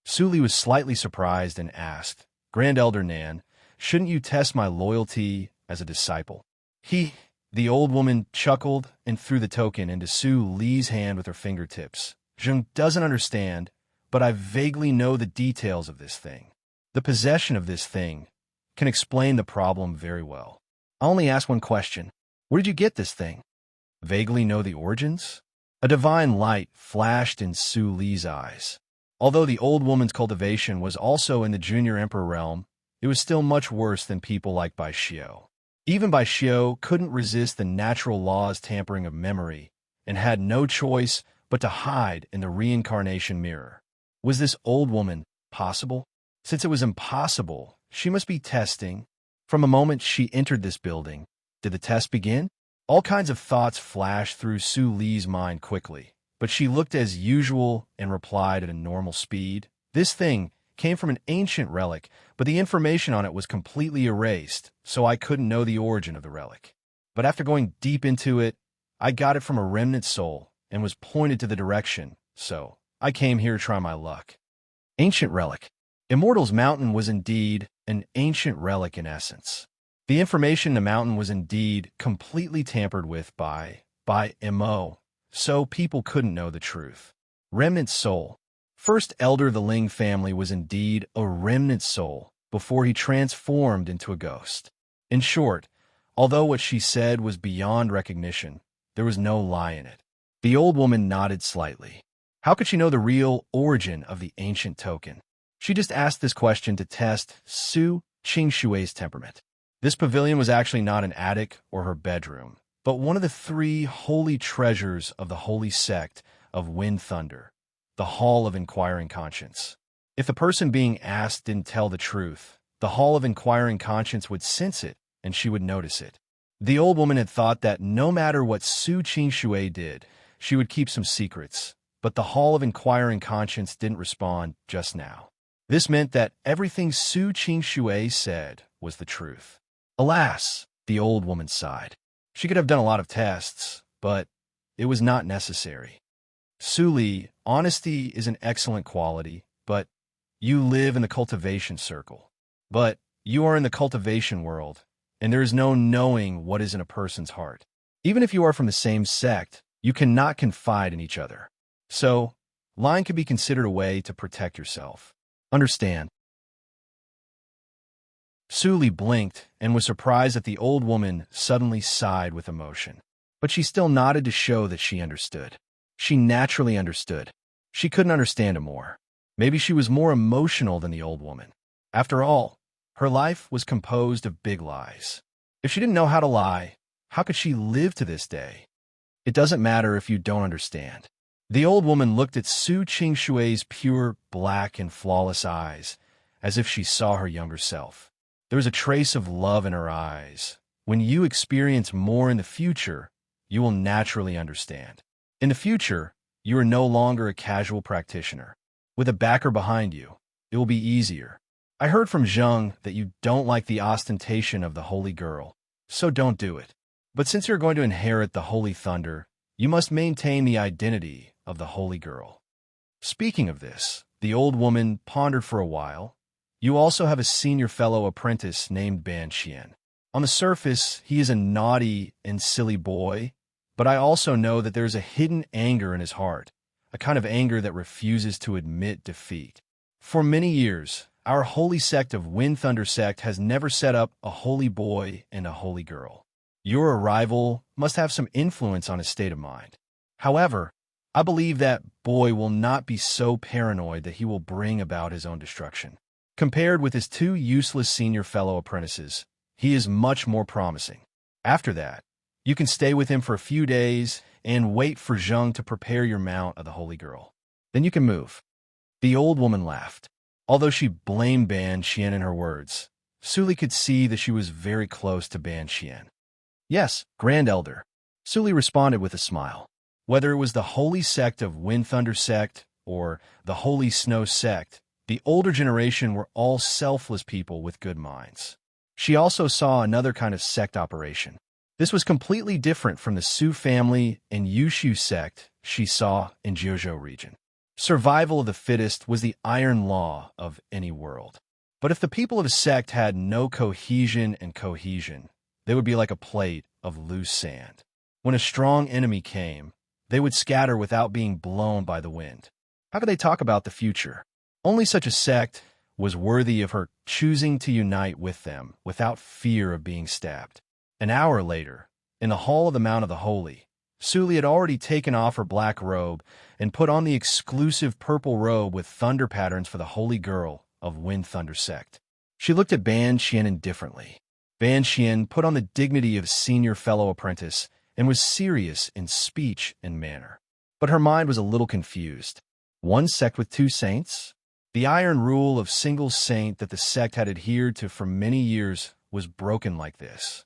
Speaker 1: Su Li was slightly surprised and asked, "Grand Elder Nan, shouldn't you test my loyalty as a disciple?" The old woman chuckled and threw the token into Su Li's hand with her fingertips. "Zheng doesn't understand, but I vaguely know the details of this thing. The possession of this thing can explain the problem very well. I only ask one question. Where did you get this thing?" "Vaguely know the origins?" A divine light flashed in Su Li's eyes. Although the old woman's cultivation was also in the Junior Emperor realm, it was still much worse than people like Bai Xiao. Even Bai Xiao couldn't resist the natural law's tampering of memory and had no choice but to hide in the reincarnation mirror. Was this old woman possible? Since it was impossible, she must be testing. From the moment she entered this building, did the test begin? All kinds of thoughts flashed through Su Li's mind quickly, but she looked as usual and replied at a normal speed. "This thing came from an ancient relic, but the information on it was completely erased, so I couldn't know the origin of the relic. But after going deep into it, I got it from a remnant soul and was pointed to the direction, so I came here to try my luck." Ancient relic. Immortal's Mountain was indeed an ancient relic in essence. The information in the mountain was indeed completely tampered with by MO, so people couldn't know the truth. Remnant soul. First elder of the Ling family was indeed a remnant soul before he transformed into a ghost. In short, although what she said was beyond recognition, there was no lie in it. The old woman nodded slightly. How could she know the real origin of the ancient token? She just asked this question to test Su Qing Shui's temperament. This pavilion was actually not an attic or her bedroom, but one of the 3 holy treasures of the holy sect of Wind Thunder, the Hall of Inquiring Conscience. If the person being asked didn't tell the truth, the Hall of Inquiring Conscience would sense it and she would notice it. The old woman had thought that no matter what Su Qing Shui did, she would keep some secrets, but the Hall of Inquiring Conscience didn't respond just now. This meant that everything Su Qing Shui said was the truth. Alas, The old woman sighed. She could have done a lot of tests, but it was not necessary. Suli, honesty is an excellent quality, but you live in the cultivation circle. But you are in the cultivation world, and there is no knowing what is in a person's heart. Even if you are from the same sect, you cannot confide in each other. So, lying can be considered a way to protect yourself. Understand? Suli blinked and was surprised that the old woman suddenly sighed with emotion. But she still nodded to show that she understood. She naturally understood. She couldn't understand it more. Maybe she was more emotional than the old woman. After all, her life was composed of big lies. If she didn't know how to lie, how could she live to this day? It doesn't matter if you don't understand. The old woman looked at Su Qingshui's pure, black, and flawless eyes, as if she saw her younger self. There was a trace of love in her eyes. When you experience more in the future, you will naturally understand. In the future, you are no longer a casual practitioner. With a backer behind you, it will be easier. I heard from Zheng that you don't like the ostentation of the holy girl, so don't do it. But since you're going to inherit the holy thunder, you must maintain the identity of the holy girl. Speaking of this, the old woman pondered for a while. You also have a senior fellow apprentice named Ban Qian. On the surface, he is a naughty and silly boy, but I also know that there is a hidden anger in his heart, a kind of anger that refuses to admit defeat. For many years, our holy sect of Wind Thunder Sect has never set up a holy boy and a holy girl. Your arrival must have some influence on his state of mind. However, I believe that boy will not be so paranoid that he will bring about his own destruction. Compared with his two useless senior fellow apprentices, he is much more promising. After that, you can stay with him for a few days and wait for Zheng to prepare your mount of the holy girl. Then you can move. The old woman laughed. Although she blamed Ban Qian in her words, Suli could see that she was very close to Ban Qian. Yes, Grand Elder, Suli responded with a smile. Whether it was the holy sect of Wind Thunder Sect or the holy Snow Sect, the older generation were all selfless people with good minds. She also saw another kind of sect operation. This was completely different from the Su family and Yushu sect she saw in Jiuzhou region. Survival of the fittest was the iron law of any world. But if the people of a sect had no cohesion, they would be like a plate of loose sand. When a strong enemy came, they would scatter without being blown by the wind. How could they talk about the future? Only such a sect was worthy of her choosing to unite with them without fear of being stabbed. An hour later, in the hall of the Mount of the Holy, Suli had already taken off her black robe and put on the exclusive purple robe with thunder patterns for the holy girl of Wind Thunder Sect. She looked at Ban Qian indifferently. Ban Qian put on the dignity of senior fellow apprentice and was serious in speech and manner. But her mind was a little confused. One sect with two saints? The iron rule of single saint that the sect had adhered to for many years was broken like this.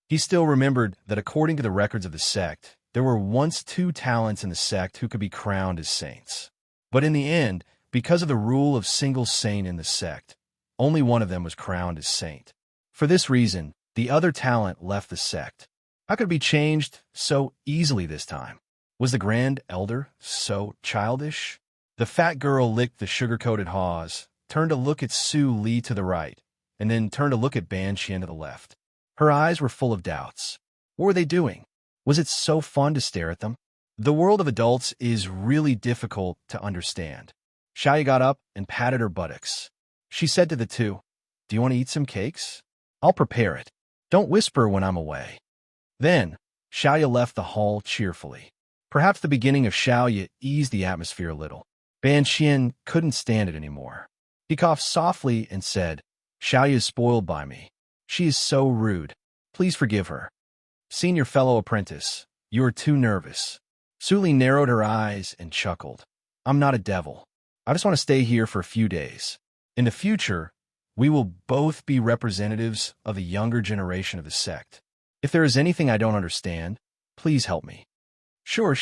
Speaker 1: He still remembered that according to the records of the sect, there were once two talents in the sect who could be crowned as saints. But in the end, because of the rule of single saint in the sect, only one of them was crowned as saint. For this reason, the other talent left the sect. How could it be changed so easily this time? Was the Grand Elder so childish? The fat girl licked the sugar-coated haws, turned to look at Su Li to the right, and then turned to look at Ban Qian to the left. Her eyes were full of doubts. What were they doing? Was it so fun to stare at them? The world of adults is really difficult to understand. Xiaoya got up and patted her buttocks. She said to the two, "Do you want to eat some cakes? I'll prepare it. Don't whisper when I'm away." Then, Xiaoya left the hall cheerfully. Perhaps the beginning of Xiaoya eased the atmosphere a little. Ban Qian couldn't stand it anymore. He coughed softly and said, "Xiaoya is spoiled by me. She is so rude. Please forgive her." Senior fellow apprentice, you are too nervous. Suli narrowed her eyes and chuckled. I'm not a devil. I just want to stay here for a few days. In the future, we will both be representatives of the younger generation of the sect. If there is anything I don't understand, please help me. Sure.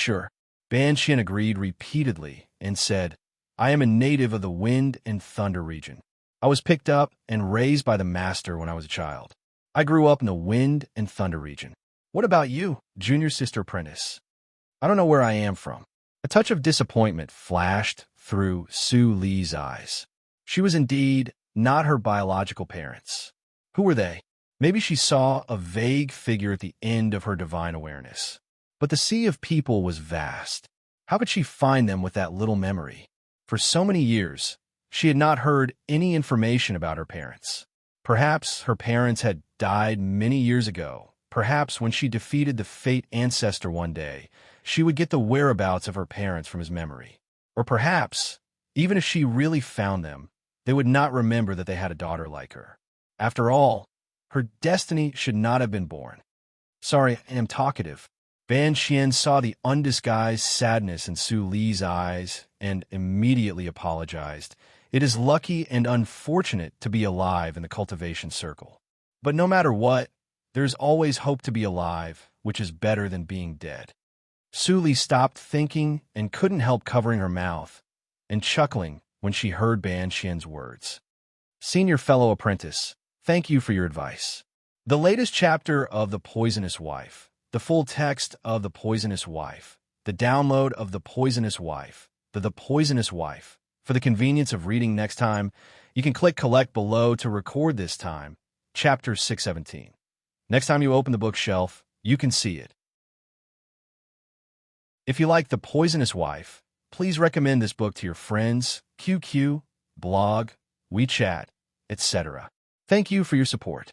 Speaker 1: Ban Qian agreed repeatedly and said, I am a native of the Wind and Thunder region. I was picked up and raised by the master when I was a child. I grew up in the wind and thunder region. What about you, junior sister apprentice? I don't know where I am from. A touch of disappointment flashed through Su Li's eyes. She was indeed not her biological parents. Who were they? Maybe she saw a vague figure at the end of her divine awareness. But the sea of people was vast. How could she find them with that little memory? For so many years, she had not heard any information about her parents. Perhaps her parents had died many years ago. Perhaps when she defeated the fate ancestor one day, she would get the whereabouts of her parents from his memory. Or perhaps, even if she really found them, they would not remember that they had a daughter like her. After all, her destiny should not have been born. Sorry, I am talkative. Ban Xian saw the undisguised sadness in Su Li's eyes and immediately apologized. It is lucky and unfortunate to be alive in the cultivation circle. But no matter what, there's always hope to be alive, which is better than being dead. Su Li stopped thinking and couldn't help covering her mouth and chuckling when she heard Ban Xian's words. Senior fellow apprentice, thank you for your advice. The latest chapter of The Poisonous Wife, the full text of The Poisonous Wife, the download of The Poisonous Wife, The Poisonous Wife. For the convenience of reading next time, you can click collect below to record this time, chapter 617. Next time you open the bookshelf, you can see it. If you like The Poisonous Wife, please recommend this book to your friends, QQ, blog, WeChat, etc. Thank you for your support.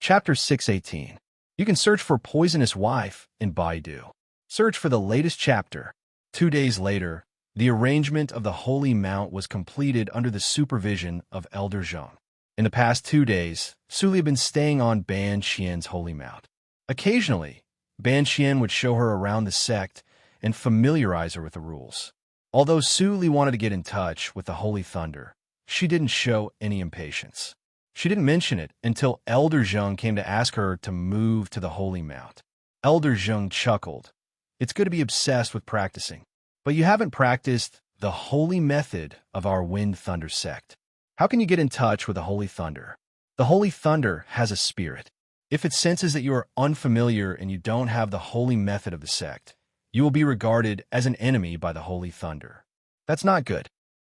Speaker 1: Chapter 618. You can search for Poisonous Wife in Baidu. Search for the latest chapter. 2 days later, the arrangement of the Holy Mount was completed under the supervision of Elder Zheng. In the past 2 days, Su Li had been staying on Ban Xian's Holy Mount. Occasionally, Ban Xian would show her around the sect and familiarize her with the rules. Although Su Li wanted to get in touch with the Holy Thunder, she didn't show any impatience. She didn't mention it until Elder Zheng came to ask her to move to the Holy Mount. Elder Zheng chuckled. It's good to be obsessed with practicing, but you haven't practiced the holy method of our Wind Thunder sect. How can you get in touch with the Holy Thunder? The Holy Thunder has a spirit. If it senses that you are unfamiliar and you don't have the holy method of the sect, you will be regarded as an enemy by the Holy Thunder. That's not good.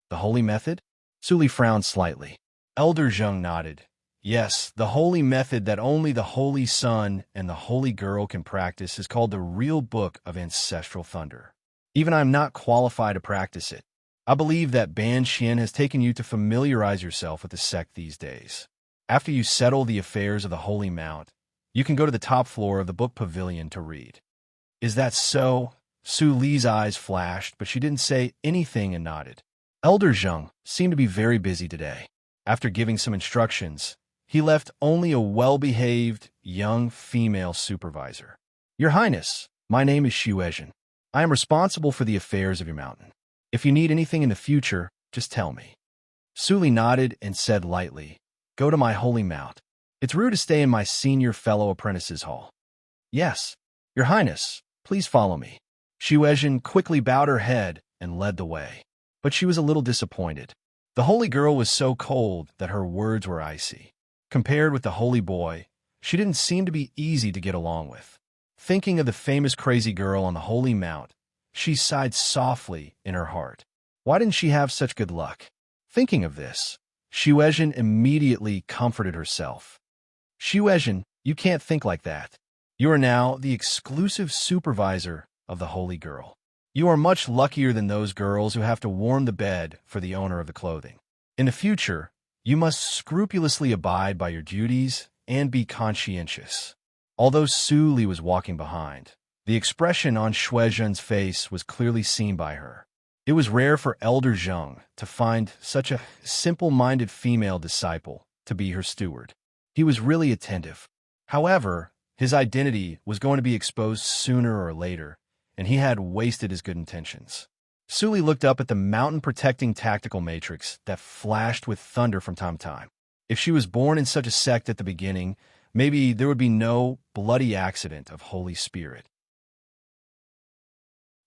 Speaker 1: The holy method? Su Li frowned slightly. Elder Zheng nodded. Yes, the holy method that only the Holy Son and the Holy Girl can practice is called the Real Book of Ancestral Thunder. Even I am not qualified to practice it. I believe that Ban Xian has taken you to familiarize yourself with the sect these days. After you settle the affairs of the Holy Mount, you can go to the top floor of the book pavilion to read. Is that so? Su Li's eyes flashed, but she didn't say anything and nodded. Elder Zheng seemed to be very busy today. After giving some instructions, he left only a well-behaved, young female supervisor. Your Highness, my name is Xuezhen. I am responsible for the affairs of your mountain. If you need anything in the future, just tell me. Su Li nodded and said lightly, Go to my Holy Mount. It's rude to stay in my senior fellow apprentices' hall. Yes, Your Highness, please follow me. Xuezhen quickly bowed her head and led the way. But she was a little disappointed. The holy girl was so cold that her words were icy. Compared with the holy boy, she didn't seem to be easy to get along with. Thinking of the famous crazy girl on the Holy Mount, she sighed softly in her heart. Why didn't she have such good luck? Thinking of this, Xuezhen immediately comforted herself. Xuezhen, you can't think like that. You are now the exclusive supervisor of the holy girl. You are much luckier than those girls who have to warm the bed for the owner of the clothing. In the future, you must scrupulously abide by your duties and be conscientious. Although Su Li was walking behind, the expression on Xuezhen's face was clearly seen by her. It was rare for Elder Zheng to find such a simple-minded female disciple to be her steward. He was really attentive. However, his identity was going to be exposed sooner or later, and he had wasted his good intentions. Su Li looked up at the mountain-protecting tactical matrix that flashed with thunder from time to time. If she was born in such a sect at the beginning, maybe there would be no bloody accident of Holy Spirit.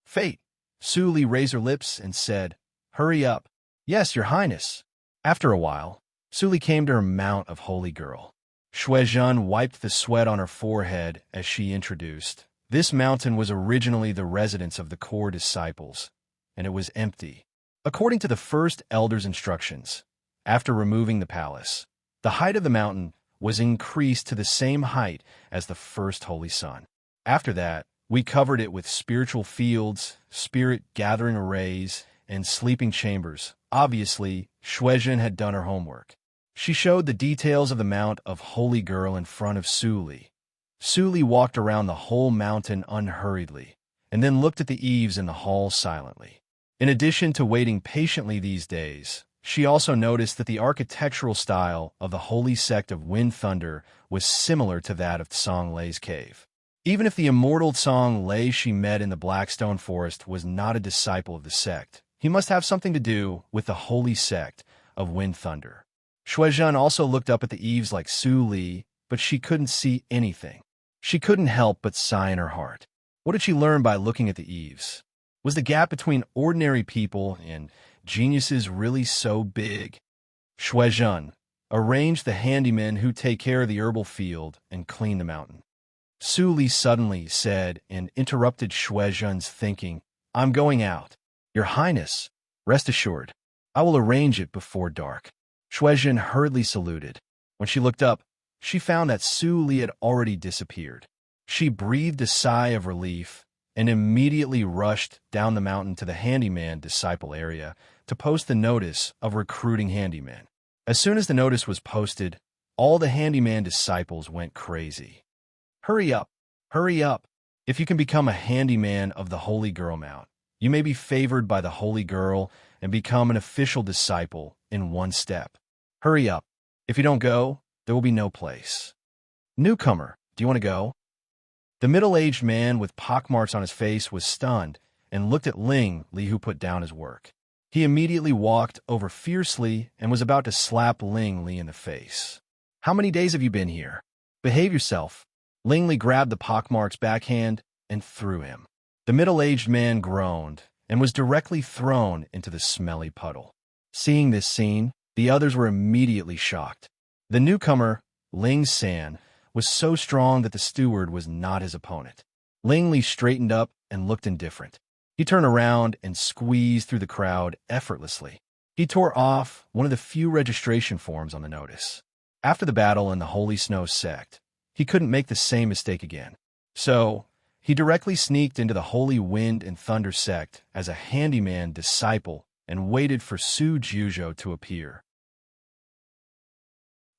Speaker 1: Fate. Su Li raised her lips and said, Hurry up. Yes, Your Highness. After a while, Suli came to her mount of holy girl. Shuizhen wiped the sweat on her forehead as she introduced. This mountain was originally the residence of the core disciples, and it was empty. According to the first elder's instructions, after removing the palace, the height of the mountain was increased to the same height as the first holy sun. After that, we covered it with spiritual fields, spirit-gathering arrays, and sleeping chambers. Obviously, Shuizhen had done her homework. She showed the details of the Mount of Holy Girl in front of Suli. Suli walked around the whole mountain unhurriedly, and then looked at the eaves in the hall silently. In addition to waiting patiently these days, she also noticed that the architectural style of the holy sect of Wind Thunder was similar to that of Tsang Lei's cave. Even if the immortal Tsang Lei she met in the Blackstone Forest was not a disciple of the sect, he must have something to do with the holy sect of Wind Thunder. Shuizhen also looked up at the eaves like Suli, but she couldn't see anything. She couldn't help but sigh in her heart. What did she learn by looking at the eaves? Was the gap between ordinary people and geniuses really so big? Shuizhen, arrange the handymen who take care of the herbal field and clean the mountain. Suli suddenly said and interrupted Shuizhen's thinking, I'm going out. Your Highness, rest assured, I will arrange it before dark. Shuizhen hurriedly saluted. When she looked up, she found that Suli had already disappeared. She breathed a sigh of relief and immediately rushed down the mountain to the handyman disciple area to post the notice of recruiting handymen. As soon as the notice was posted, all the handyman disciples went crazy. Hurry up! Hurry up! If you can become a handyman of the Holy Girl Mount, you may be favored by the Holy Girl and become an official disciple in one step. Hurry up. If you don't go, there will be no place. Newcomer, do you want to go? The middle-aged man with pockmarks on his face was stunned and looked at Ling Li, who put down his work. He immediately walked over fiercely and was about to slap Ling Li in the face. How many days have you been here? Behave yourself. Ling Li grabbed the pockmark's backhand and threw him. The middle-aged man groaned and was directly thrown into the smelly puddle. Seeing this scene, the others were immediately shocked. The newcomer, Ling San, was so strong that the steward was not his opponent. Ling Li straightened up and looked indifferent. He turned around and squeezed through the crowd effortlessly. He tore off one of the few registration forms on the notice. After the battle in the Holy Snow sect, he couldn't make the same mistake again. So, he directly sneaked into the Holy Wind and Thunder sect as a handyman disciple and waited for Su Jiuzhou to appear.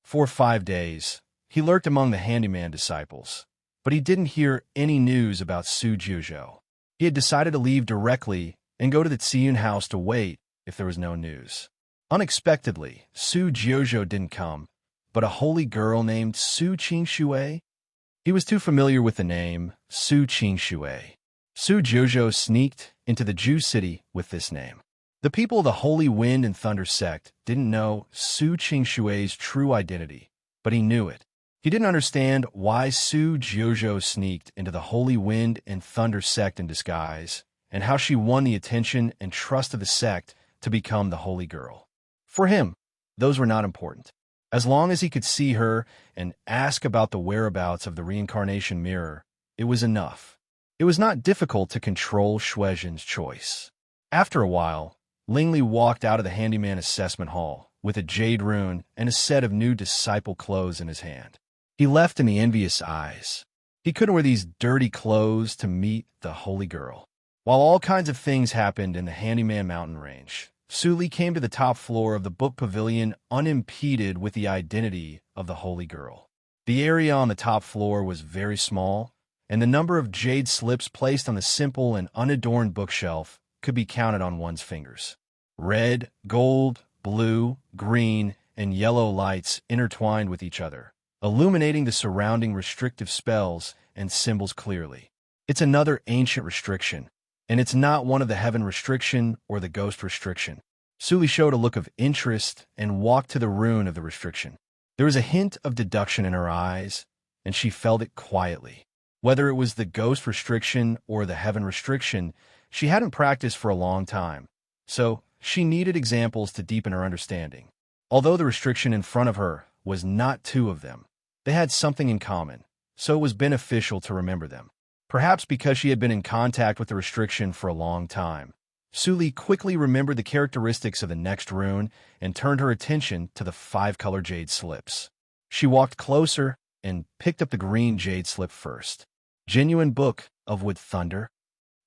Speaker 1: For 5 days, he lurked among the handyman disciples, but he didn't hear any news about Su Jiuzhou. He had decided to leave directly and go to the Ziyun house to wait if there was no news. Unexpectedly, Su Jiuzhou didn't come, but a holy girl named Su Qingshui. He was too familiar with the name Su Qingshui. Su Jiuzhou sneaked into the Jew city with this name. The people of the Holy Wind and Thunder sect didn't know Su Qingshui's true identity, but he knew it. He didn't understand why Su Jiuzhou sneaked into the Holy Wind and Thunder sect in disguise, and how she won the attention and trust of the sect to become the Holy Girl. For him, those were not important. As long as he could see her and ask about the whereabouts of the reincarnation mirror, it was enough. It was not difficult to control Shuizhen's choice. After a while, Ling Li walked out of the handyman assessment hall with a jade rune and a set of new disciple clothes in his hand. He left in the envious eyes. He couldn't wear these dirty clothes to meet the Holy Girl. While all kinds of things happened in the Handyman mountain range, Suli came to the top floor of the book pavilion unimpeded with the identity of the Holy Girl. The area on the top floor was very small, and the number of jade slips placed on the simple and unadorned bookshelf could be counted on one's fingers. Red, gold, blue, green, and yellow lights intertwined with each other, illuminating the surrounding restrictive spells and symbols clearly. It's another ancient restriction, and it's not one of the heaven restriction or the ghost restriction. Suli showed a look of interest and walked to the rune of the restriction. There was a hint of deduction in her eyes, and she felt it quietly. Whether it was the ghost restriction or the heaven restriction, she hadn't practiced for a long time, so she needed examples to deepen her understanding. Although the restriction in front of her was not two of them, they had something in common, so it was beneficial to remember them. Perhaps because she had been in contact with the restriction for a long time, Suli quickly remembered the characteristics of the next rune and turned her attention to the 5-color jade slips. She walked closer and picked up the green jade slip first. Genuine Book of Wood Thunder.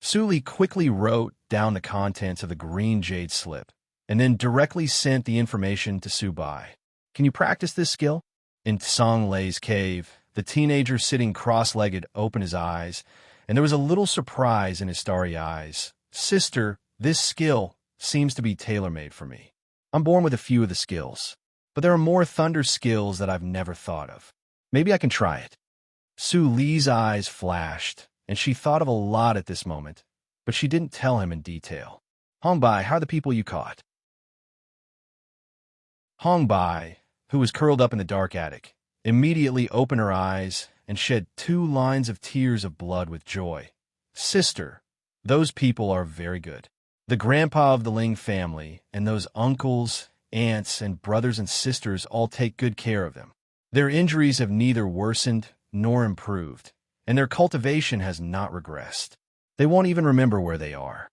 Speaker 1: Suli quickly wrote down the contents of the green jade slip and then directly sent the information to Subai. Can you practice this skill? In Tsang Lei's cave, the teenager sitting cross-legged opened his eyes, and there was a little surprise in his starry eyes. Sister, this skill seems to be tailor-made for me. I'm born with a few of the skills, but there are more thunder skills that I've never thought of. Maybe I can try it. Su Li's eyes flashed, and she thought of a lot at this moment, but she didn't tell him in detail. Hongbai, how are the people you caught? Hongbai, who was curled up in the dark attic, immediately opened her eyes and shed 2 lines of tears of blood with joy. Sister, those people are very good. The grandpa of the Ling family and those uncles, aunts, and brothers and sisters all take good care of them. Their injuries have neither worsened nor improved, and their cultivation has not regressed. They won't even remember where they are.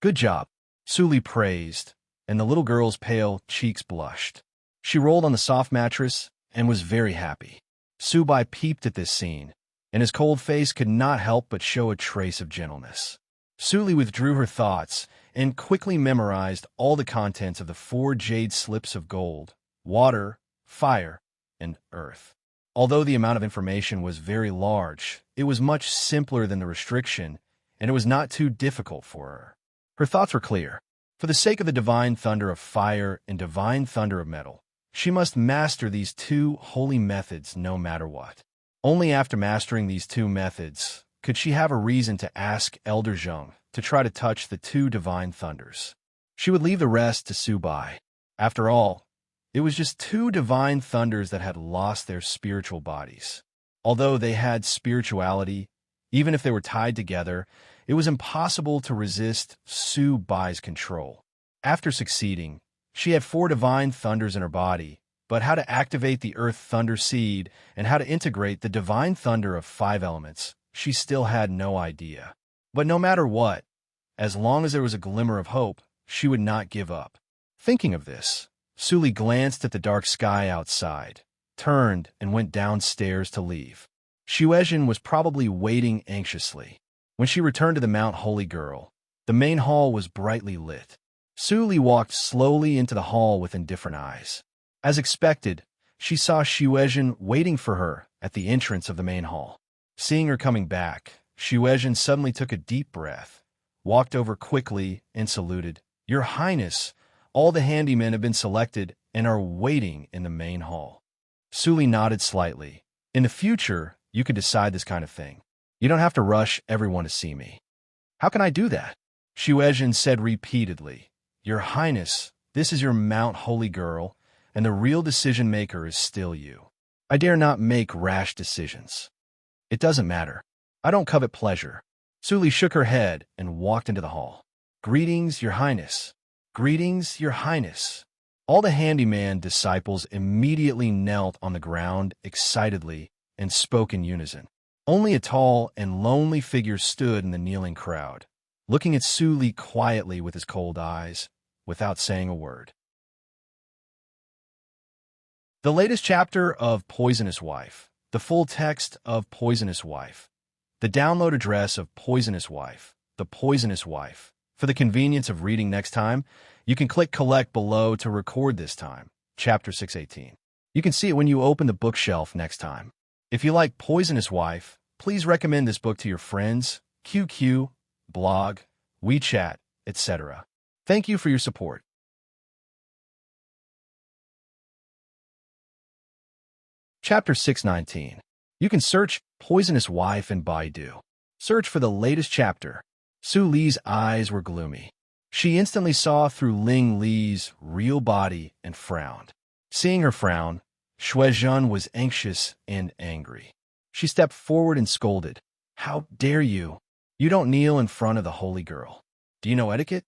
Speaker 1: Good job, Suli praised, and the little girl's pale cheeks blushed. She rolled on the soft mattress and was very happy. Subai peeped at this scene, and his cold face could not help but show a trace of gentleness. Suli withdrew her thoughts and quickly memorized all the contents of the 4 jade slips of gold, water, fire, and earth. Although the amount of information was very large, it was much simpler than the restriction, and it was not too difficult for her. Her thoughts were clear. For the sake of the divine thunder of fire and divine thunder of metal, she must master these 2 holy methods no matter what. Only after mastering these 2 methods could she have a reason to ask Elder Zheng to try to touch the 2 divine thunders. She would leave the rest to Subai. After all, it was just 2 divine thunders that had lost their spiritual bodies. Although they had spirituality, even if they were tied together, it was impossible to resist Subai's control. After succeeding, she had 4 divine thunders in her body, but how to activate the earth thunder seed and how to integrate the divine thunder of 5 elements, she still had no idea. But no matter what, as long as there was a glimmer of hope, she would not give up. Thinking of this, Suli glanced at the dark sky outside, turned, and went downstairs to leave. Xuezhen was probably waiting anxiously. When she returned to the Mount Holy Girl, the main hall was brightly lit. Suli walked slowly into the hall with indifferent eyes. As expected, she saw Xuezhen waiting for her at the entrance of the main hall. Seeing her coming back, Xuezhen suddenly took a deep breath, walked over quickly, and saluted. Your Highness, all the handymen have been selected and are waiting in the main hall. Suli nodded slightly. In the future, you could decide this kind of thing. You don't have to rush everyone to see me. How can I do that? Xuezhen said repeatedly. Your Highness, this is your Mount Holy Girl, and the real decision-maker is still you. I dare not make rash decisions. It doesn't matter. I don't covet pleasure. Suli shook her head and walked into the hall. Greetings, Your Highness. Greetings, Your Highness. All the handyman disciples immediately knelt on the ground excitedly and spoke in unison. Only a tall and lonely figure stood in the kneeling crowd, looking at Suli quietly with his cold eyes, without saying a word. The latest chapter of Poisonous Wife, the full text of Poisonous Wife, the download address of Poisonous Wife, the Poisonous Wife. For the convenience of reading next time, you can click Collect below to record this time, Chapter 618. You can see it when you open the bookshelf next time. If you like Poisonous Wife, please recommend this book to your friends, QQ, blog, WeChat, etc. Thank you for your support. Chapter 619. You can search Poisonous Wife in Baidu. Search for the latest chapter. Su Li's eyes were gloomy. She instantly saw through Ling Li's real body and frowned. Seeing her frown, Xuezhen was anxious and angry. She stepped forward and scolded. How dare you? You don't kneel in front of the holy girl. Do you know etiquette?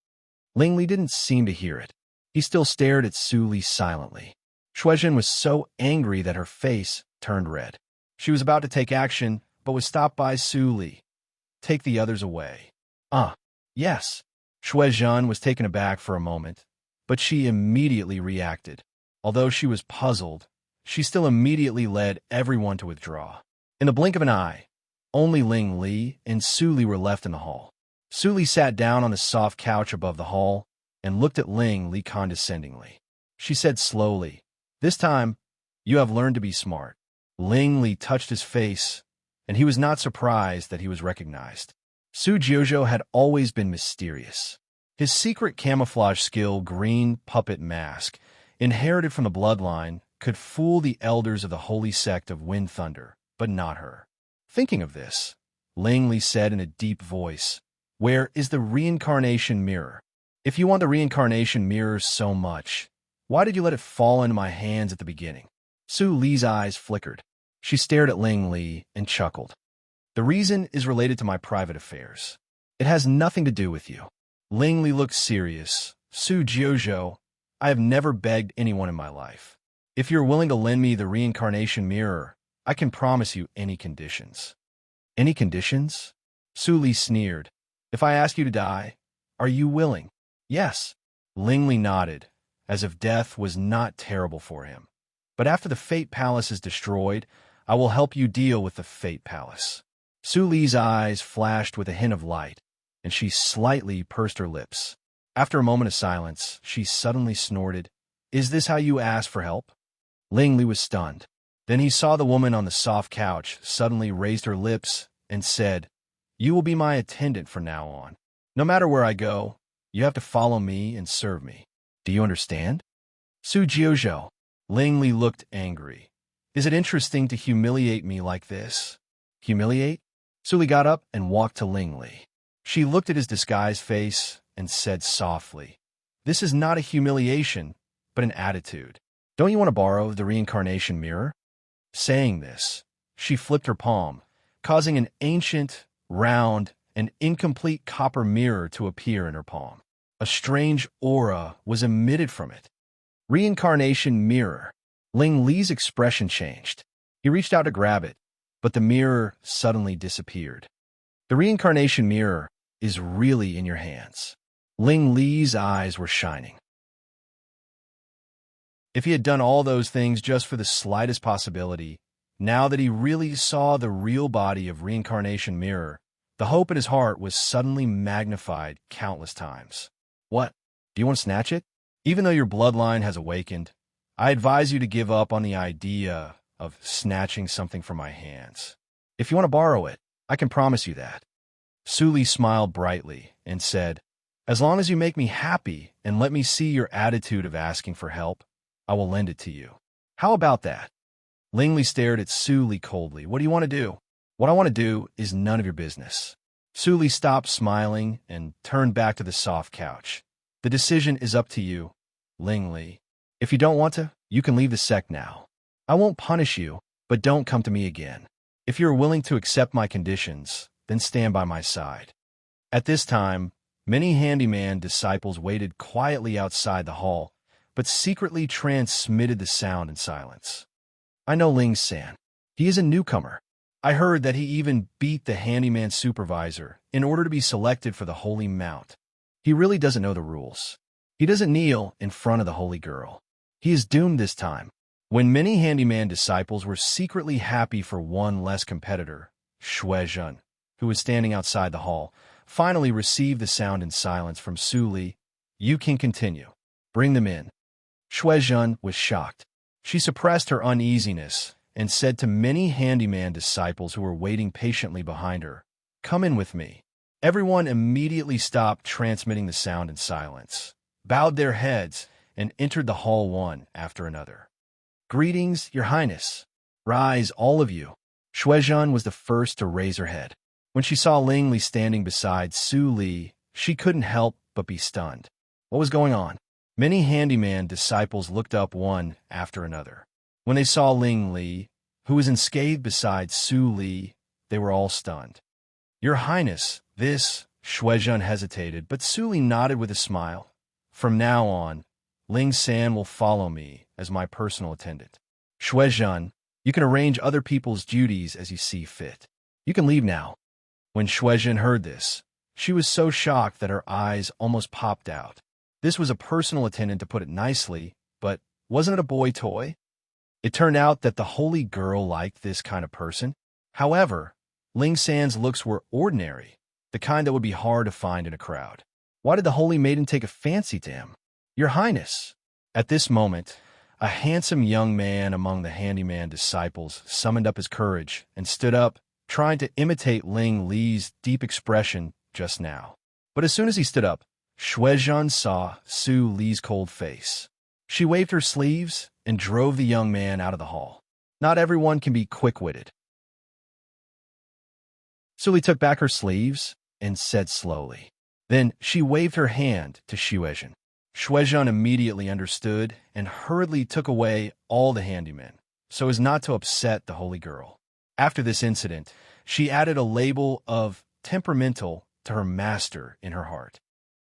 Speaker 1: Ling Li didn't seem to hear it. He still stared at Su Li silently. Shuezhen was so angry that her face turned red. She was about to take action, but was stopped by Su Li. Take the others away. Yes. Shuezhen was taken aback for a moment, but she immediately reacted. Although she was puzzled, she still immediately led everyone to withdraw. In the blink of an eye, only Ling Li and Su Li were left in the hall. Su Li sat down on the soft couch above the hall and looked at Ling Li condescendingly. She said slowly, "This time, you have learned to be smart." Ling Li touched his face, and he was not surprised that he was recognized. Su Jiuzhou had always been mysterious. His secret camouflage skill, green puppet mask, inherited from the bloodline, could fool the elders of the holy sect of Wind Thunder, but not her. Thinking of this, Ling Li said in a deep voice, "Where is the reincarnation mirror? If you want the reincarnation mirror so much, why did you let it fall into my hands at the beginning?" Su Li's eyes flickered. She stared at Ling Li and chuckled. "The reason is related to my private affairs. It has nothing to do with you." Ling Li looked serious. "Su Jiuzhou, I have never begged anyone in my life. If you're willing to lend me the reincarnation mirror, I can promise you any conditions." "Any conditions?" Su Li sneered. "If I ask you to die, are you willing?" "Yes." Ling Li nodded, as if death was not terrible for him. "But after the Fate Palace is destroyed, I will help you deal with the Fate Palace." Su Li's eyes flashed with a hint of light, and she slightly pursed her lips. After a moment of silence, she suddenly snorted, "Is this how you ask for help?" Ling Li was stunned. Then he saw the woman on the soft couch suddenly raised her lips and said, "You will be my attendant from now on. No matter where I go, you have to follow me and serve me. Do you understand?" "Su Jiuzhou." Ling Li looked angry. "Is it interesting to humiliate me like this?" "Humiliate?" Su Li got up and walked to Ling Li. She looked at his disguised face and said softly, "This is not a humiliation, but an attitude. Don't you want to borrow the reincarnation mirror?" Saying this, she flipped her palm, causing an ancient, round, and incomplete copper mirror to appear in her palm. A strange aura was emitted from it. Reincarnation mirror. Ling Li's expression changed. He reached out to grab it, but the mirror suddenly disappeared. "The reincarnation mirror is really in your hands." Ling Li's eyes were shining. If he had done all those things just for the slightest possibility, now that he really saw the real body of reincarnation mirror, the hope in his heart was suddenly magnified countless times. "What? Do you want to snatch it? Even though your bloodline has awakened, I advise you to give up on the idea of snatching something from my hands. If you want to borrow it, I can promise you that." Su Li smiled brightly and said, "As long as you make me happy and let me see your attitude of asking for help, I will lend it to you. How about that?" Ling Li stared at Su Li coldly. "What do you want to do?" "What I want to do is none of your business." Su Li stopped smiling and turned back to the soft couch. "The decision is up to you, Ling Li. If you don't want to, you can leave the sect now. I won't punish you, but don't come to me again. If you are willing to accept my conditions, then stand by my side." At this time, many handyman disciples waited quietly outside the hall, but secretly transmitted the sound in silence. "I know Ling San. He is a newcomer. I heard that he even beat the handyman supervisor in order to be selected for the Holy Mount. He really doesn't know the rules. He doesn't kneel in front of the Holy Girl. He is doomed this time." When many handyman disciples were secretly happy for one less competitor, Shuezhen, who was standing outside the hall, finally received the sound in silence from Su Li. "You can continue. Bring them in." Shuezhen was shocked. She suppressed her uneasiness and said to many handyman disciples who were waiting patiently behind her, "Come in with me." Everyone immediately stopped transmitting the sound in silence, bowed their heads, and entered the hall one after another. "Greetings, Your Highness. Rise, all of you." Shuezhen was the first to raise her head. When she saw Ling Li standing beside Su Li, she couldn't help but be stunned. What was going on? Many handyman disciples looked up one after another. When they saw Ling Li, who was enscathed beside Su Li, they were all stunned. "Your Highness, this..." Shuezhen hesitated, but Su Li nodded with a smile. "From now on, Ling San will follow me as my personal attendant. Shuizhen, you can arrange other people's duties as you see fit. You can leave now." When Shuizhen heard this, she was so shocked that her eyes almost popped out. This was a personal attendant, to put it nicely, but wasn't it a boy toy? It turned out that the holy girl liked this kind of person. However, Ling San's looks were ordinary, the kind that would be hard to find in a crowd. Why did the holy maiden take a fancy to him? "Your Highness." At this moment, a handsome young man among the handyman disciples summoned up his courage and stood up, trying to imitate Ling Li's deep expression just now. But as soon as he stood up, Shuizhen saw Su Li's cold face. She waved her sleeves and drove the young man out of the hall. Not everyone can be quick-witted. Su Li took back her sleeves and said slowly. Then she waved her hand to Shuizhen. Shuizhen immediately understood and hurriedly took away all the handymen, so as not to upset the holy girl. After this incident, she added a label of temperamental to her master in her heart.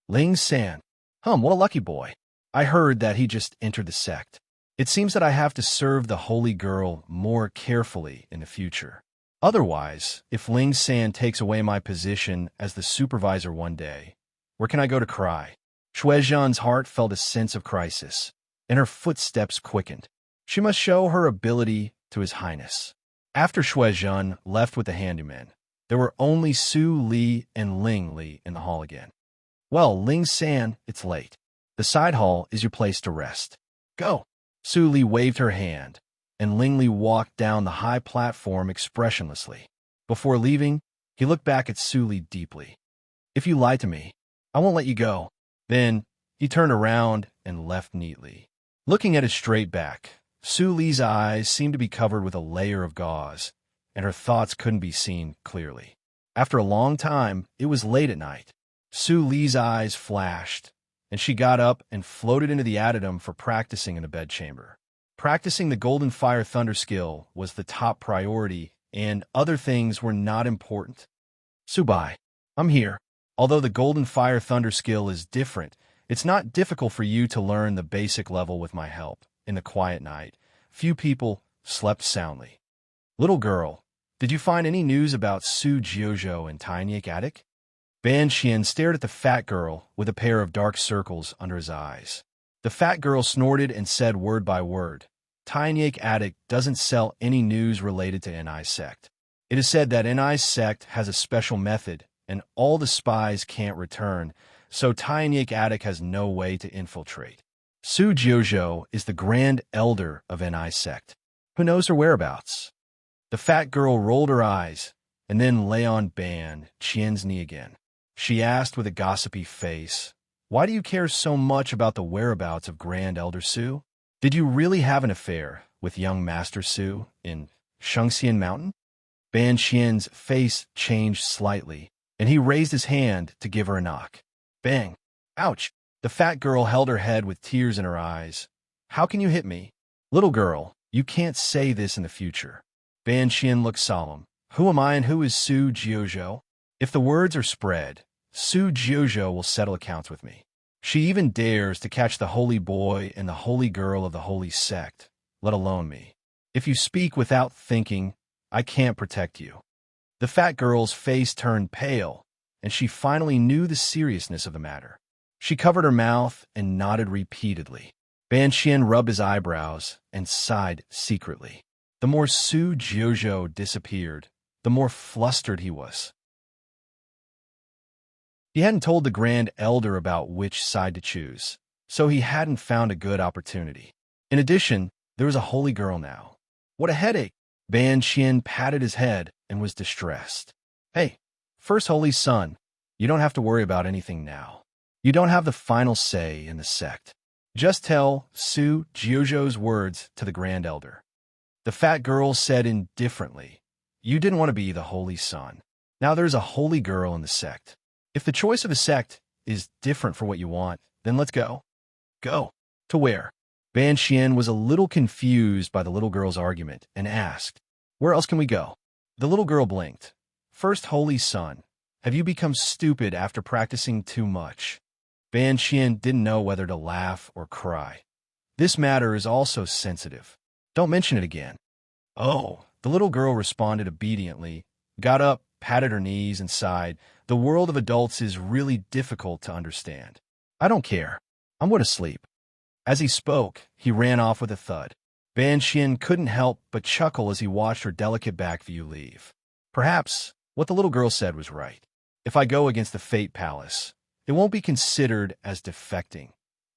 Speaker 1: Ling San. What a lucky boy. I heard that he just entered the sect. It seems that I have to serve the holy girl more carefully in the future. Otherwise, if Ling San takes away my position as the supervisor one day, where can I go to cry? Shuizhen's heart felt a sense of crisis, and her footsteps quickened. She must show her ability to His Highness. After Shuizhen left with the handyman, there were only Su Li and Ling Li in the hall again. "Well, Ling San, it's late. The side hall is your place to rest. Go." Su Li waved her hand, and Ling Li walked down the high platform expressionlessly. Before leaving, he looked back at Su Li deeply. "If you lie to me, I won't let you go." Then he turned around and left neatly. Looking at his straight back, Su Li's eyes seemed to be covered with a layer of gauze, and her thoughts couldn't be seen clearly. After a long time, it was late at night. Su Li's eyes flashed, and she got up and floated into the addendum for practicing in the bedchamber. Practicing the Golden Fire Thunder skill was the top priority, and other things were not important. "Subai, I'm here. Although the Golden Fire Thunder skill is different, it's not difficult for you to learn the basic level with my help." In the quiet night, few people slept soundly. "Little girl, did you find any news about Su Jiuzhou and Tainik Attic?" Ban Qian stared at the fat girl with a pair of dark circles under his eyes. The fat girl snorted and said word by word, "Tainik Attic doesn't sell any news related to NI sect. It is said that NI sect has a special method, and all the spies can't return, so Tainik Attic has no way to infiltrate. Su Jiuzhou is the Grand Elder of NI sect. Who knows her whereabouts?" The fat girl rolled her eyes and then lay on Ban Qian's knee again. She asked with a gossipy face, "Why do you care so much about the whereabouts of Grand Elder Su? Did you really have an affair with young Master Su in Shengxian Mountain?" Ban Qian's face changed slightly, and he raised his hand to give her a knock. Bang! Ouch! The fat girl held her head with tears in her eyes. "How can you hit me? Little girl, you can't say this in the future." Ban Qian looked solemn. "Who am I and who is Su Jiuzhou? If the words are spread, Su Jiuzhou will settle accounts with me. She even dares to catch the holy boy and the holy girl of the holy sect, let alone me. If you speak without thinking, I can't protect you." The fat girl's face turned pale, and she finally knew the seriousness of the matter. She covered her mouth and nodded repeatedly. Ban Qian rubbed his eyebrows and sighed secretly. The more Su Jiuzhou disappeared, the more flustered he was. He hadn't told the Grand Elder about which side to choose, so he hadn't found a good opportunity. In addition, there was a holy girl now. What a headache! Ban Qian patted his head and was distressed. "Hey, First Holy Son, you don't have to worry about anything now. You don't have the final say in the sect. Just tell Su Jiuzhou's words to the Grand Elder." The fat girl said indifferently, "You didn't want to be the Holy Son. Now there's a holy girl in the sect. If the choice of a sect is different for what you want, then let's go." "Go? To where?" Ban Qian was a little confused by the little girl's argument and asked, "Where else can we go?" The little girl blinked. "First Holy Son, have you become stupid after practicing too much?" Ban Qian didn't know whether to laugh or cry. This matter is also sensitive. Don't mention it again. Oh, the little girl responded obediently, got up, patted her knees, and sighed. The world of adults is really difficult to understand. I don't care. I'm going to sleep. As he spoke, he ran off with a thud. Ban Qian couldn't help but chuckle as he watched her delicate back view leave. Perhaps what the little girl said was right. If I go against the Fate Palace, it won't be considered as defecting,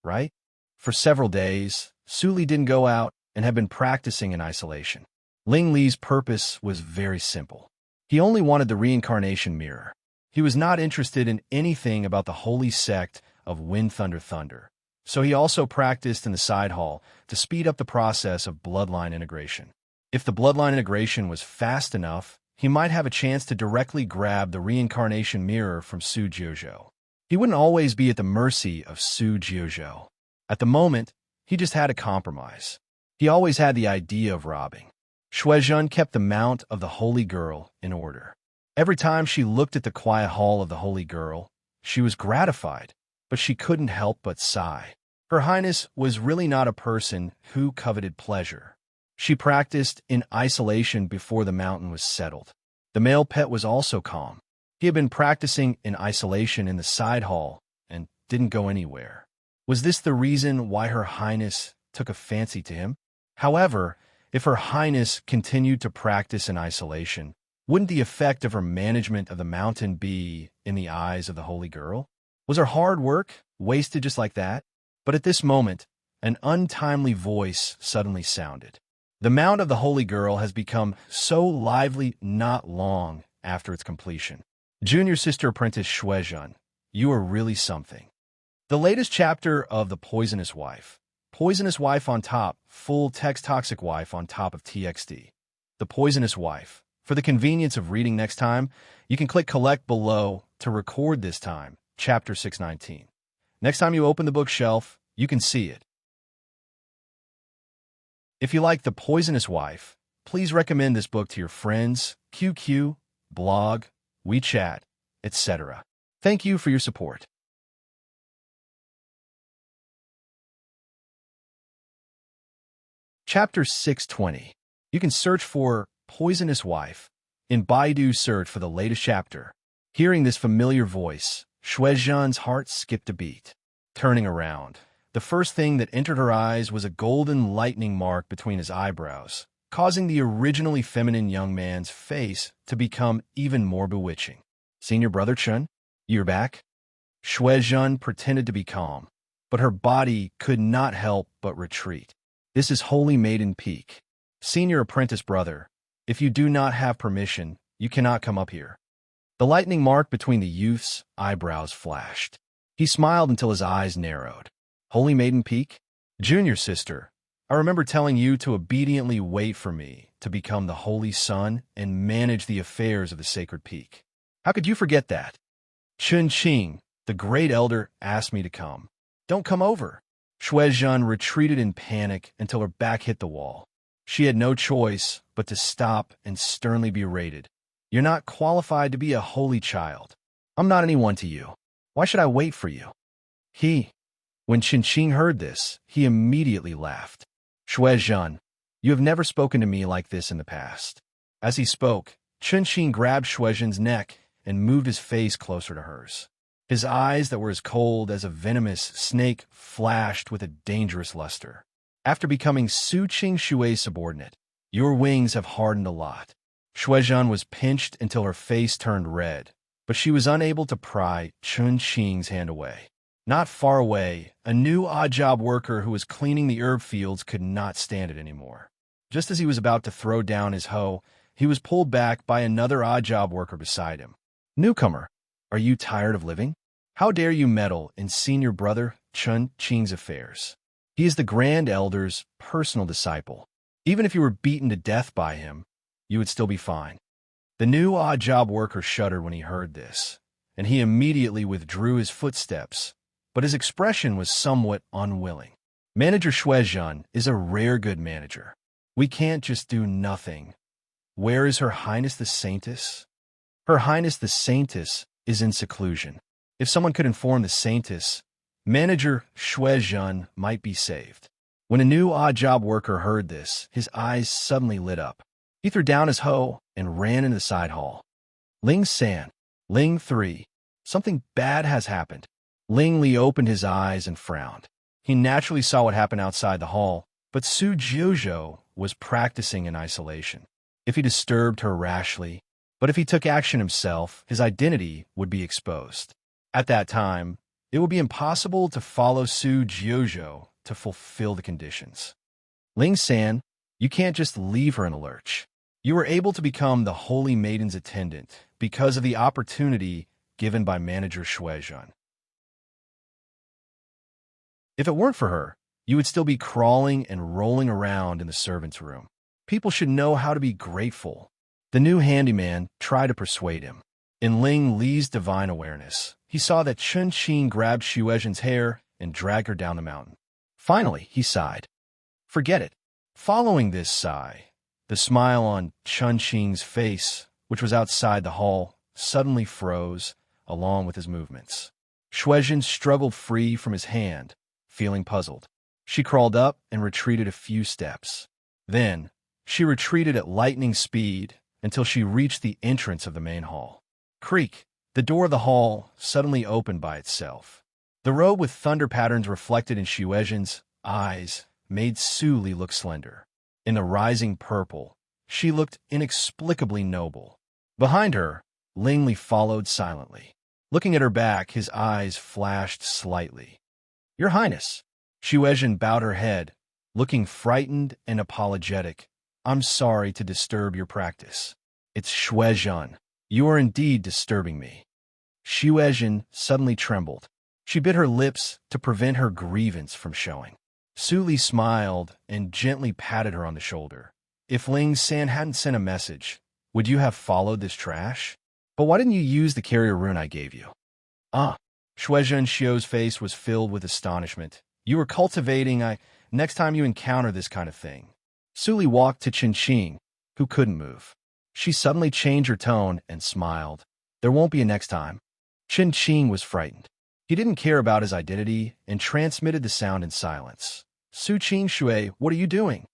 Speaker 1: right? For several days, Su Li didn't go out and had been practicing in isolation. Ling Li's purpose was very simple. He only wanted the reincarnation mirror. He was not interested in anything about the holy sect of Wind Thunder Thunder, so he also practiced in the side hall to speed up the process of bloodline integration. If the bloodline integration was fast enough, he might have a chance to directly grab the reincarnation mirror from Su Jiuzhou. He wouldn't always be at the mercy of Su Jiuzhou. At the moment, he just had a compromise. He always had the idea of robbing. Shuizhen kept the mount of the Holy Girl in order. Every time she looked at the quiet hall of the Holy Girl, she was gratified, but she couldn't help but sigh. Her Highness was really not a person who coveted pleasure. She practiced in isolation before the mountain was settled. The male pet was also calm. He had been practicing in isolation in the side hall and didn't go anywhere. Was this the reason why Her Highness took a fancy to him? However, if Her Highness continued to practice in isolation, wouldn't the effect of her management of the mountain be in the eyes of the Holy Girl? Was her hard work wasted just like that? But at this moment, an untimely voice suddenly sounded. The mount of the Holy Girl has become so lively not long after its completion. Junior Sister Apprentice Shuizhen, you are really something. The latest chapter of The Poisonous Wife. Poisonous Wife on top, full text Toxic Wife on top of TXT. The Poisonous Wife. For the convenience of reading next time, you can click Collect below to record this time, Chapter 619. Next time you open the bookshelf, you can see it. If you like The Poisonous Wife, please recommend this book to your friends, QQ, blog, WeChat, etc. Thank you for your support. Chapter 620. You can search for Poisonous Wife in Baidu search for the latest chapter. Hearing this familiar voice, Shuizhen's heart skipped a beat. Turning around, the first thing that entered her eyes was a golden lightning mark between his eyebrows, causing the originally feminine young man's face to become even more bewitching. Senior Brother Chun, you're back? Shuizhen pretended to be calm, but her body could not help but retreat. This is Holy Maiden Peak. Senior Apprentice Brother, if you do not have permission, you cannot come up here. The lightning mark between the youth's eyebrows flashed. He smiled until his eyes narrowed. Holy Maiden Peak? Junior Sister, I remember telling you to obediently wait for me to become the Holy Sun and manage the affairs of the Sacred Peak. How could you forget that? Chun Qing, the Great Elder, asked me to come. Don't come over. Shuizhen retreated in panic until her back hit the wall. She had no choice but to stop and sternly berated. You're not qualified to be a holy child. I'm not anyone to you. Why should I wait for you? When Qin Qing heard this, he immediately laughed. Shuizhen, you have never spoken to me like this in the past. As he spoke, Qin Qing grabbed Shuizhen's neck and moved his face closer to hers. His eyes that were as cold as a venomous snake flashed with a dangerous luster. After becoming Su Qing Shui's subordinate, your wings have hardened a lot. Shuizhen was pinched until her face turned red, but she was unable to pry Chun Qing's hand away. Not far away, a new odd job worker who was cleaning the herb fields could not stand it anymore. Just as he was about to throw down his hoe, he was pulled back by another odd job worker beside him. Newcomer, are you tired of living? How dare you meddle in Senior Brother Chun Qing's affairs? He is the Grand Elder's personal disciple. Even if you were beaten to death by him, you would still be fine. The new odd job worker shuddered when he heard this, and he immediately withdrew his footsteps, but his expression was somewhat unwilling. Manager Shuizhen is a rare good manager. We can't just do nothing. Where is Her Highness the Saintess? Her Highness the Saintess is in seclusion. If someone could inform the Saintess Manager Shuezhen might be saved. When a new odd-job worker heard this, his eyes suddenly lit up. He threw down his hoe and ran into the side hall. Ling San. Ling 3. Something bad has happened. Ling Li opened his eyes and frowned. He naturally saw what happened outside the hall, but Su Jiuzhou was practicing in isolation. If he disturbed her rashly, but if he took action himself, his identity would be exposed. At that time, it would be impossible to follow Su Jiuzhou to fulfill the conditions. Ling San, you can't just leave her in a lurch. You were able to become the Holy Maiden's attendant because of the opportunity given by Manager Shuezhen. If it weren't for her, you would still be crawling and rolling around in the servants' room. People should know how to be grateful. The new handyman tried to persuade him. In Ling Li's divine awareness, he saw that Chun Qing grabbed Shuezhen's hair and dragged her down the mountain. Finally, he sighed. Forget it. Following this sigh, the smile on Chun Qing's face, which was outside the hall, suddenly froze, along with his movements. Shuezhen struggled free from his hand, feeling puzzled. She crawled up and retreated a few steps. Then, she retreated at lightning speed until she reached the entrance of the main hall. Creak! The door of the hall suddenly opened by itself. The robe with thunder patterns reflected in Shuezhen's eyes made Su Li look slender. In the rising purple, she looked inexplicably noble. Behind her, Ling Li followed silently. Looking at her back, his eyes flashed slightly. Your Highness. Shuezhen bowed her head, looking frightened and apologetic. I'm sorry to disturb your practice. It's Shuezhen. You are indeed disturbing me. Shuezhen suddenly trembled. She bit her lips to prevent her grievance from showing. Su Li smiled and gently patted her on the shoulder. If Ling San hadn't sent a message, would you have followed this trash? But why didn't you use the carrier rune I gave you? Shuezhen Xiu's face was filled with astonishment. You were cultivating next time you encounter this kind of thing. Su Li walked to Chun Qing, who couldn't move. She suddenly changed her tone and smiled. There won't be a next time. Chun Qing was frightened. He didn't care about his identity and transmitted the sound in silence. Su Qing Shui, what are you doing?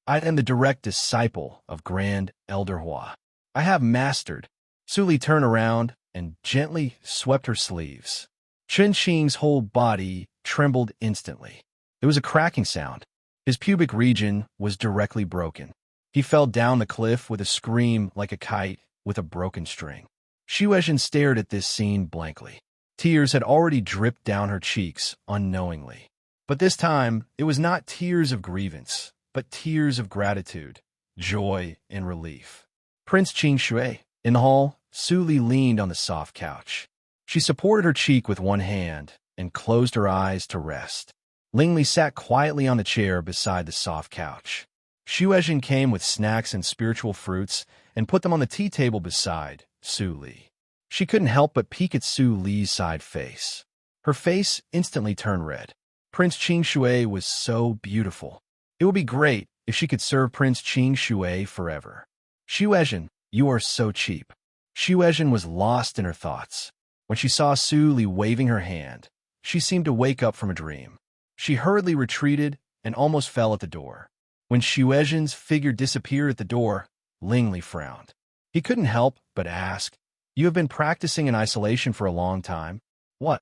Speaker 1: I am the direct disciple of Grand Elder Hua. I have mastered. Su Li turned around and gently swept her sleeves. Chun Qing's whole body trembled instantly. There was a cracking sound. His pubic region was directly broken. He fell down the cliff with a scream like a kite with a broken string. Shuezhen stared at this scene blankly. Tears had already dripped down her cheeks unknowingly. But this time, it was not tears of grievance, but tears of gratitude, joy, and relief. Prince Qing Shui. In the hall, Su Li leaned on the soft couch. She supported her cheek with one hand and closed her eyes to rest. Ling Li sat quietly on the chair beside the soft couch. Shuezhen came with snacks and spiritual fruits and put them on the tea table beside Su Li. She couldn't help but peek at Su Li's side face. Her face instantly turned red. Prince Qing Shui was so beautiful. It would be great if she could serve Prince Qing Shui forever. Shuezhen, you are so cheap. Shuezhen was lost in her thoughts. When she saw Su Li waving her hand, she seemed to wake up from a dream. She hurriedly retreated and almost fell at the door. When Shuezhen's figure disappeared at the door, Ling Li frowned. He couldn't help but ask, You have been practicing in isolation for a long time. What?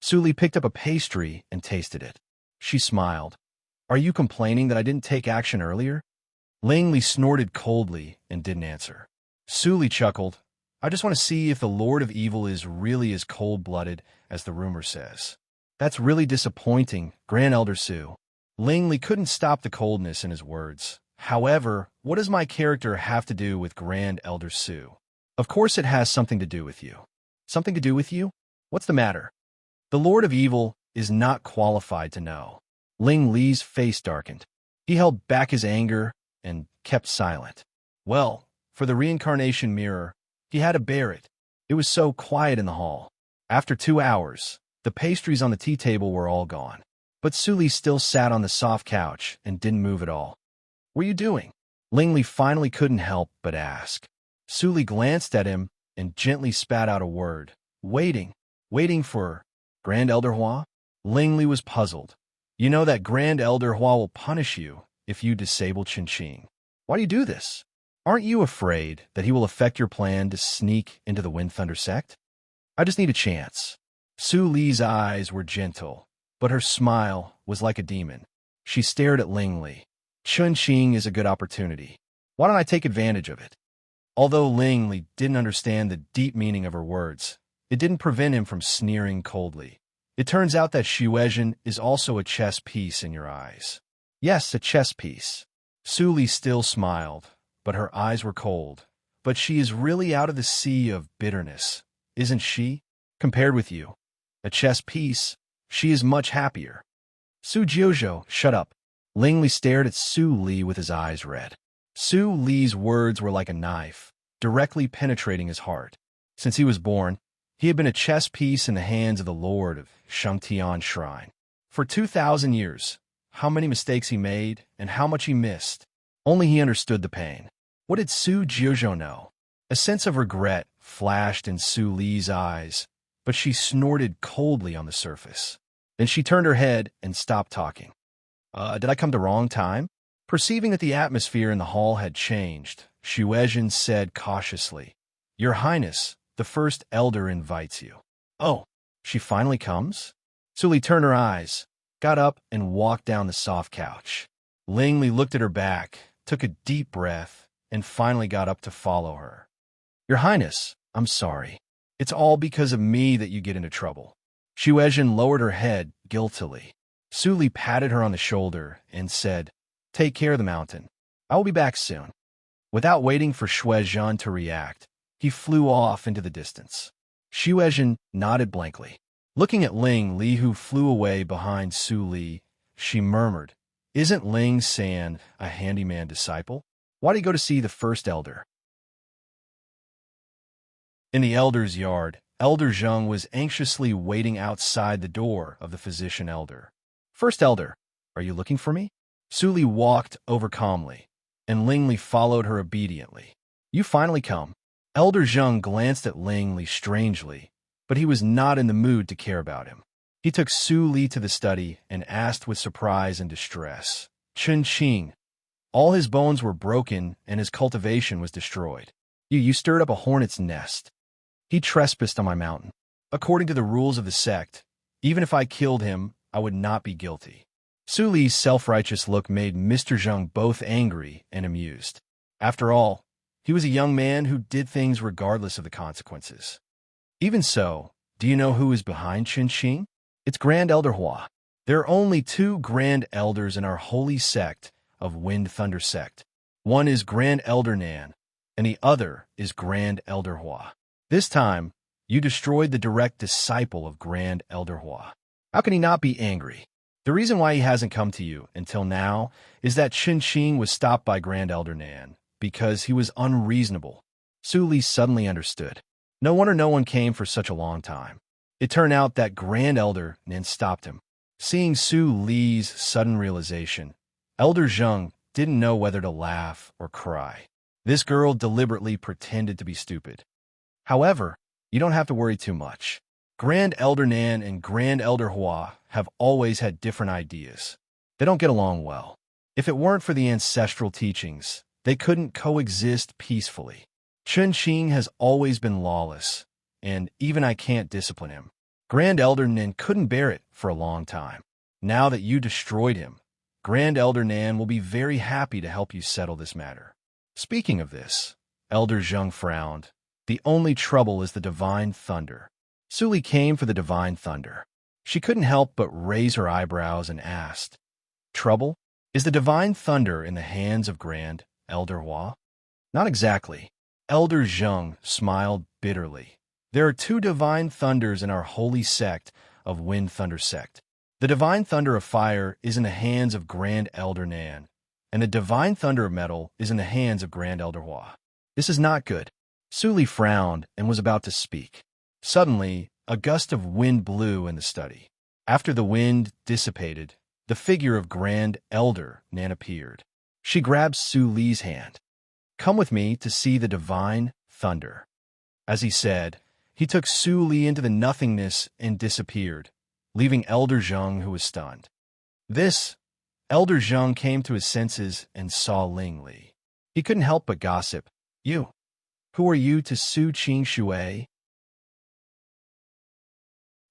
Speaker 1: Su Li picked up a pastry and tasted it. She smiled. Are you complaining that I didn't take action earlier? Ling Li snorted coldly and didn't answer. Su Li chuckled. I just want to see if the Lord of Evil is really as cold-blooded as the rumor says. That's really disappointing, Grand Elder Su. Ling Li couldn't stop the coldness in his words. However, what does my character have to do with Grand Elder Su? Of course it has something to do with you. Something to do with you? What's the matter? The Lord of Evil is not qualified to know. Ling Li's face darkened. He held back his anger and kept silent. Well, for the reincarnation mirror, he had to bear it. It was so quiet in the hall. After 2 hours, the pastries on the tea table were all gone. But Su Li still sat on the soft couch and didn't move at all. What are you doing? Ling Li finally couldn't help but ask. Su Li glanced at him and gently spat out a word. Waiting. Waiting for Grand Elder Hua? Lingli was puzzled. You know that Grand Elder Hua will punish you if you disable Qingqing. Why do you do this? Aren't you afraid that he will affect your plan to sneak into the Wind Thunder sect? I just need a chance. Su Li's eyes were gentle, but her smile was like a demon. She stared at Lingli. Qingqing is a good opportunity. Why don't I take advantage of it? Although Lingli didn't understand the deep meaning of her words, it didn't prevent him from sneering coldly. It turns out that Xuezhen is also a chess piece in your eyes. Yes, a chess piece. Su Li still smiled, but her eyes were cold. But she is really out of the sea of bitterness, isn't she? Compared with you, a chess piece, she is much happier. Su Jiuzhou, shut up. Lingli stared at Su Li with his eyes red. Su Li's words were like a knife, directly penetrating his heart. Since he was born, he had been a chess piece in the hands of the Lord of Shangtian Shrine. For 2,000 years, how many mistakes he made and how much he missed. Only he understood the pain. What did Su Jiuzhou know? A sense of regret flashed in Su Li's eyes, but she snorted coldly on the surface. Then she turned her head and stopped talking. Did I come the wrong time? Perceiving that the atmosphere in the hall had changed, Xuezhen said cautiously, Your Highness, the First Elder invites you. Oh, she finally comes? Su Li turned her eyes, got up, and walked down the soft couch. Lingli looked at her back, took a deep breath, and finally got up to follow her. Your Highness, I'm sorry. It's all because of me that you get into trouble. Xuezhen lowered her head guiltily. Su Li patted her on the shoulder and said, Take care of the mountain. I will be back soon. Without waiting for Xuezhen to react, he flew off into the distance. Xuezhen nodded blankly. Looking at Ling Li, who flew away behind Su Li, she murmured, Isn't Ling San a handyman disciple? Why did he go to see the First Elder? In the Elder's yard, Elder Zheng was anxiously waiting outside the door of the Physician Elder. First Elder, are you looking for me? Su Li walked over calmly, and Ling Li followed her obediently. You finally come. Elder Zheng glanced at Ling Li strangely, but he was not in the mood to care about him. He took Su Li to the study and asked with surprise and distress, Qingqing. All his bones were broken and his cultivation was destroyed. You stirred up a hornet's nest. He trespassed on my mountain. According to the rules of the sect, even if I killed him, I would not be guilty. Su Li's self-righteous look made Mr. Zheng both angry and amused. After all, he was a young man who did things regardless of the consequences. Even so, do you know who is behind Qingqing? It's Grand Elder Hua. There are only 2 Grand Elders in our holy sect of Wind Thunder sect. One is Grand Elder Nan, and the other is Grand Elder Hua. This time, you destroyed the direct disciple of Grand Elder Hua. How can he not be angry? The reason why he hasn't come to you until now is that Qingqing was stopped by Grand Elder Nan because he was unreasonable. Su Li suddenly understood. No wonder no one came for such a long time. It turned out that Grand Elder Nan stopped him. Seeing Su Li's sudden realization, Elder Zheng didn't know whether to laugh or cry. This girl deliberately pretended to be stupid. However, you don't have to worry too much. Grand Elder Nan and Grand Elder Hua have always had different ideas. They don't get along well. If it weren't for the ancestral teachings, they couldn't coexist peacefully. Qingqing has always been lawless, and even I can't discipline him. Grand Elder Nan couldn't bear it for a long time. Now that you destroyed him, Grand Elder Nan will be very happy to help you settle this matter. Speaking of this, Elder Zheng frowned. The only trouble is the Divine Thunder. Su Li came for the Divine Thunder. She couldn't help but raise her eyebrows and asked, Trouble? Is the Divine Thunder in the hands of Grand Elder Hua? Not exactly. Elder Zheng smiled bitterly. There are 2 Divine Thunders in our holy sect of Wind Thunder sect. The Divine Thunder of Fire is in the hands of Grand Elder Nan, and the Divine Thunder of Metal is in the hands of Grand Elder Hua. This is not good. Su Li frowned and was about to speak. Suddenly, a gust of wind blew in the study. After the wind dissipated, the figure of Grand Elder Nan appeared. She grabbed Su Li's hand. Come with me to see the Divine Thunder. As he said, He took Su Li into the nothingness and disappeared, leaving Elder Zheng, who was stunned. This, Elder Zheng came to his senses and saw Ling Li. He couldn't help but gossip. You, who are you to Su Qing Shui?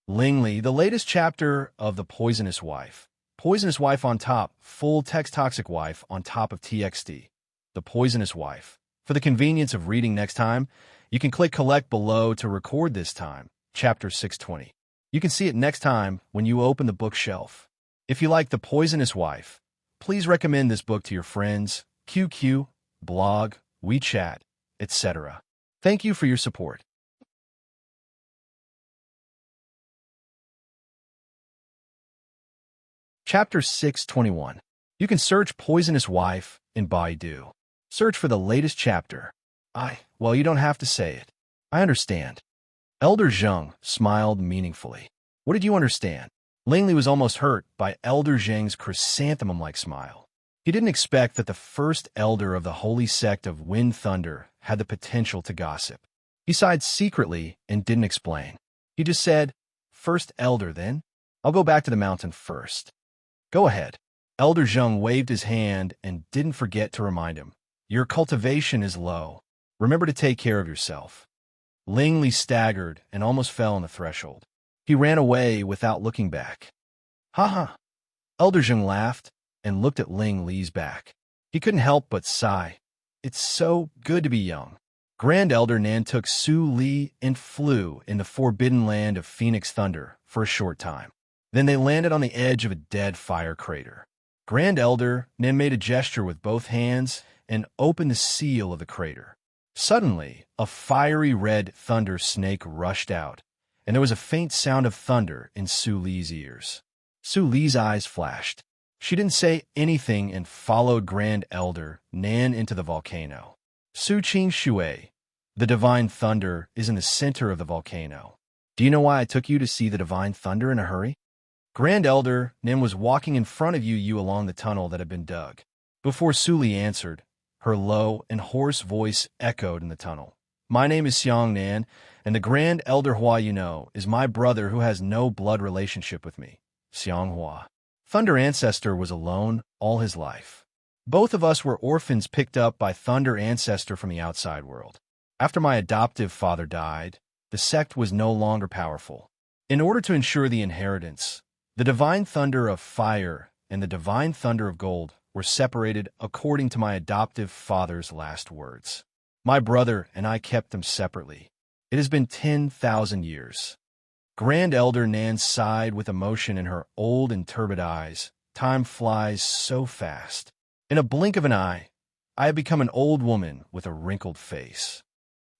Speaker 1: Ling Li, the latest chapter of The Poisonous Wife. Poisonous Wife on top, full text toxic wife on top of TXT. The Poisonous Wife. For the convenience of reading next time, you can click collect below to record this time, chapter 620. You can see it next time when you open the bookshelf. If you like The Poisonous Wife, please recommend this book to your friends, QQ, blog, WeChat, etc. Thank you for your support. Chapter 621. You can search Poisonous Wife in Baidu. Search for the latest chapter. Well, you don't have to say it. I understand. Elder Zheng smiled meaningfully. What did you understand? Ling Li was almost hurt by Elder Zheng's chrysanthemum-like smile. He didn't expect that the first elder of the holy sect of Wind Thunder had the potential to gossip. He sighed secretly and didn't explain. He just said, "First elder, then? I'll go back to the mountain first." "Go ahead." Elder Zheng waved his hand and didn't forget to remind him, "Your cultivation is low. Remember to take care of yourself." Ling Li staggered and almost fell on the threshold. He ran away without looking back. "Ha ha!" Elder Zheng laughed and looked at Ling Li's back. He couldn't help but sigh. It's so good to be young. Grand Elder Nan took Su Li and flew in the forbidden land of Phoenix Thunder for a short time. Then they landed on the edge of a dead fire crater. Grand Elder Nan made a gesture with both hands and opened the seal of the crater. Suddenly, a fiery red thunder snake rushed out, and there was a faint sound of thunder in Su Li's ears. Su Li's eyes flashed. She didn't say anything and followed Grand Elder Nan into the volcano. Su Qing Shui, the divine thunder, is in the center of the volcano. Do you know why I took you to see the divine thunder in a hurry? Grand Elder Nan was walking in front of you along the tunnel that had been dug. Before Su Li answered, her low and hoarse voice echoed in the tunnel. My name is Xiang Nan, and the Grand Elder Hua you know is my brother who has no blood relationship with me, Xiang Hua. Thunder Ancestor was alone all his life. Both of us were orphans picked up by Thunder Ancestor from the outside world. After my adoptive father died, the sect was no longer powerful. In order to ensure the inheritance, the Divine Thunder of Fire and the Divine Thunder of Gold were separated according to my adoptive father's last words. My brother and I kept them separately. It has been 10,000 years. Grand Elder Nan sighed with emotion in her old and turbid eyes. Time flies so fast. In a blink of an eye, I have become an old woman with a wrinkled face.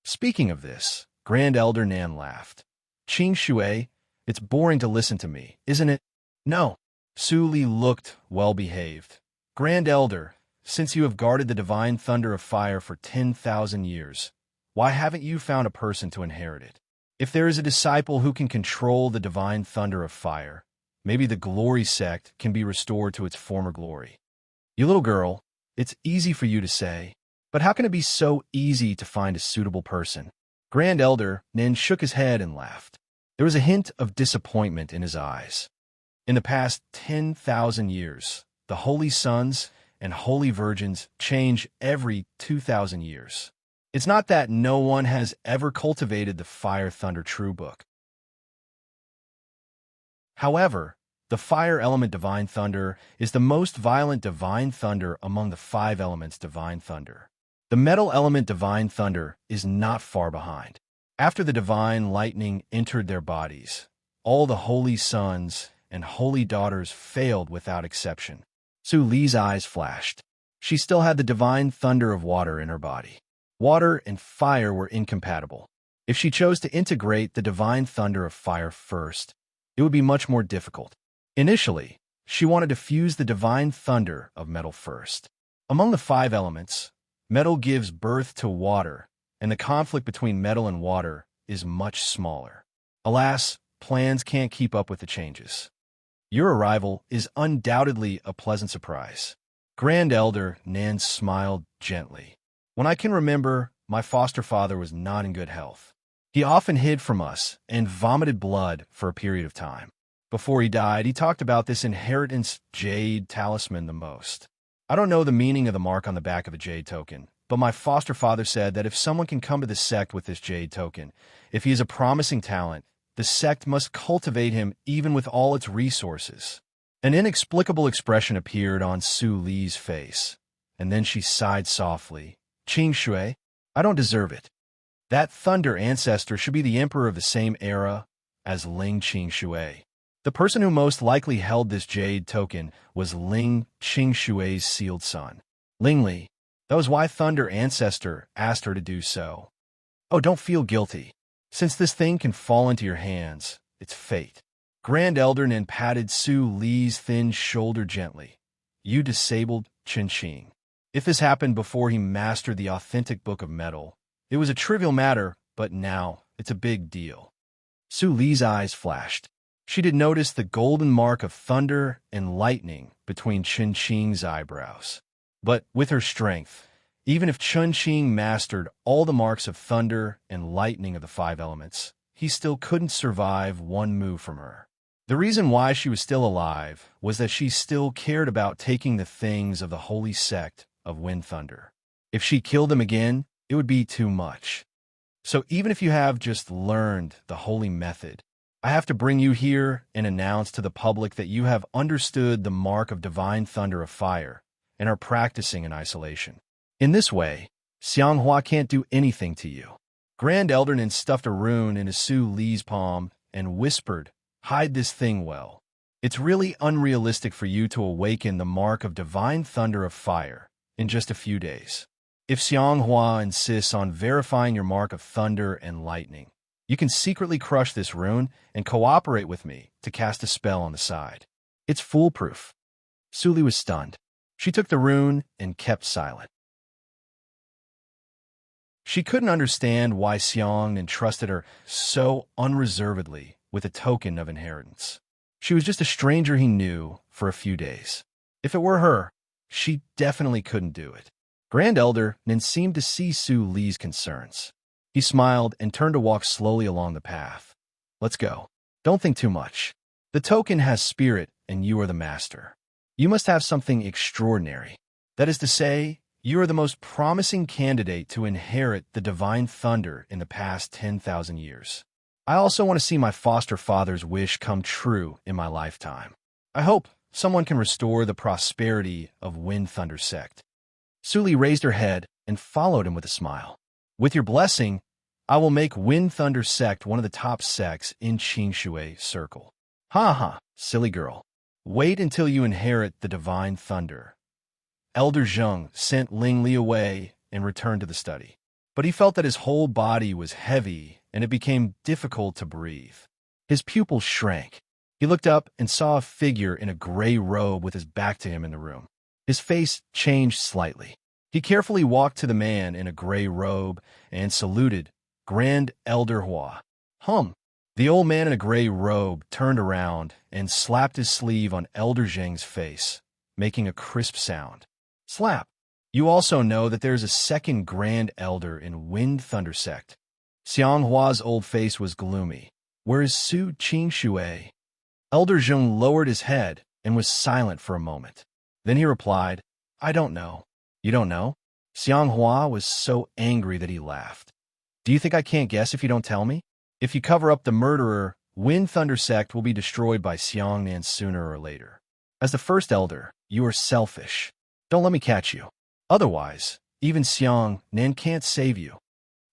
Speaker 1: Speaking of this, Grand Elder Nan laughed. Qing Shui, it's boring to listen to me, isn't it? No. Su Li looked well-behaved. Grand Elder, since you have guarded the divine thunder of fire for 10,000 years, why haven't you found a person to inherit it? If there is a disciple who can control the divine thunder of fire, maybe the glory sect can be restored to its former glory. You little girl, it's easy for you to say, but how can it be so easy to find a suitable person? Grand Elder Nin shook his head and laughed. There was a hint of disappointment in his eyes. In the past 10,000 years, the holy sons and holy virgins change every 2,000 years. It's not that no one has ever cultivated the Fire Thunder True Book. However, the fire element Divine Thunder is the most violent Divine Thunder among the 5 elements Divine Thunder. The metal element Divine Thunder is not far behind. After the Divine Lightning entered their bodies, all the holy sons and holy daughters failed without exception. Su Li's eyes flashed. She still had the Divine Thunder of water in her body. Water and fire were incompatible. If she chose to integrate the Divine Thunder of fire first, it would be much more difficult. Initially, she wanted to fuse the Divine Thunder of metal first. Among the 5 elements, metal gives birth to water, and the conflict between metal and water is much smaller. Alas, plans can't keep up with the changes. Your arrival is undoubtedly a pleasant surprise. Grand Elder Nan smiled gently. When I can remember, my foster father was not in good health. He often hid from us and vomited blood for a period of time. Before he died, he talked about this inheritance jade talisman the most. I don't know the meaning of the mark on the back of a jade token, but my foster father said that if someone can come to the sect with this jade token, if he is a promising talent, the sect must cultivate him even with all its resources. An inexplicable expression appeared on Su Li's face, and then she sighed softly. Qing Shui, I don't deserve it. That thunder ancestor should be the emperor of the same era as Ling Qing Shui. The person who most likely held this jade token was Ling Qing Shui's sealed son. Ling Li. That was why Thunder Ancestor asked her to do so. Oh, don't feel guilty. Since this thing can fall into your hands, it's fate. Grand Elder Nin patted Su Li's thin shoulder gently. You disabled Chen Qing. If this happened before he mastered the authentic Book of Metal, it was a trivial matter, but now it's a big deal. Su Li's eyes flashed. She did notice the golden mark of thunder and lightning between Chen Qing's eyebrows. But with her strength, even if Chen Qing mastered all the marks of thunder and lightning of the 5 elements, he still couldn't survive one move from her. The reason why she was still alive was that she still cared about taking the things of the holy sect of Wind Thunder. If she killed them again, it would be too much. So even if you have just learned the holy method, I have to bring you here and announce to the public that you have understood the mark of divine thunder of fire and are practicing in isolation. In this way, Xianghua can't do anything to you. Grand Elder Nin stuffed a rune into Su Li's palm and whispered, hide this thing well. It's really unrealistic for you to awaken the mark of divine thunder of fire in just a few days. If Xianghua insists on verifying your mark of thunder and lightning, you can secretly crush this rune and cooperate with me to cast a spell on the side. It's foolproof. Su Li was stunned. She took the rune and kept silent. She couldn't understand why Xiang entrusted her so unreservedly with a token of inheritance. She was just a stranger he knew for a few days. If it were her, she definitely couldn't do it. Grand Elder Nin seemed to see Su Li's concerns. He smiled and turned to walk slowly along the path. Let's go. Don't think too much. The token has spirit and you are the master. You must have something extraordinary. That is to say, you are the most promising candidate to inherit the divine thunder in the past 10,000 years. I also want to see my foster father's wish come true in my lifetime. I hope someone can restore the prosperity of Wind Thunder Sect. Su Li raised her head and followed him with a smile. With your blessing, I will make Wind Thunder Sect one of the top sects in Qing Shui Circle. Ha ha, silly girl. Wait until you inherit the divine thunder. Elder Zheng sent Ling Li away and returned to the study. But he felt that his whole body was heavy and it became difficult to breathe. His pupils shrank. He looked up and saw a figure in a gray robe with his back to him in the room. His face changed slightly. He carefully walked to the man in a gray robe and saluted, Grand Elder Hua. The old man in a gray robe turned around and slapped his sleeve on Elder Zheng's face, making a crisp sound. Slap. You also know that there is a second Grand Elder in Wind Thunder Sect. Xianghua's old face was gloomy. Where is Su Qing Shui? Elder Zheng lowered his head and was silent for a moment. Then he replied, I don't know. You don't know? Xianghua was so angry that he laughed. Do you think I can't guess if you don't tell me? If you cover up the murderer, Wind Thunder Sect will be destroyed by Xiangnan sooner or later. As the first elder, you are selfish. Don't let me catch you. Otherwise, even Xiangnan can't save you.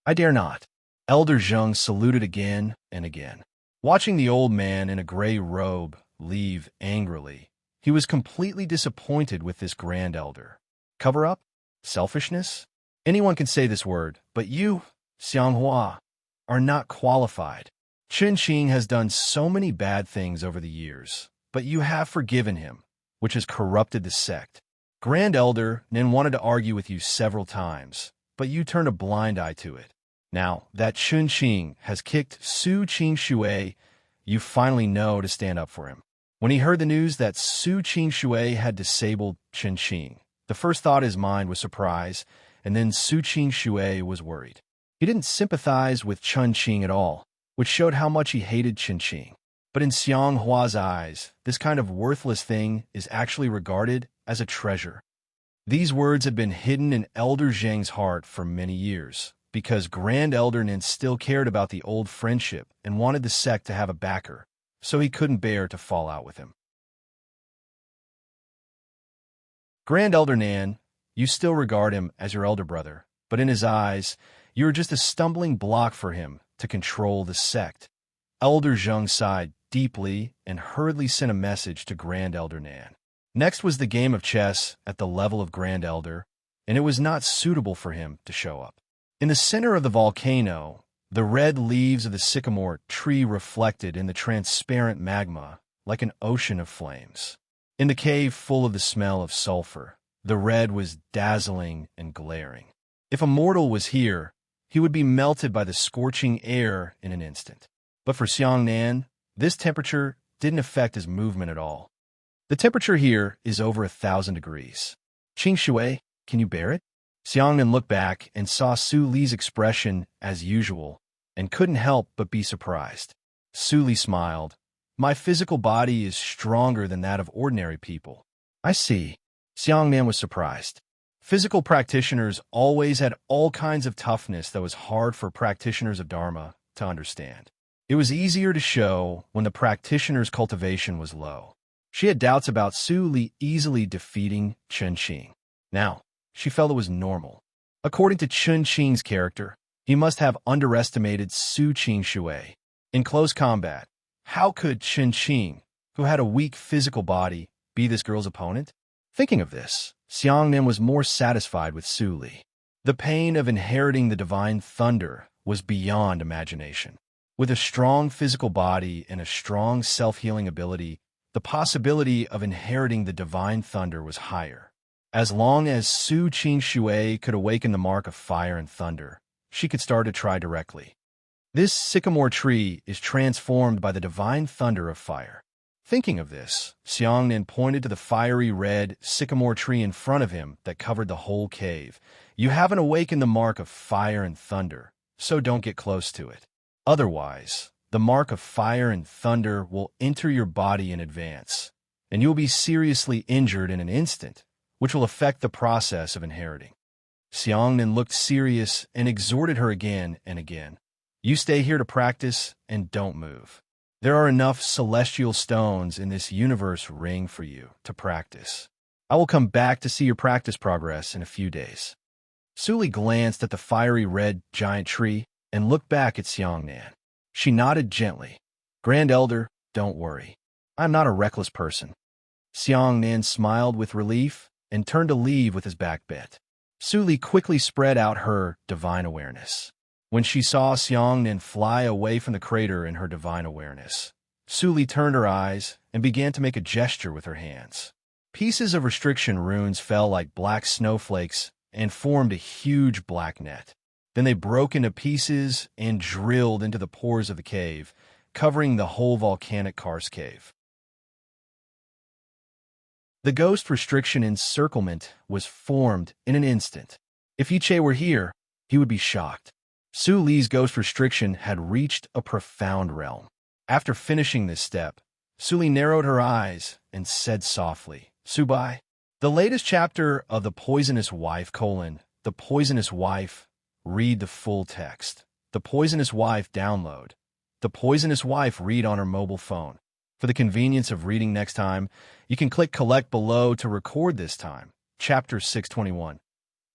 Speaker 1: I dare not. Elder Zheng saluted again and again. Watching the old man in a gray robe leave angrily, he was completely disappointed with this grand elder. Cover up? Selfishness? Anyone can say this word, but you, Xianghua, are not qualified. Chen Qing has done so many bad things over the years, but you have forgiven him, which has corrupted the sect. Grand Elder Nin wanted to argue with you several times, but you turned a blind eye to it. Now that Chen Qing has kicked Su Qing Shui, you finally know to stand up for him. When he heard the news that Su Qing Shui had disabled Chen Qing, the first thought in his mind was surprise, and then Su Qing Shui was worried. He didn't sympathize with Chun Qing at all, which showed how much he hated Chun Qing. But in Xiang Hua's eyes, this kind of worthless thing is actually regarded as a treasure. These words had been hidden in Elder Zheng's heart for many years, because Grand Elder Nin still cared about the old friendship and wanted the sect to have a backer, so he couldn't bear to fall out with him. Grand Elder Nan, you still regard him as your elder brother, but in his eyes, you are just a stumbling block for him to control the sect. Elder Zheng sighed deeply and hurriedly sent a message to Grand Elder Nan. Next was the game of chess at the level of Grand Elder, and it was not suitable for him to show up. In the center of the volcano, the red leaves of the sycamore tree reflected in the transparent magma like an ocean of flames. In the cave full of the smell of sulfur, the red was dazzling and glaring. If a mortal was here, he would be melted by the scorching air in an instant. But for Xiang Nan, this temperature didn't affect his movement at all. The temperature here is over 1,000 degrees. Qing Shui, can you bear it? Xiang Nan looked back and saw Su Li's expression as usual and couldn't help but be surprised. Su Li smiled. My physical body is stronger than that of ordinary people. I see. Xiang Nan was surprised. Physical practitioners always had all kinds of toughness that was hard for practitioners of Dharma to understand. It was easier to show when the practitioner's cultivation was low. She had doubts about Su Li easily defeating Chun Qing. Now, she felt it was normal. According to Chun Qing's character, he must have underestimated Su Qing Shui. In close combat, how could Chun Qing, who had a weak physical body, be this girl's opponent? Thinking of this, Xiang Nan was more satisfied with Su Li. The pain of inheriting the divine thunder was beyond imagination. With a strong physical body and a strong self-healing ability, the possibility of inheriting the divine thunder was higher. As long as Su Qing Shui could awaken the mark of fire and thunder, she could start to try directly. This sycamore tree is transformed by the divine thunder of fire. Thinking of this, Xiang Nan pointed to the fiery red sycamore tree in front of him that covered the whole cave. You haven't awakened the mark of fire and thunder, so don't get close to it. Otherwise, the mark of fire and thunder will enter your body in advance, and you'll be seriously injured in an instant, which will affect the process of inheriting. Xiang Nan looked serious and exhorted her again and again. You stay here to practice and don't move. There are enough celestial stones in this universe ring for you to practice. I will come back to see your practice progress in a few days. Su Li glanced at the fiery red giant tree and looked back at Xiang Nan. She nodded gently. Grand Elder, don't worry. I'm not a reckless person. Xiang Nan smiled with relief and turned to leave with his back bent. Su Li quickly spread out her divine awareness. When she saw Xiang Nan fly away from the crater in her divine awareness, Su Li turned her eyes and began to make a gesture with her hands. Pieces of restriction runes fell like black snowflakes and formed a huge black net. Then they broke into pieces and drilled into the pores of the cave, covering the whole volcanic karst cave. The ghost restriction encirclement was formed in an instant. If Yi Che were here, he would be shocked. Su Li's ghost restriction had reached a profound realm. After finishing this step, Su Li narrowed her eyes and said softly, Subai, the latest chapter of The Poisonous Wife, The Poisonous Wife, read the full text. The Poisonous Wife download. The Poisonous Wife read on her mobile phone. For the convenience of reading next time, you can click collect below to record this time. Chapter 621.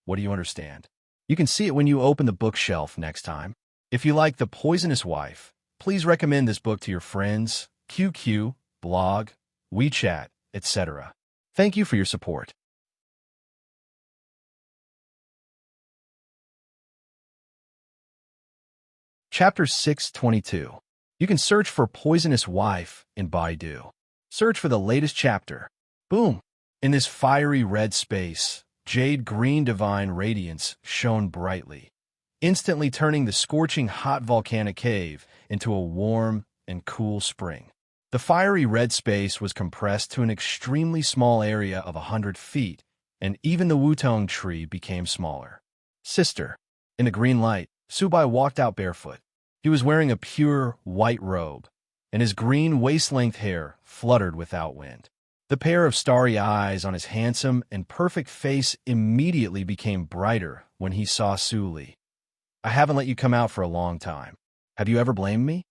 Speaker 1: What do you understand? You can see it when you open the bookshelf next time. If you like The Poisonous Wife, please recommend this book to your friends, QQ, blog, WeChat, etc. Thank you for your support. Chapter 622. You can search for Poisonous Wife in Baidu. Search for the latest chapter. Boom! In this fiery red space, jade green divine radiance shone brightly, instantly turning the scorching hot volcanic cave into a warm and cool spring. The fiery red space was compressed to an extremely small area of 100 feet, and even the Wutong tree became smaller. Sister, in the green light, Subai walked out barefoot. He was wearing a pure white robe, and his green waist-length hair fluttered without wind. The pair of starry eyes on his handsome and perfect face immediately became brighter when he saw Suli. "I haven't let you come out for a long time. Have you ever blamed me?"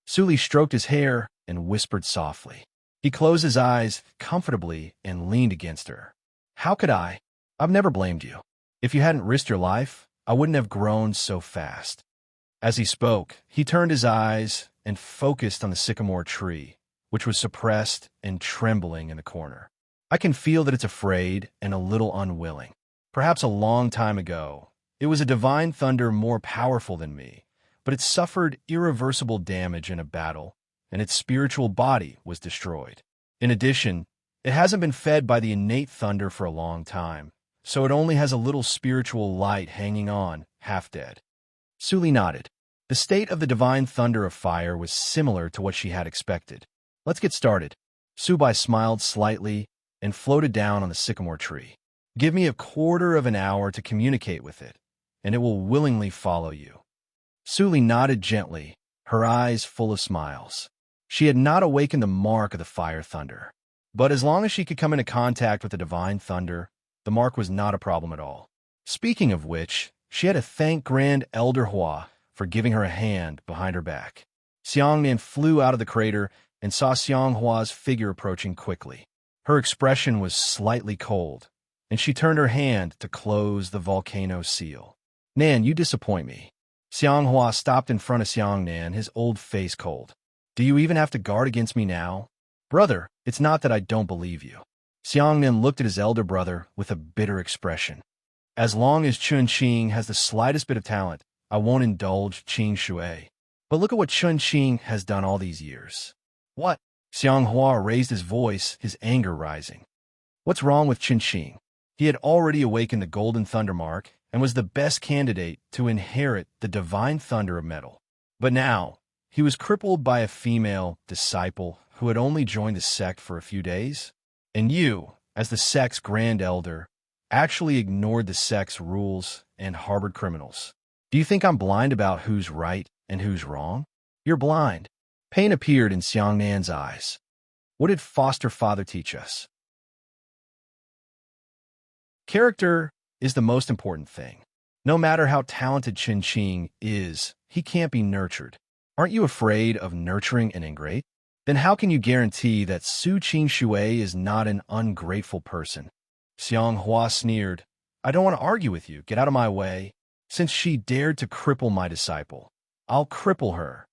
Speaker 1: Suli stroked his hair and whispered softly. He closed his eyes comfortably and leaned against her. "How could I? I've never blamed you. If you hadn't risked your life, I wouldn't have grown so fast." As he spoke, he turned his eyes and focused on the sycamore tree, which was suppressed and trembling in the corner. "I can feel that it's afraid and a little unwilling. Perhaps a long time ago, it was a divine thunder more powerful than me, but it suffered irreversible damage in a battle, and its spiritual body was destroyed. In addition, it hasn't been fed by the innate thunder for a long time, so it only has a little spiritual light hanging on, half dead." Suli nodded. The state of the divine thunder of fire was similar to what she had expected. "Let's get started." Subai smiled slightly and floated down on the sycamore tree. "Give me a quarter of an hour to communicate with it, and it will willingly follow you." Suli nodded gently, her eyes full of smiles. She had not awakened the mark of the fire thunder. But as long as she could come into contact with the divine thunder, the mark was not a problem at all. Speaking of which, she had to thank Grand Elder Hua for giving her a hand behind her back. Xiangnan flew out of the crater and saw Xiang Hua's figure approaching quickly. Her expression was slightly cold, and she turned her hand to close the volcano seal. "Nan, you disappoint me." Xiang Hua stopped in front of Xiangnan, his old face cold. "Do you even have to guard against me now?" "Brother, it's not that I don't believe you." Xiangnan looked at his elder brother with a bitter expression. "As long as Chun Qing has the slightest bit of talent, I won't indulge Qing Shui. But look at what Chun Qing has done all these years." "What?" Xiang Hua raised his voice, his anger rising. "What's wrong with Chun Qing? He had already awakened the Golden Thunder Mark and was the best candidate to inherit the divine thunder of metal. But now, he was crippled by a female disciple who had only joined the sect for a few days. And you, as the sect's grand elder, actually ignored the sect's rules and harbored criminals. Do you think I'm blind about who's right and who's wrong? You're blind." Pain appeared in Xiangnan's eyes. "What did foster father teach us?" Character is the most important thing. No matter how talented Qin Qing is, he can't be nurtured. Aren't you afraid of nurturing an ingrate? Then how can you guarantee that Su Qing Shui is not an ungrateful person? Xiang Hua sneered. "I don't want to argue with you. Get out of my way. Since she dared to cripple my disciple, I'll cripple her."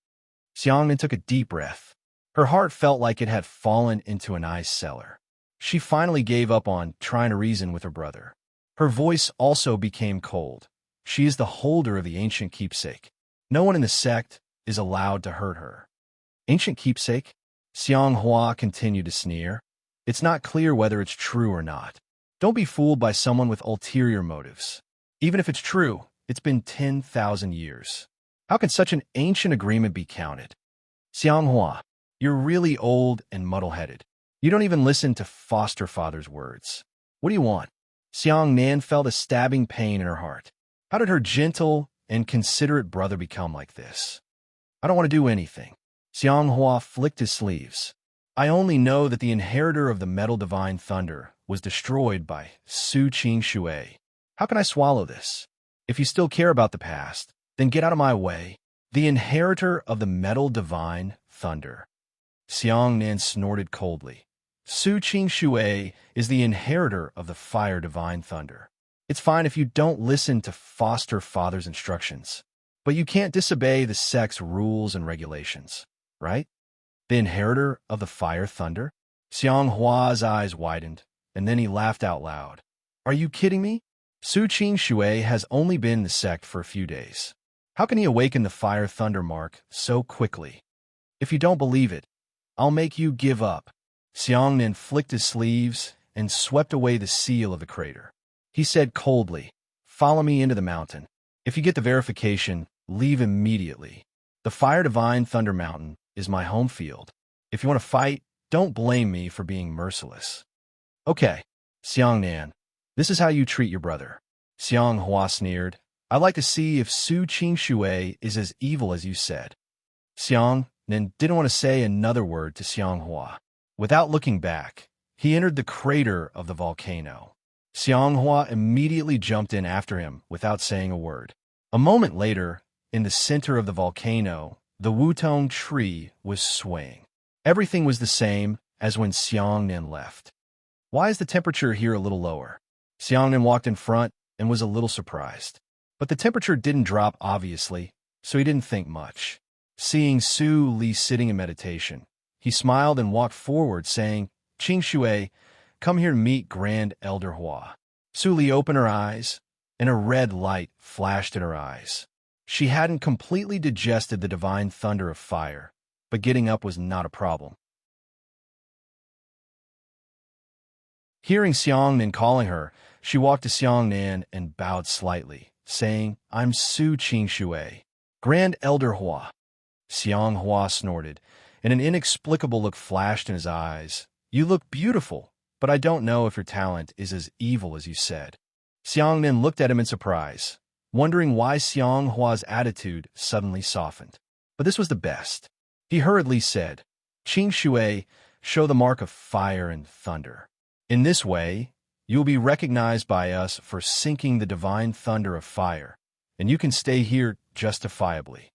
Speaker 1: Xiangnan took a deep breath. Her heart felt like it had fallen into an ice cellar. She finally gave up on trying to reason with her brother. Her voice also became cold. She is the holder of the ancient keepsake. No one in the sect is allowed to hurt her. "Ancient keepsake?" Xiang Hua continued to sneer. "It's not clear whether it's true or not. Don't be fooled by someone with ulterior motives. Even if it's true, it's been 10,000 years. How can such an ancient agreement be counted?" "Xiang Hua, you're really old and muddle-headed. You don't even listen to foster father's words. What do you want?" Xiang Nan felt a stabbing pain in her heart. How did her gentle and considerate brother become like this? "I don't want to do anything." Xiang Hua flicked his sleeves. "I only know that the inheritor of the metal divine thunder was destroyed by Su Qing Shui. How can I swallow this? If you still care about the past, then get out of my way." "The inheritor of the metal divine thunder." Xiang Nan snorted coldly. "Su Qing Shui is the inheritor of the fire divine thunder. It's fine if you don't listen to foster father's instructions, but you can't disobey the sect's rules and regulations, right?" "The inheritor of the fire thunder?" Xiang Hua's eyes widened, and then he laughed out loud. "Are you kidding me? Su Qing Shui has only been in the sect for a few days. How can he awaken the fire thunder mark so quickly? If you don't believe it, I'll make you give up." Xiangnan flicked his sleeves and swept away the seal of the crater. He said coldly, "Follow me into the mountain. If you get the verification, leave immediately. The Fire Divine Thunder Mountain is my home field. If you want to fight, don't blame me for being merciless." "Okay, Xiangnan, this is how you treat your brother." Xiang Hua sneered. I'd like to see if Su Qingshui is as evil as you said. Xiang Nin didn't want to say another word to Xiang Hua. Without looking back, he entered the crater of the volcano. Xiang Hua immediately jumped in after him without saying a word. A moment later, in the center of the volcano, the Wutong tree was swaying. Everything was the same as when Xiang Nin left. Why is the temperature here a little lower? Xiang Nin walked in front and was a little surprised. But the temperature didn't drop, obviously, so he didn't think much. Seeing Su Li sitting in meditation, he smiled and walked forward, saying, Qingshui, come here to meet Grand Elder Hua. Su Li opened her eyes, and a red light flashed in her eyes. She hadn't completely digested the divine thunder of fire, but getting up was not a problem. Hearing Xiang Nin calling her, she walked to Xiang Nin and bowed slightly, saying, I'm Su Qingshui, Grand Elder Hua. Xiang Hua snorted, and an inexplicable look flashed in his eyes. You look beautiful, but I don't know if your talent is as evil as you said. Xiang Nin looked at him in surprise, wondering why Xiang Hua's attitude suddenly softened. But this was the best. He hurriedly said, Qingshui, show the mark of fire and thunder. In this way, you will be recognized by us for sinking the divine thunder of fire, and you can stay here justifiably.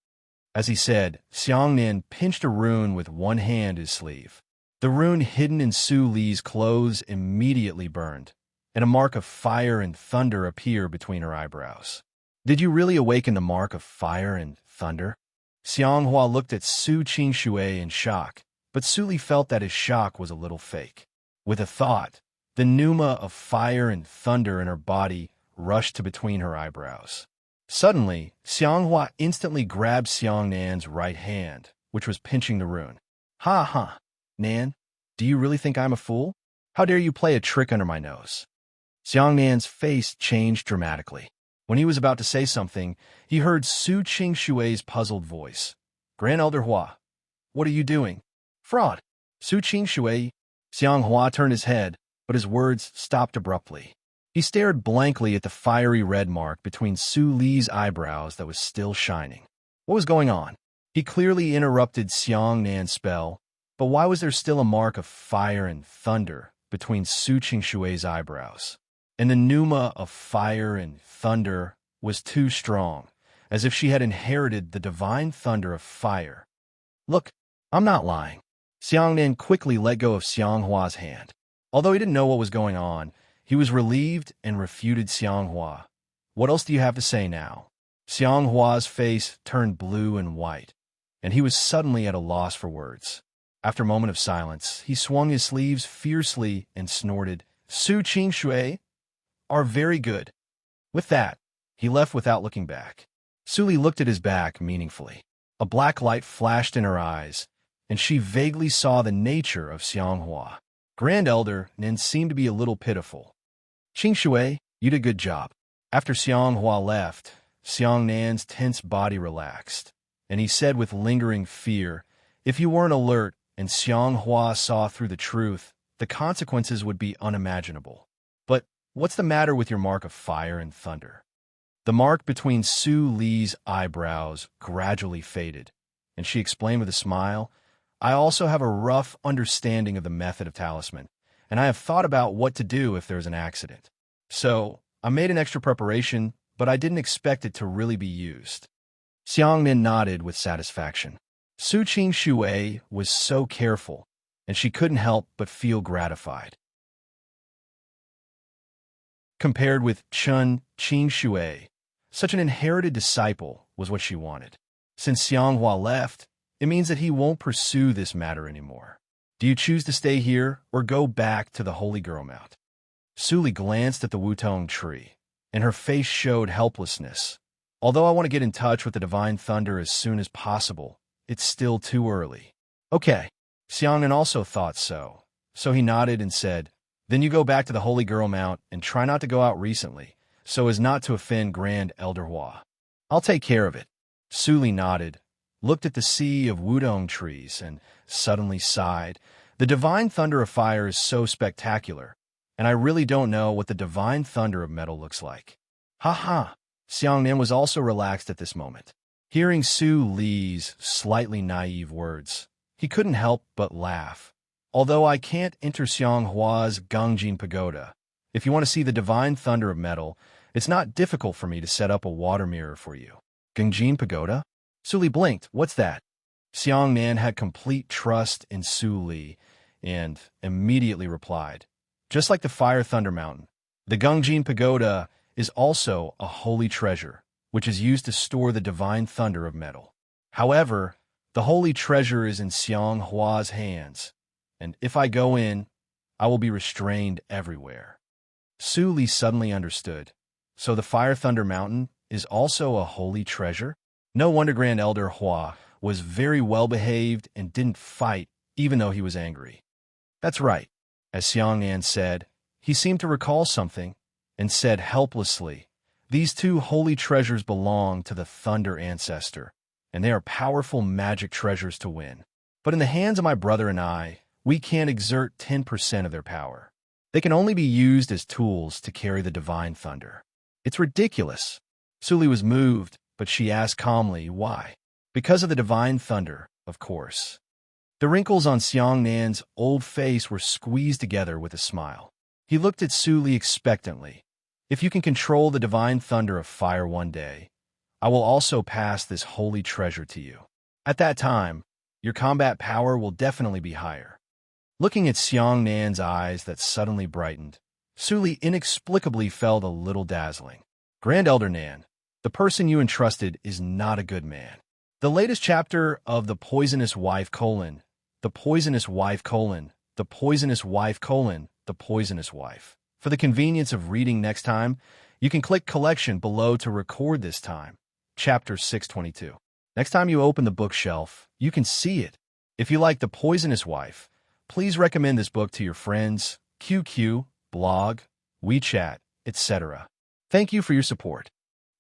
Speaker 1: As he said, Xiang Nin pinched a rune with one hand his sleeve. The rune hidden in Su Li's clothes immediately burned, and a mark of fire and thunder appeared between her eyebrows. Did you really awaken the mark of fire and thunder? Xiang Hua looked at Su Qingshui in shock, but Su Li felt that his shock was a little fake. With a thought, the pneuma of fire and thunder in her body rushed to between her eyebrows. Suddenly, Xiang Hua instantly grabbed Xiang Nan's right hand, which was pinching the rune. Ha ha, Nan, do you really think I'm a fool? How dare you play a trick under my nose? Xiang Nan's face changed dramatically. When he was about to say something, he heard Su Qingshui's puzzled voice. Grand Elder Hua, what are you doing? Fraud. Su Qingshui. Xiang Hua turned his head, but his words stopped abruptly. He stared blankly at the fiery red mark between Su Li's eyebrows that was still shining. What was going on? He clearly interrupted Xiang Nan's spell, but why was there still a mark of fire and thunder between Su Qingshui's eyebrows? And the pneuma of fire and thunder was too strong, as if she had inherited the divine thunder of fire. Look, I'm not lying. Xiang Nan quickly let go of Xiang Hua's hand. Although he didn't know what was going on, he was relieved and refuted Xiang Hua. What else do you have to say now? Xiang Hua's face turned blue and white, and he was suddenly at a loss for words. After a moment of silence, he swung his sleeves fiercely and snorted, Su Qingshui are very good. With that, he left without looking back. Su Li looked at his back meaningfully. A black light flashed in her eyes, and she vaguely saw the nature of Xiang Hua. Grand Elder Nin seemed to be a little pitiful. Qingshui, you did a good job. After Xiang Hua left, Xiang Nan's tense body relaxed, and he said with lingering fear, if you weren't alert and Xiang Hua saw through the truth, the consequences would be unimaginable. But what's the matter with your mark of fire and thunder? The mark between Su Li's eyebrows gradually faded, and she explained with a smile, I also have a rough understanding of the method of talisman, and I have thought about what to do if there's an accident. So, I made an extra preparation, but I didn't expect it to really be used. Xiang Nin nodded with satisfaction. Su Qingshui was so careful, and she couldn't help but feel gratified. Compared with Chun Qingshui, such an inherited disciple was what she wanted. Since Xiang Hua left, it means that he won't pursue this matter anymore. Do you choose to stay here or go back to the Holy Girl Mount? Su Li glanced at the Wutong tree, and her face showed helplessness. Although I want to get in touch with the Divine Thunder as soon as possible, it's still too early. Okay, Xiangnan also thought so. So he nodded and said, then you go back to the Holy Girl Mount and try not to go out recently, so as not to offend Grand Elder Hua. I'll take care of it. Su Li nodded, looked at the sea of Wudong trees, and suddenly sighed. The divine thunder of fire is so spectacular, and I really don't know what the divine thunder of metal looks like. Ha ha! Xiangnan was also relaxed at this moment. Hearing Su Li's slightly naive words, he couldn't help but laugh. Although I can't enter Xianghua's Gangjin Pagoda, if you want to see the divine thunder of metal, it's not difficult for me to set up a water mirror for you. Gangjin Pagoda? Su Li blinked. What's that? Xiangnan had complete trust in Su Li and immediately replied, just like the Fire Thunder Mountain, the Gangjin Pagoda is also a holy treasure, which is used to store the divine thunder of metal. However, the holy treasure is in Xianghua's hands, and if I go in, I will be restrained everywhere. Su Li suddenly understood. So the Fire Thunder Mountain is also a holy treasure? No wonder Grand Elder Hua was very well-behaved and didn't fight even though he was angry. That's right. As Xiangnan said, he seemed to recall something and said helplessly, these two holy treasures belong to the Thunder Ancestor, and they are powerful magic treasures to win. But in the hands of my brother and I, we can't exert 10% of their power. They can only be used as tools to carry the divine thunder. It's ridiculous. Su Li was moved, but she asked calmly, why? Because of the divine thunder, of course. The wrinkles on Xiangnan's old face were squeezed together with a smile. He looked at Su Li expectantly. If you can control the divine thunder of fire one day, I will also pass this holy treasure to you. At that time, your combat power will definitely be higher. Looking at Xiangnan's eyes that suddenly brightened, Su Li inexplicably felt a little dazzling. Grand Elder Nan, the person you entrusted is not a good man. The latest chapter of The Poisonous Wife: The Poisonous Wife: The Poisonous Wife: The Poisonous Wife. For the convenience of reading next time, you can click Collection below to record this time. Chapter 622. Next time you open the bookshelf, you can see it. If you like The Poisonous Wife, please recommend this book to your friends, QQ, blog, WeChat, etc. Thank you for your support.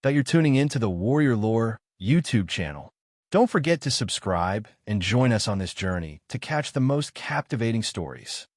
Speaker 1: That you're tuning in to the Warrior Lore YouTube channel. Don't forget to subscribe and join us on this journey to catch the most captivating stories.